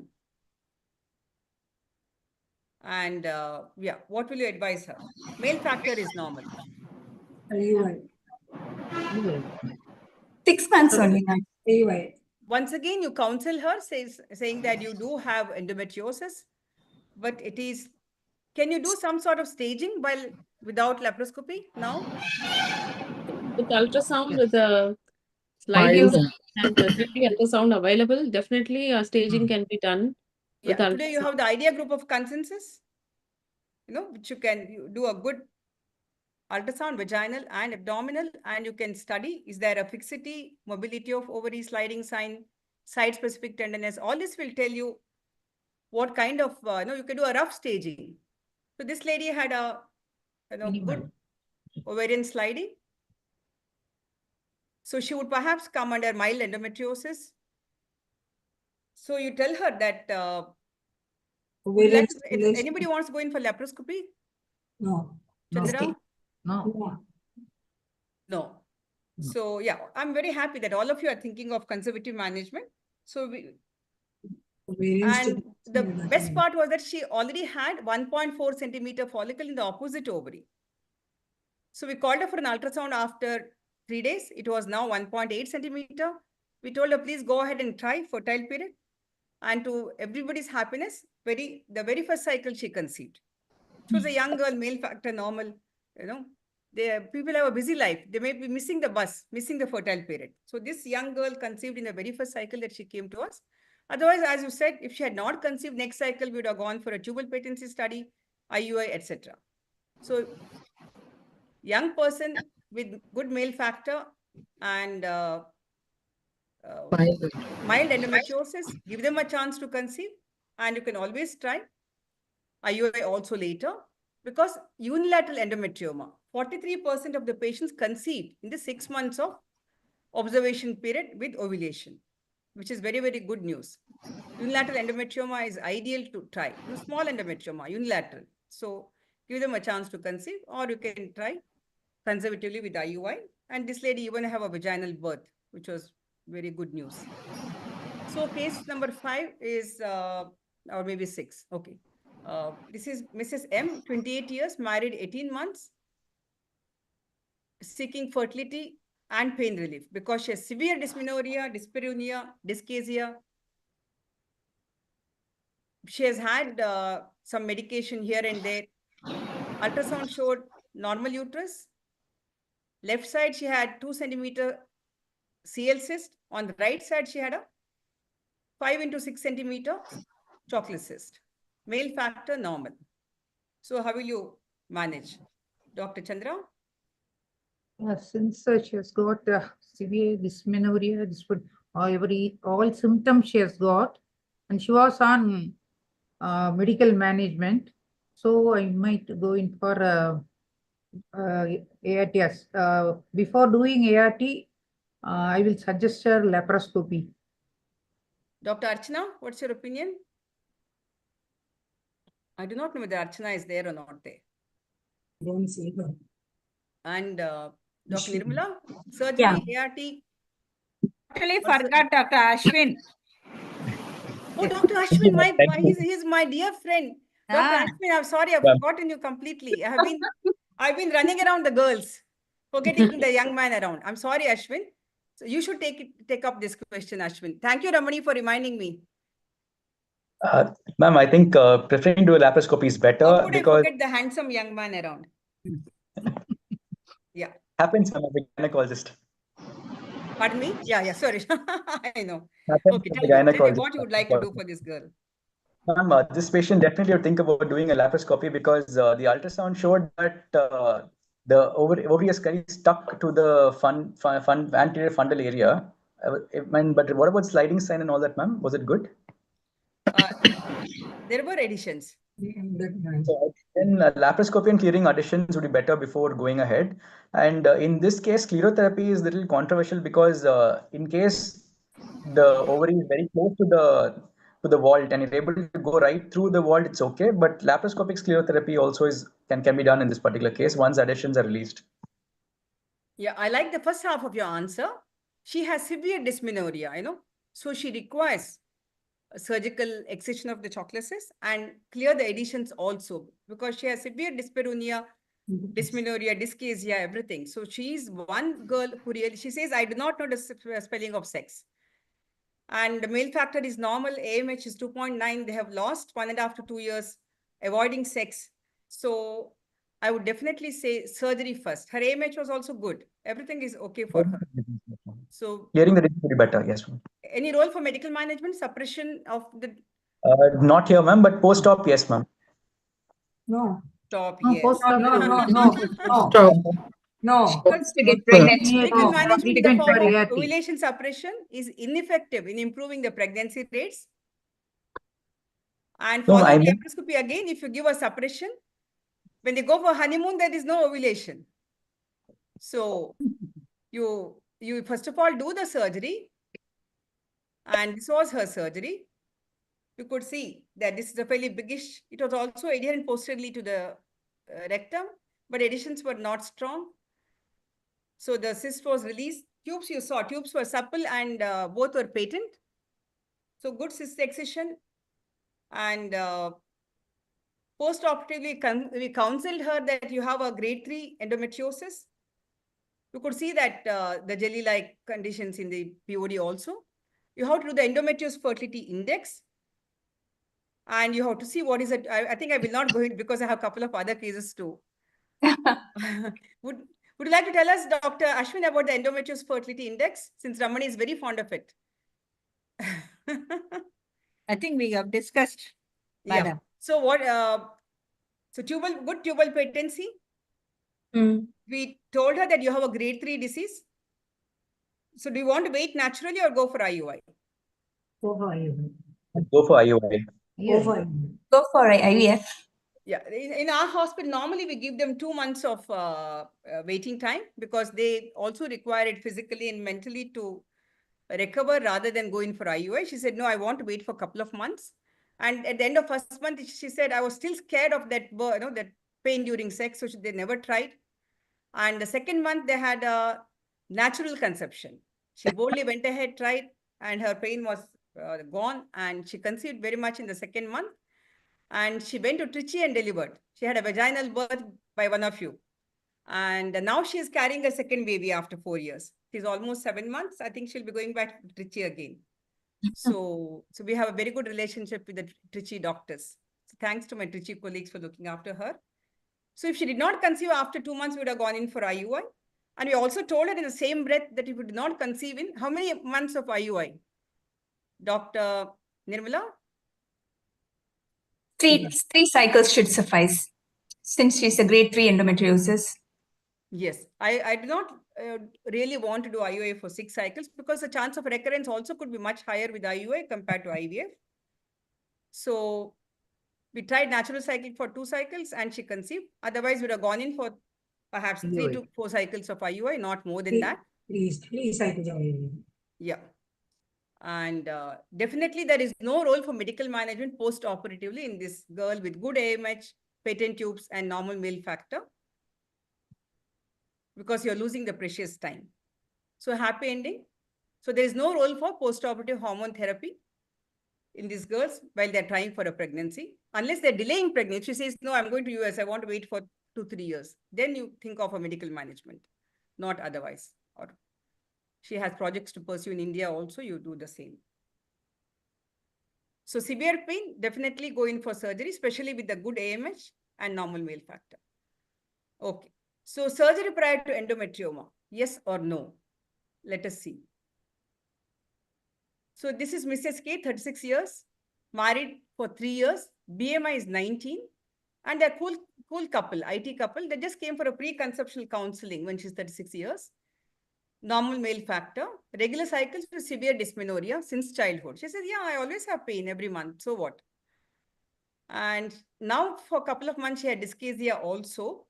And yeah, what will you advise her? Male factor is normal. Are you right? 6 months only, ma'am. Are you right? once again, you counsel her, saying that you do have endometriosis, but it is, can you do some sort of staging without laparoscopy now? With ultrasound, with a Mild. sliding and 3D ultrasound available, definitely staging can be done with Yeah, today you ultrasound. have the idea group of consensus, which you do a good ultrasound, vaginal and abdominal, and you can study, is there a fixity, mobility of ovary, sliding sign, site-specific tenderness. All this will tell you what kind of, you can do a rough staging. So this lady had a good ovarian sliding. So she would perhaps come under mild endometriosis. So you tell her that, if anybody wants to go in for laparoscopy? No. Chandra? No. No. So yeah, I'm very happy that all of you are thinking of conservative management. So and the best part was that she already had 1.4 centimeter follicle in the opposite ovary. So we called her for an ultrasound after 3 days. It was now 1.8 centimeter. We told her, please go ahead and try fertile period. And to everybody's happiness, the very first cycle she conceived. She was a young girl, male factor normal, people have a busy life. They may be missing the bus, missing the fertile period. So this young girl conceived in the very first cycle that she came to us. Otherwise, as you said, if she had not conceived next cycle, we would have gone for a tubal patency study, IUI, etc. So young person with good male factor and mild endometriosis, give them a chance to conceive, and you can always try IUI also later, because unilateral endometrioma, 43% of the patients conceived in the 6 months of observation period with ovulation, which is very, very good news. Unilateral endometrioma is ideal to try. Small endometrioma, unilateral. So give them a chance to conceive, or you can try conservatively with IUI. And this lady even have a vaginal birth, which was very good news. So case number 5 is, or maybe 6. Okay. This is Mrs. M, 28 years, married 18 months, seeking fertility and pain relief because she has severe dysmenorrhea, dyspareunia, dyschezia. She has had some medication here and there. Ultrasound showed normal uterus. Left side, she had 2 centimeter CL cyst. On the right side, she had a 5 into 6 centimeter chocolate cyst. Male factor, normal. So how will you manage? Dr. Chandra? Since she has got severe dysmenorrhea, all symptoms she has got, and she was on medical management, so I might go in for ART. Before doing ART, I will suggest her laparoscopy. Dr. Archana, what's your opinion? I do not know whether Archana is there or not there. Don't see her. And Dr. Nirmala, surgery, ART? Actually forgot Dr. Ashwin. Oh, Dr. Ashwin, he's my dear friend. Dr. Ashwin, I'm sorry, I've forgotten you completely. I've been running around the girls, forgetting the young man around. I'm sorry, Ashwin. So you should take up this question, Ashwin. Thank you, Ramani, for reminding me. Ma'am, I think preferring to a laparoscopy is better. How could because I forget the handsome young man around? Yeah. Happens, I'm a gynecologist. Pardon me? Yeah, sorry. I know. Happens, Okay, I'm a tell me gynecologist. what you would like to do for this girl. Ma'am, this patient definitely would think about doing a laparoscopy because the ultrasound showed that the ovary is kind of stuck to the anterior fundal area. But what about sliding sign and all that, ma'am? Was it good? There were additions. So then laparoscopy and clearing additions would be better before going ahead. And in this case, sclerotherapy is a little controversial because in case the ovary is very close to the vault and you're able to go right through the vault, it's okay. But laparoscopic sclerotherapy also can be done in this particular case once additions are released. Yeah, I like the first half of your answer. She has severe dysmenorrhea, so she requires a surgical excision of the chocolate cyst and clear the adhesions also because she has severe dyspareunia, dysmenorrhea, dyschezia, everything. So she is one girl who really, she says, I do not know the spelling of sex. And the male factor is normal. AMH is 2.9. They have lost 1.5 to 2 years avoiding sex. So I would definitely say surgery first. Her AMH was also good. Everything is okay for her. So Hearing the disease will be better, yes, ma'am. any role for medical management, suppression of the Not here, ma'am, but post-op, yes, ma'am. No. top? No, Yes. post-op. No. Stop. No. First to get pregnant. Medical management in the Treatment form for of ART. ovulation suppression is ineffective in improving the pregnancy rates. And No, following I mean, laparoscopy, again, if you give a suppression, when they go for honeymoon, there is no ovulation. So you first of all do the surgery, and this was her surgery. You could see that this is a fairly biggish. It was also adherent posteriorly to the rectum, but adhesions were not strong. So the cyst was released. Tubes you saw, tubes were supple and both were patent. So good cyst excision. And post-operatively, we counseled her that you have a grade 3 endometriosis. You could see that the jelly-like conditions in the POD also. You have to do the endometrious fertility index. And you have to see what is it. I think I will not go in because I have a couple of other cases too. Would you like to tell us, Dr. Ashwin, about the endometrious fertility index, since Ramani is very fond of it? I think we have discussed, madam. Yeah. So what? So good tubal patency. We told her that you have a grade 3 disease. So do you want to wait naturally or go for IUI? Go for IUI. Go for IUI. Go for IVF. Yeah, in our hospital, normally we give them 2 months of waiting time because they also require it physically and mentally to recover rather than go in for IUI. She said, no, I want to wait for a couple of months. And at the end of first month, she said, I was still scared of that, that pain during sex. So they never tried. And the second month, they had a natural conception. She boldly went ahead, tried, and her pain was gone. And she conceived very much in the second month. And she went to Trichy and delivered. She had a vaginal birth by one of you. And now she is carrying a second baby after 4 years. She's almost 7 months. I think she'll be going back to Trichy again. So we have a very good relationship with the Trichy doctors. So thanks to my Trichy colleagues for looking after her. So if she did not conceive after 2 months, we would have gone in for IUI. And we also told her in the same breath that if you did not conceive in, how many months of IUI? Dr. Nirmala? Three cycles should suffice, since she's a grade 3 endometriosis. Yes, I do not really want to do IUI for 6 cycles because the chance of recurrence also could be much higher with IUI compared to IVF. So we tried natural cycling for 2 cycles and she conceived. Otherwise, we would have gone in for perhaps 3 to 4 cycles of IUI, not more than that. Three cycles of IUI. Yeah. And definitely there is no role for medical management post-operatively in this girl with good AMH, patent tubes, and normal male factor, because you're losing the precious time. So happy ending. So there is no role for post-operative hormone therapy in these girls while they're trying for a pregnancy, unless they're delaying pregnancy. She says, no, I'm going to US. I want to wait for 2-3 years. Then you think of a medical management, not otherwise. Or she has projects to pursue in India also, you do the same. So severe pain, definitely go in for surgery, especially with the good AMH and normal male factor. Okay. So surgery prior to endometrioma, yes or no? Let us see. So this is Mrs. K, 36 years, married for 3 years, BMI is 19, and they're cool couple, IT couple. They just came for a pre-conceptual counseling when she's 36 years. Normal male factor, regular cycles with severe dysmenorrhea since childhood. She says, yeah, I always have pain every month. So what? And now for a couple of months, she had dyschezia also.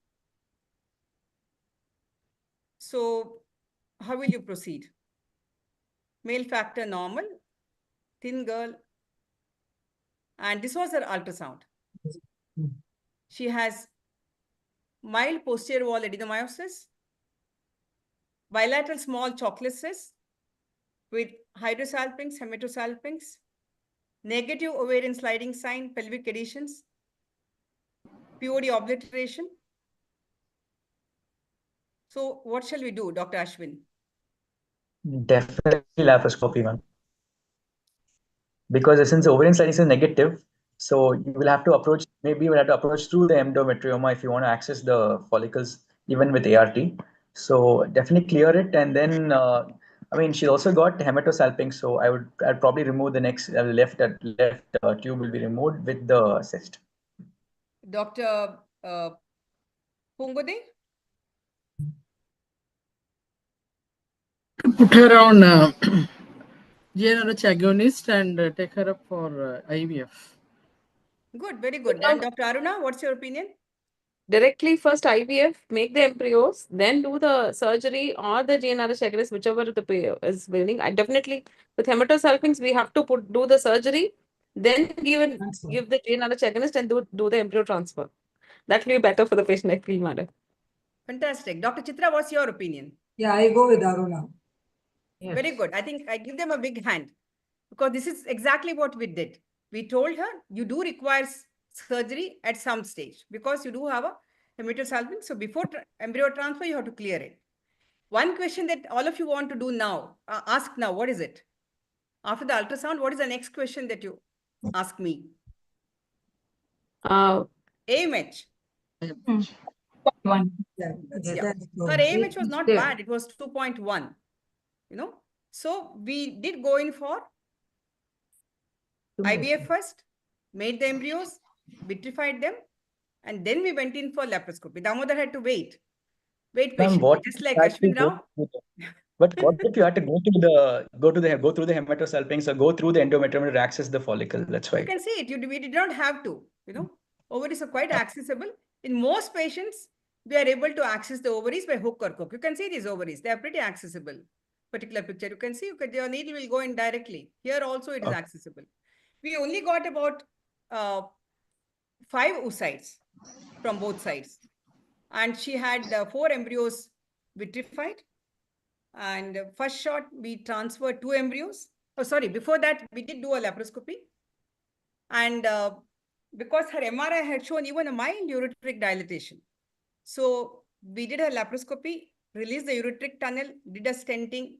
So how will you proceed? Male factor normal, thin girl. And this was her ultrasound. She has mild posterior wall adenomyosis, bilateral small chocolate cysts with hydrosalpinx, hematosalpinx, negative ovarian sliding sign, pelvic adhesions, POD obliteration. So what shall we do, Dr. Ashwin? Definitely laparoscopy, ma'am. because since the ovarian staining is negative, so you will have to approach, maybe you will have to approach through the endometrioma if you want to access the follicles even with ART. So definitely clear it, and then I mean, she also got hematosalpinx, so I'd probably remove the next left tube will be removed with the cyst. Dr. Pungode? Put her on GnRH agonist and take her up for IVF. Good, very good. And Dr. Aruna, what's your opinion? Directly first IVF, make the embryos, then do the surgery or the GnRH agonist, whichever the is willing. I definitely, with hematosalpinx, we have to do the surgery, then give the GnRH agonist and do the embryo transfer. That will be better for the patient, I feel, madam. Fantastic. Dr. Chitra, what's your opinion? Yeah, I go with Aruna. Yes. Very good. I think I give them a big hand, because this is exactly what we did. We told her, you do require surgery at some stage because you do have a hematosalpinx. So before embryo transfer, you have to clear it. One question that all of you want to do now, ask now, what is it? After the ultrasound, what is the next question that you ask me? AMH. One. Yeah. Yeah. Her AMH was not bad. It was 2.1, you know. So we did go in for IVF first, made the embryos, vitrified them, and then we went in for laparoscopy. Damodar had to wait patiently, just like Ashwin Rao. But what if you had to go through the hematosalpinx or go through the endometrium to access the follicle? That's why. You can see it. We did not have to, you know. Ovaries are quite accessible. In most patients, we are able to access the ovaries by hook or crook. You can see these ovaries. They are pretty accessible. Particular picture, you can see your needle will go in directly. Here also it is accessible. We only got about 5 oocytes from both sides. And she had 4 embryos vitrified. And first shot, we transferred 2 embryos. Oh, sorry, before that, we did do a laparoscopy. And because her MRI had shown even a mild ureteric dilatation. So we did a laparoscopy, released the ureteric tunnel, did a stenting.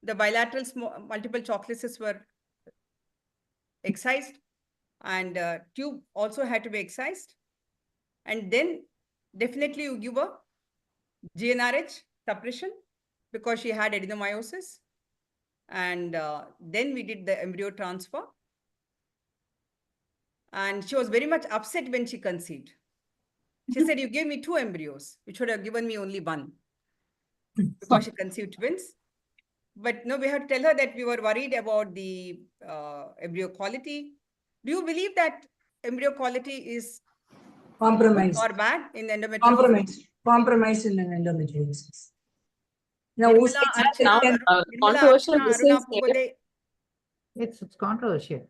The bilateral multiple chocolates were excised, and tube also had to be excised. And then definitely you give a GnRH suppression because she had adenomyosis. And then we did the embryo transfer. And she was very much upset when she conceived. She said, you gave me 2 embryos, which would have given me only 1, because she conceived twins. But no, we had to tell her that we were worried about the embryo quality. Do you believe that embryo quality is compromised or bad in endometriosis? Compromised in endometriosis. Now, controversial It's controversial.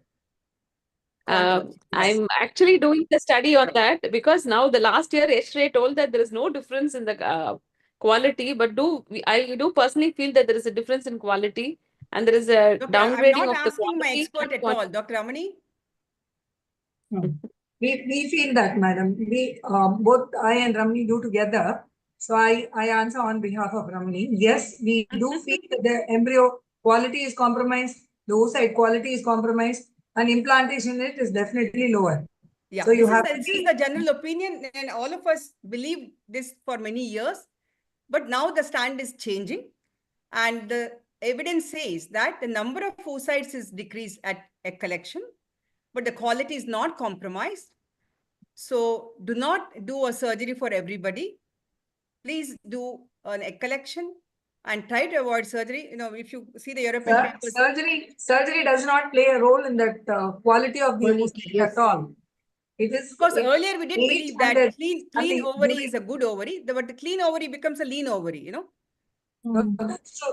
I'm actually doing the study on that, because now the last year X-ray told that there is no difference in the quality, but I do personally feel that there is a difference in quality, and there is a downgrading I'm not of the asking my expert at all, Dr. Ramani. We feel that, madam. We both I and Ramani do together. So I answer on behalf of Ramani. Yes, we do feel that the embryo quality is compromised, the oocyte quality is compromised, and implantation rate is definitely lower. Yeah, so this is the general opinion, and all of us believe this for many years. But now the stand is changing, and the evidence says that the number of oocytes is decreased at egg collection, but the quality is not compromised. So do not do a surgery for everybody. Please do an egg collection and try to avoid surgery. You know, if you see the European papers, surgery does not play a role in that quality of the oocyte at all. It is because earlier we did believe that clean ovary is a good ovary, but the clean ovary becomes a lean ovary, you know.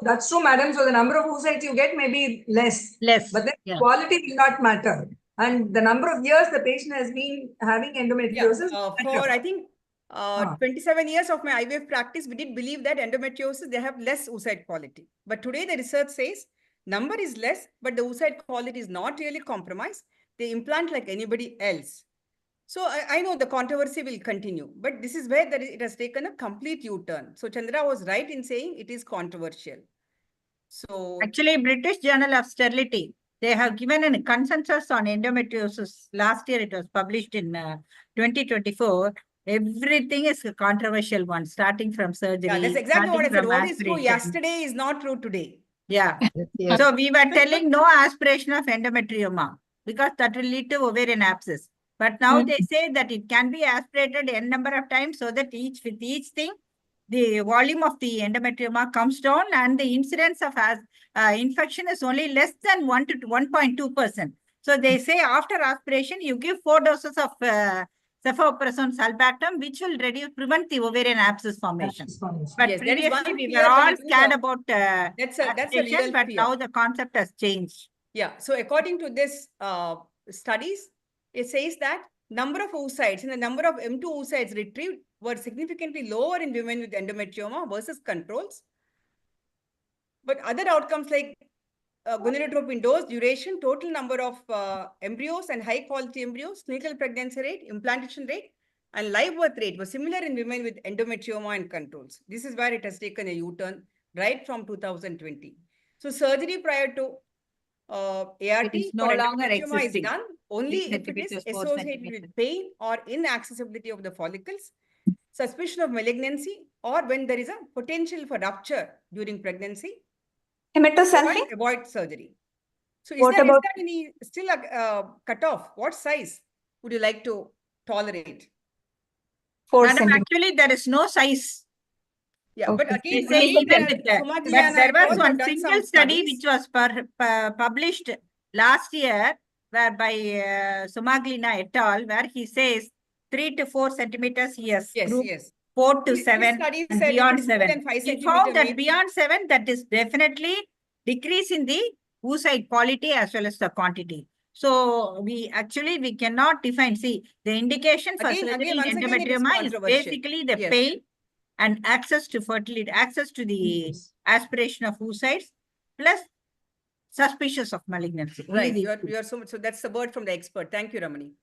That's true, madam. So the number of oocytes you get may be less, but the quality will not matter. And the number of years the patient has been having endometriosis. For I think 27 years of my IVF practice, we did believe that endometriosis, they have less oocyte quality. But today the research says number is less, but the oocyte quality is not really compromised. They implant like anybody else. So I know the controversy will continue, but this is where it has taken a complete U-turn. So Chandra was right in saying it is controversial. So actually, British Journal of Sterility they have given a consensus on endometriosis. Last year it was published in 2024. Everything is a controversial one, starting from surgery. Yeah, that's exactly what I said. What is true aspiration. yesterday is not true today. Yeah. Yes. So we were telling no aspiration of endometrioma because that will lead to ovarian abscess. But now they say that it can be aspirated n number of times so that with each thing, the volume of the endometrioma comes down and the incidence of infection is only less than 1 to 1.2%. So they say after aspiration, you give 4 doses of cefoperazone sulbactam, which will prevent the ovarian abscess formation. But Yes, previously we were all scared about that's a real but fear. now the concept has changed. Yeah. So according to this studies, it says that number of oocytes and the number of M2 oocytes retrieved were significantly lower in women with endometrioma versus controls. But other outcomes like gonadotropin dose, duration, total number of embryos and high quality embryos, clinical pregnancy rate, implantation rate, and live birth rate was similar in women with endometrioma and controls. This is where it has taken a U-turn right from 2020. So surgery prior to ART It is no for longer endometrioma is existing. done only 6 if it is centimeters, 4 associated centimeters. with pain or inaccessibility of the follicles, suspicion of malignancy, or when there is a potential for rupture during pregnancy. Hematosulfing? Avoid surgery. So is What there about any still a cutoff? What size would you like to tolerate? 4 Madam, centimeters? actually there is no size. Yeah, but again, They say even with that, but there was one single study which was published last year, whereby Sumaglina et al., where he says 3 to 4 centimeters he has grouped, 4 to 7 and beyond 7. He found that beyond 7, that is definitely decrease in the oocyte quality as well as the quantity. So we cannot define. See, the indication for surgery in endometrioma is basically the pain and access to fertility, access to the aspiration of oocytes, plus suspicious of malignancy. Right, you are so that's the word from the expert. Thank you, Ramani.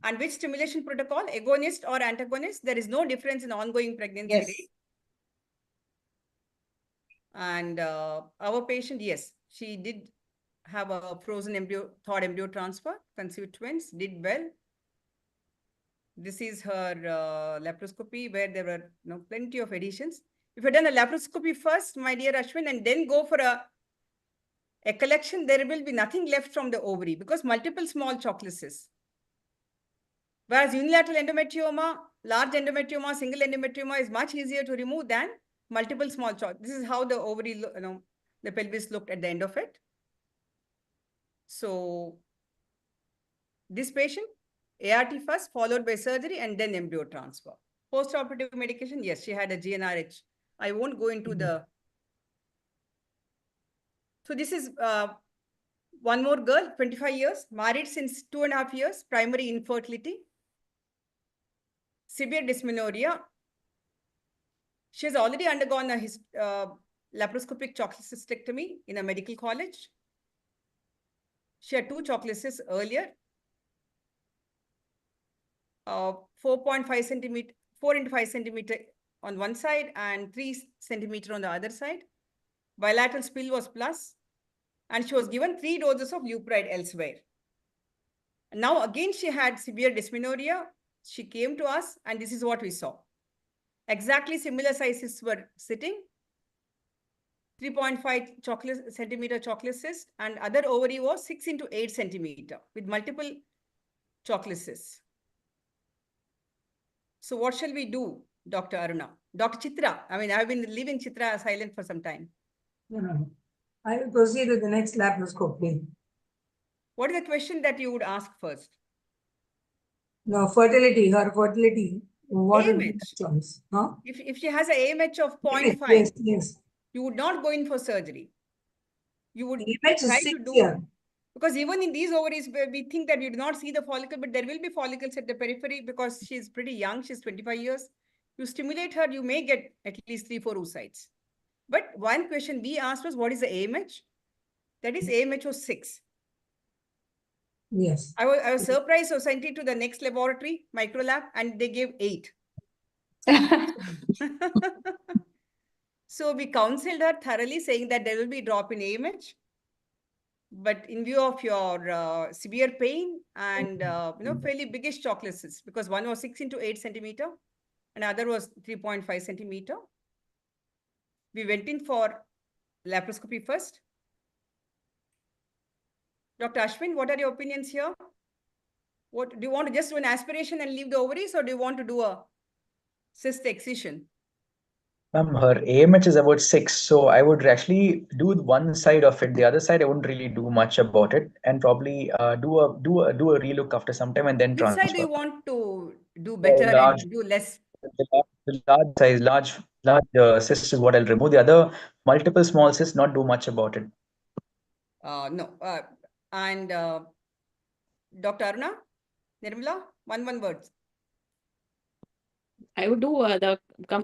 And which stimulation protocol, agonist or antagonist? There is no difference in ongoing pregnancy rate. And our patient, yes, she did have a frozen embryo, thawed embryo transfer, conceived twins, did well. This is her laparoscopy where there were plenty of adhesions. If you had done a laparoscopy first, my dear Ashwin, and then go for a collection, there will be nothing left from the ovary because multiple small chocolate cysts. Whereas unilateral endometrioma, large endometrioma, single endometrioma is much easier to remove than multiple small chocolate. This is how the ovary, the pelvis looked at the end of it. So this patient, ART first, followed by surgery and then embryo transfer. Post-operative medication, yes, she had a GnRH. I won't go into the... So this is one more girl, 25 years, married since 2.5 years, primary infertility, severe dysmenorrhea. She has already undergone a laparoscopic cholecystectomy in a medical college. She had 2 cholecysts earlier. 4.5 centimeter, 4 into 5 centimeter on one side and 3 centimeter on the other side. Bilateral spill was plus, and she was given 3 doses of Lupride elsewhere. And now again, she had severe dysmenorrhea. She came to us, and this is what we saw. Exactly similar sizes were sitting. 3.5 centimeter chocolate cyst, and other ovary was 6 into 8 centimeter with multiple chocolate cysts. So what shall we do, Dr. Aruna? Dr. Chitra, I mean, I've been leaving Chitra silent for some time. No. I will proceed with the next laparoscopy. What is the question that you would ask first? No, fertility, her fertility. What is the choice? Huh? If she has an AMH of 0.5, yes. You would not go in for surgery. You would AMH try is 6 to do... here. Because even in these ovaries, we think that you do not see the follicle, but there will be follicles at the periphery because she's pretty young. She's 25 years. You stimulate her, you may get at least 3-4 oocytes. But one question we asked was, what is the AMH? That is AMH was 6. Yes. I was surprised. So sent it to the next laboratory, microlab, and they gave 8. So we counseled her thoroughly, saying that there will be a drop in AMH. but in view of your severe pain and fairly biggish chocolate cysts, because one was 6 into 8 centimeter and other was 3.5 centimeter. We went in for laparoscopy first. Dr. Ashwin, what are your opinions here? What do you want to just do an aspiration and leave the ovaries, or do you want to do a cyst excision? Her AMH is about 6, so I would actually do one side of it. The other side, I wouldn't really do much about it, and probably do a relook after some time and then Which transfer. side do you want to do better and do less? The large size, large cyst is what I'll remove. The other multiple small cysts, not do much about it. No. And Dr. Aruna, Nirmala, one words. I would do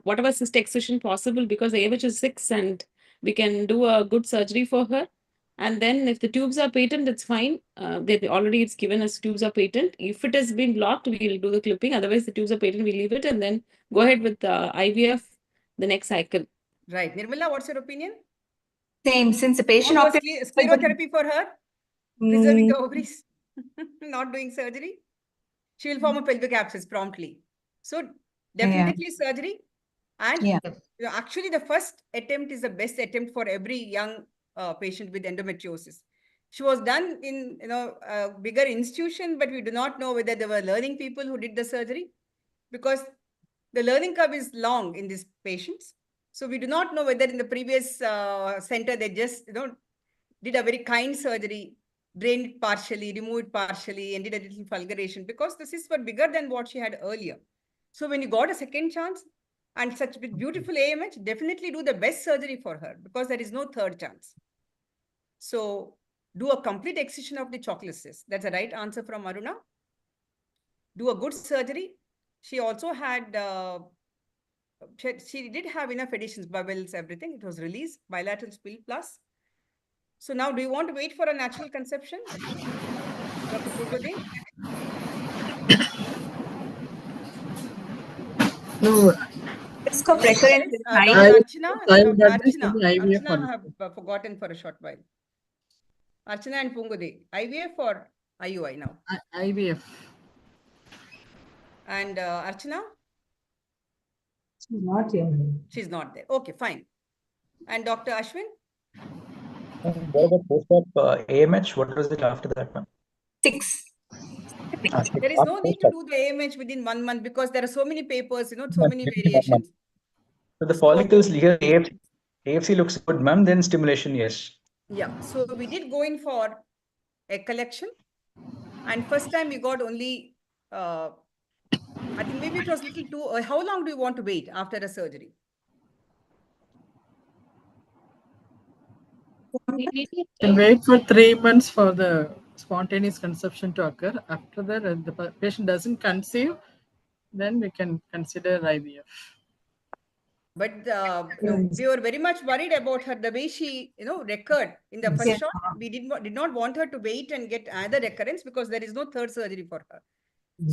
whatever cyst excision possible, because AMH is 6 and we can do a good surgery for her. And then if the tubes are patent, it's fine. Already it's given as tubes are patent. If it has been blocked, we'll do the clipping. Otherwise, the tubes are patent, we leave it and then go ahead with IVF the next cycle. Right. Nirmala, what's your opinion? Same, since the patient opted sclerotherapy for her, preserving the ovaries, not doing surgery. She will form a pelvic abscess promptly. So definitely surgery. And actually the first attempt is the best attempt for every young patient with endometriosis. She was done in a bigger institution, but we do not know whether there were learning people who did the surgery, because the learning curve is long in these patients. So we do not know whether in the previous center they just did a very kind surgery, drained it partially, removed it partially, and did a little fulguration, because the cysts were bigger than what she had earlier. So when you got a second chance and such beautiful AMH, definitely do the best surgery for her, because there is no third chance. So do a complete excision of the chocolate cyst. That's the right answer from Aruna. Do a good surgery. She also had, she did have enough additions, bubbles, everything. It was released, bilateral spill plus. So now, do you want to wait for a natural conception? Dr. Pugode? No. Risk of recurrence is high. Dr. Archana, IVF Archana, I have forgotten for a short while. Archana and Pungode, IVF or IUI now? IVF. And Archana? She's not here. She's not there. Okay, fine. And Dr. Ashwin? What about post-op AMH? What was it after that one? 6. There is no need to do the AMH within 1 month, because there are so many papers, so many variations. So the follicles here, AFC looks good, ma'am. Then stimulation, yes. Yeah. So we did go in for egg collection, and first time we got only, I think maybe it was little too. How long do you want to wait after a surgery? Can wait for 3 months for the spontaneous conception to occur. After that, if the patient doesn't conceive, then we can consider IVF. But we were very much worried about her, the way she recurred in the first shot. We did not want her to wait and get another recurrence, because there is no third surgery for her.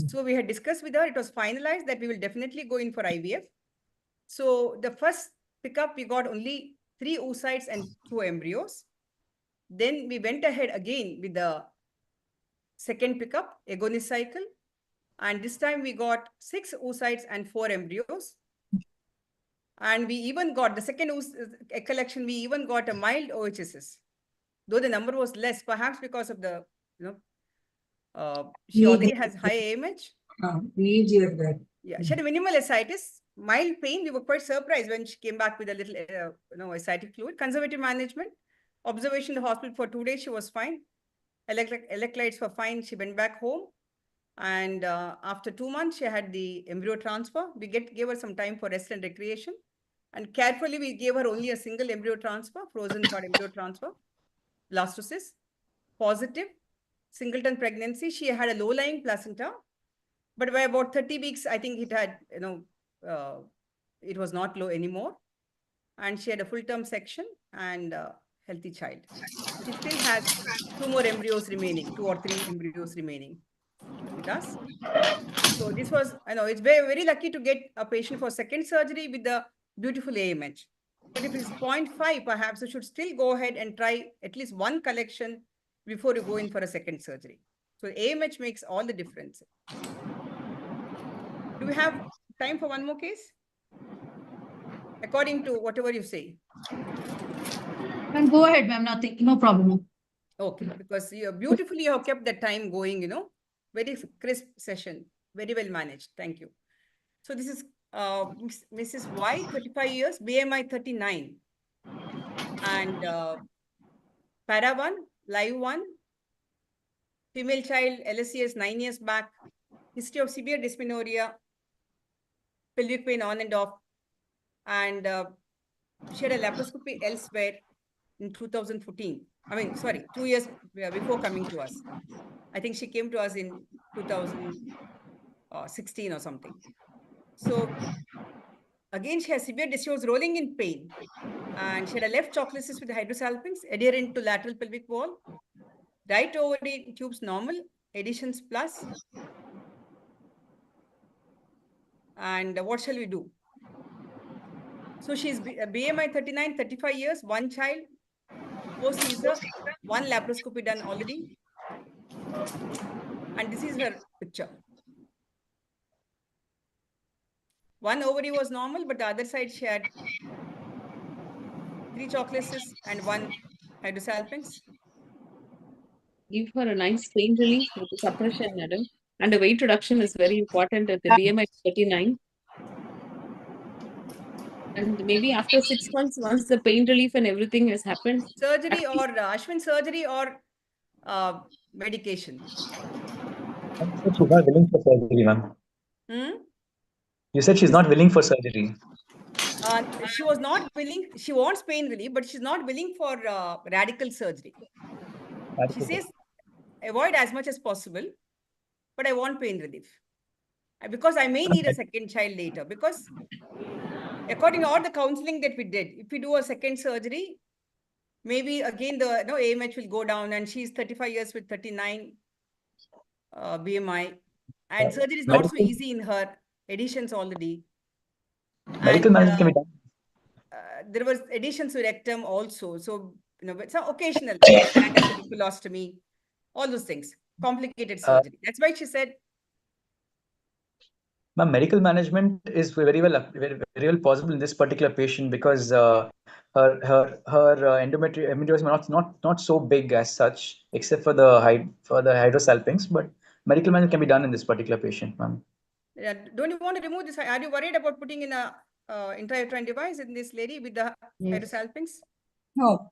So we had discussed with her, it was finalized that we will definitely go in for IVF. So the first pickup, we got only 3 oocytes and 2 embryos. Then we went ahead again with the second pickup, agonist cycle. And this time we got 6 oocytes and 4 embryos. And we even got the second collection, we even got a mild OHSS. Though the number was less, perhaps because of the, she already has high AMH. Yeah, she had a minimal ascites, mild pain. We were quite surprised when she came back with a little, ascitic fluid. Conservative management, observation in the hospital for 2 days, she was fine. Electrolytes were fine. She went back home. And after 2 months, she had the embryo transfer. We gave her some time for rest and recreation. And carefully, we gave her only a single embryo transfer, frozen cord embryo transfer, blastocyst, positive, singleton pregnancy. She had a low-lying placenta, but by about 30 weeks, I think it had, it was not low anymore. And she had a full-term section and a healthy child. She still has 2 more embryos remaining, 2 or 3 embryos remaining with us. So this was, it's very, very lucky to get a patient for second surgery with the beautiful AMH. But if it's 0.5, perhaps you should still go ahead and try at least 1 collection before you go in for a second surgery. So AMH makes all the difference. Do we have time for one more case? According to whatever you say. Ma'am, go ahead, ma'am. Nothing, no problem. Okay, because you beautifully have kept the time going, very crisp session, very well managed. Thank you. So this is Mrs. Y, 35 years, BMI 39. And para 1, live 1, female child, LSCS 9 years back, history of severe dysmenorrhea, pelvic pain on and off, and she had a laparoscopy elsewhere in 2014. I mean, sorry, 2 years before coming to us. I think she came to us in 2016 or something. So again, she has severe she was rolling in pain. And she had a left chalcis with hydrosalpinx adherent to lateral pelvic wall. Right ovary tubes normal, adhesions plus. And what shall we do? So she's BMI 39, 35 years, one child, post-Caesar, one laparoscopy done already. And this is her picture. One ovary was normal, but the other side she had 3 chalcis and 1 hydrosalpinx. Give her a nice pain relief with the suppression, madam. And the weight reduction is very important at the BMI 39. And maybe after 6 months, once the pain relief and everything has happened. Surgery or Ashwin, surgery or medication? She's not willing for surgery, ma'am. You said she's not willing for surgery. She was not willing. She wants pain relief, but she's not willing for radical surgery. She says, avoid as much as possible, but I want pain relief. Because I may need a second child later. Because according to all the counseling that we did, if we do a second surgery, maybe again the AMH will go down, and she's 35 years with 39 BMI. And surgery is not so easy in her, adhesions already. Medical management can be done. There was adhesions to rectum also. So, some occasional colostomy, all those things, complicated surgery. That's why she said. Ma'am, medical management is very well possible in this particular patient because her endometriosis not so big as such, except for the hydrosalpinx. But medical management can be done in this particular patient, ma'am. Yeah, don't you want to remove this? Are you worried about putting in a intrauterine device in this lady with the hydrosalpinx? No,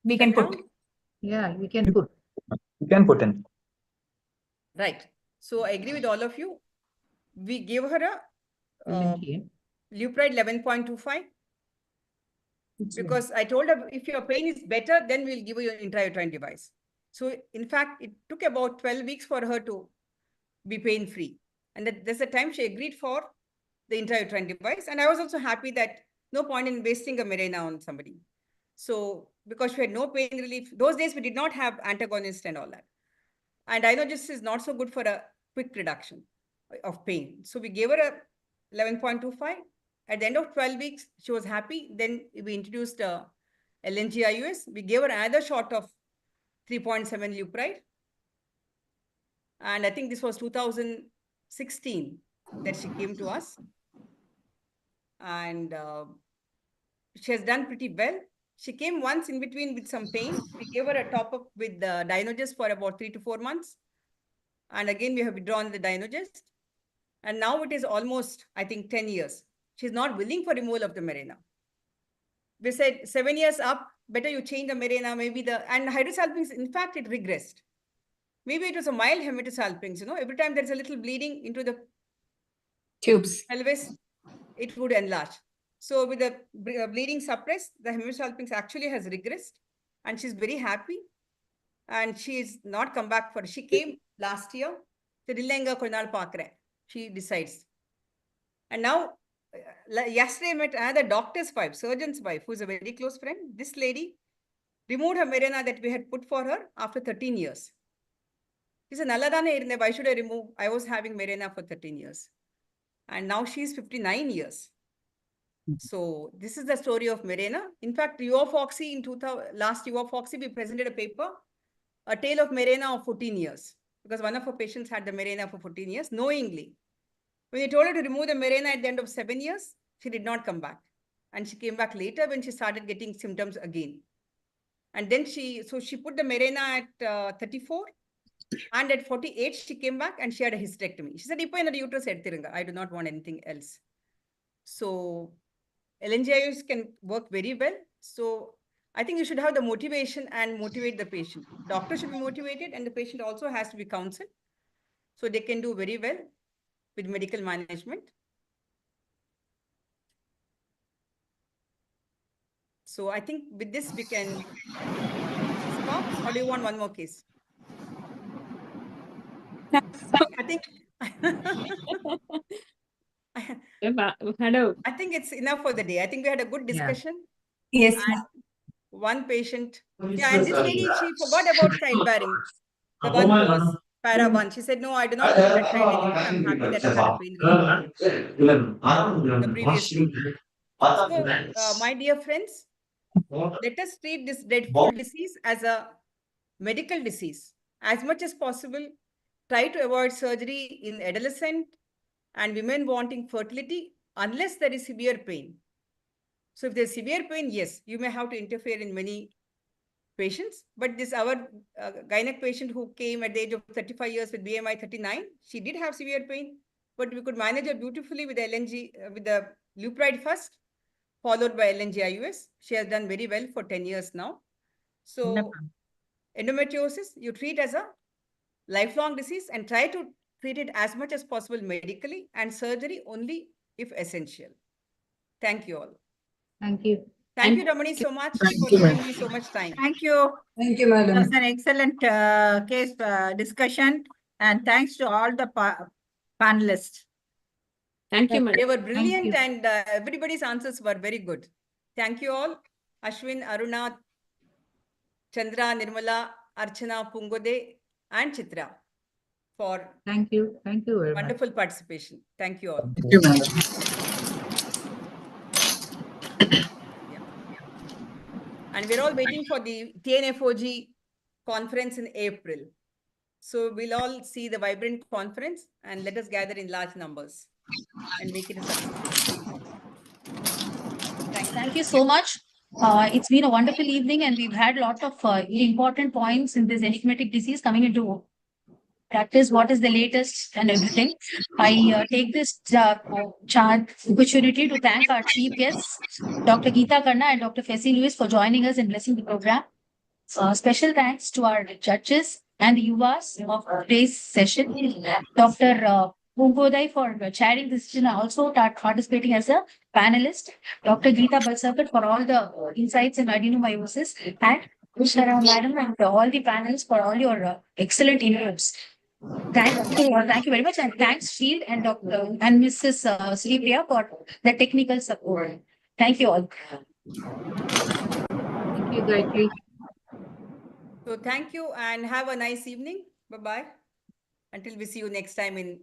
we can put. Yeah, we can put. You can put in. Right. So I agree with all of you. We gave her a Lupride 11.25 because I told her if your pain is better, then we'll give you an intrauterine device. So in fact, it took about 12 weeks for her to be pain-free. And that's the time she agreed for the intrauterine device. And I was also happy that no point in wasting a Mirena on somebody. So because she had no pain relief, those days we did not have antagonist and all that. And I know this is not so good for a quick reduction of pain. So we gave her a 11.25. At the end of 12 weeks, she was happy. Then we introduced LNG-IUS. We gave her another shot of 3.7 Lupride. And I think this was 2016 that she came to us. And she has done pretty well. She came once in between with some pain. We gave her a top-up with the Dynogest for about 3 to 4 months. And again, we have withdrawn the Dynogest. And now it is almost, I think, 10 years. She's not willing for removal of the Mirena. We said 7 years up, better you change the Mirena, maybe and hydrosalpinx, in fact, it regressed. Maybe it was a mild hematosalpinx, every time there's a little bleeding into the tubes, pelvis, it would enlarge. So with the bleeding suppressed, the hematosalpinx actually has regressed, and she's very happy. And she's not come back she came last year, she decides. And now, yesterday I met another doctor's wife, surgeon's wife, who's a very close friend. This lady removed her Mirena that we had put for her after 13 years. She said, why should I remove? I was having Mirena for 13 years. And now she's 59 years. So this is the story of Mirena. In fact, last UFOXY, we presented a paper a tail of Mirena of 14 years because one of her patients had the Mirena for 14 years knowingly. When they told her to remove the Mirena at the end of 7 years, she did not come back. And she came back later when she started getting symptoms again. And then she put the Mirena at 34. And at 48, she came back and she had a hysterectomy. She said, I do not want anything else. So LNGIOS can work very well. So I think you should have the motivation and motivate the patient. Doctor should be motivated and the patient also has to be counseled. So they can do very well with medical management. So I think with this we can stop, or do you want one more case? I think I think it's enough for the day. I think we had a good discussion. Yes. And one patient. Yeah, and this lady, she forgot about childbearing. The one who was para 1. She said, no, I do not want that child anymore. I'm happy that I had a pain relief the previous week. So, my dear friends, let us treat this dreadful disease as a medical disease. As much as possible, try to avoid surgery in adolescent and women wanting fertility unless there is severe pain. So if there's severe pain, yes, you may have to interfere in many patients. But this our gynec patient who came at the age of 35 years with BMI 39, she did have severe pain, but we could manage her beautifully with the LNG, with the Lupride first, followed by LNG-IUS. She has done very well for 10 years now. So endometriosis, you treat as a lifelong disease and try to treat it as much as possible medically, and surgery only if essential. Thank you all. Thank you. Thank you, Ramani, so much for giving me so much time. Thank you. Thank you, madam. It was an excellent case discussion, and thanks to all the panelists. Thank you, madam. They were brilliant, and everybody's answers were very good. Thank you all. Ashwin, Aruna, Chandra, Nirmala, Archana, Pungode, and Chitra for Thank you very wonderful participation. Thank you all. Thank you, madam. And we're all waiting for the TNFOG conference in April. So we'll all see the vibrant conference and let us gather in large numbers and make it a success. Thank you so much. It's been a wonderful evening and we've had a lot of important points in this enigmatic disease coming into practice. What is the latest and everything. I take this opportunity to thank our chief guests, Dr. Geeta Khanna and Dr. Fessy Lewis, for joining us and blessing the program. Special thanks to our judges and the Yuvas of today's session. Dr. Pungodai for chairing this session, also participating as a panelist. Dr. Geeta Balsarkar for all the insights in adenomyosis, and Shara Madam and all the panelists for all your excellent inputs. Thank you very much, and thanks Shield and Dr. and Mrs. Sripriya for the technical support. Thank you all. Thank you, Gayatri. So thank you and have a nice evening. Bye-bye. Until we see you next time in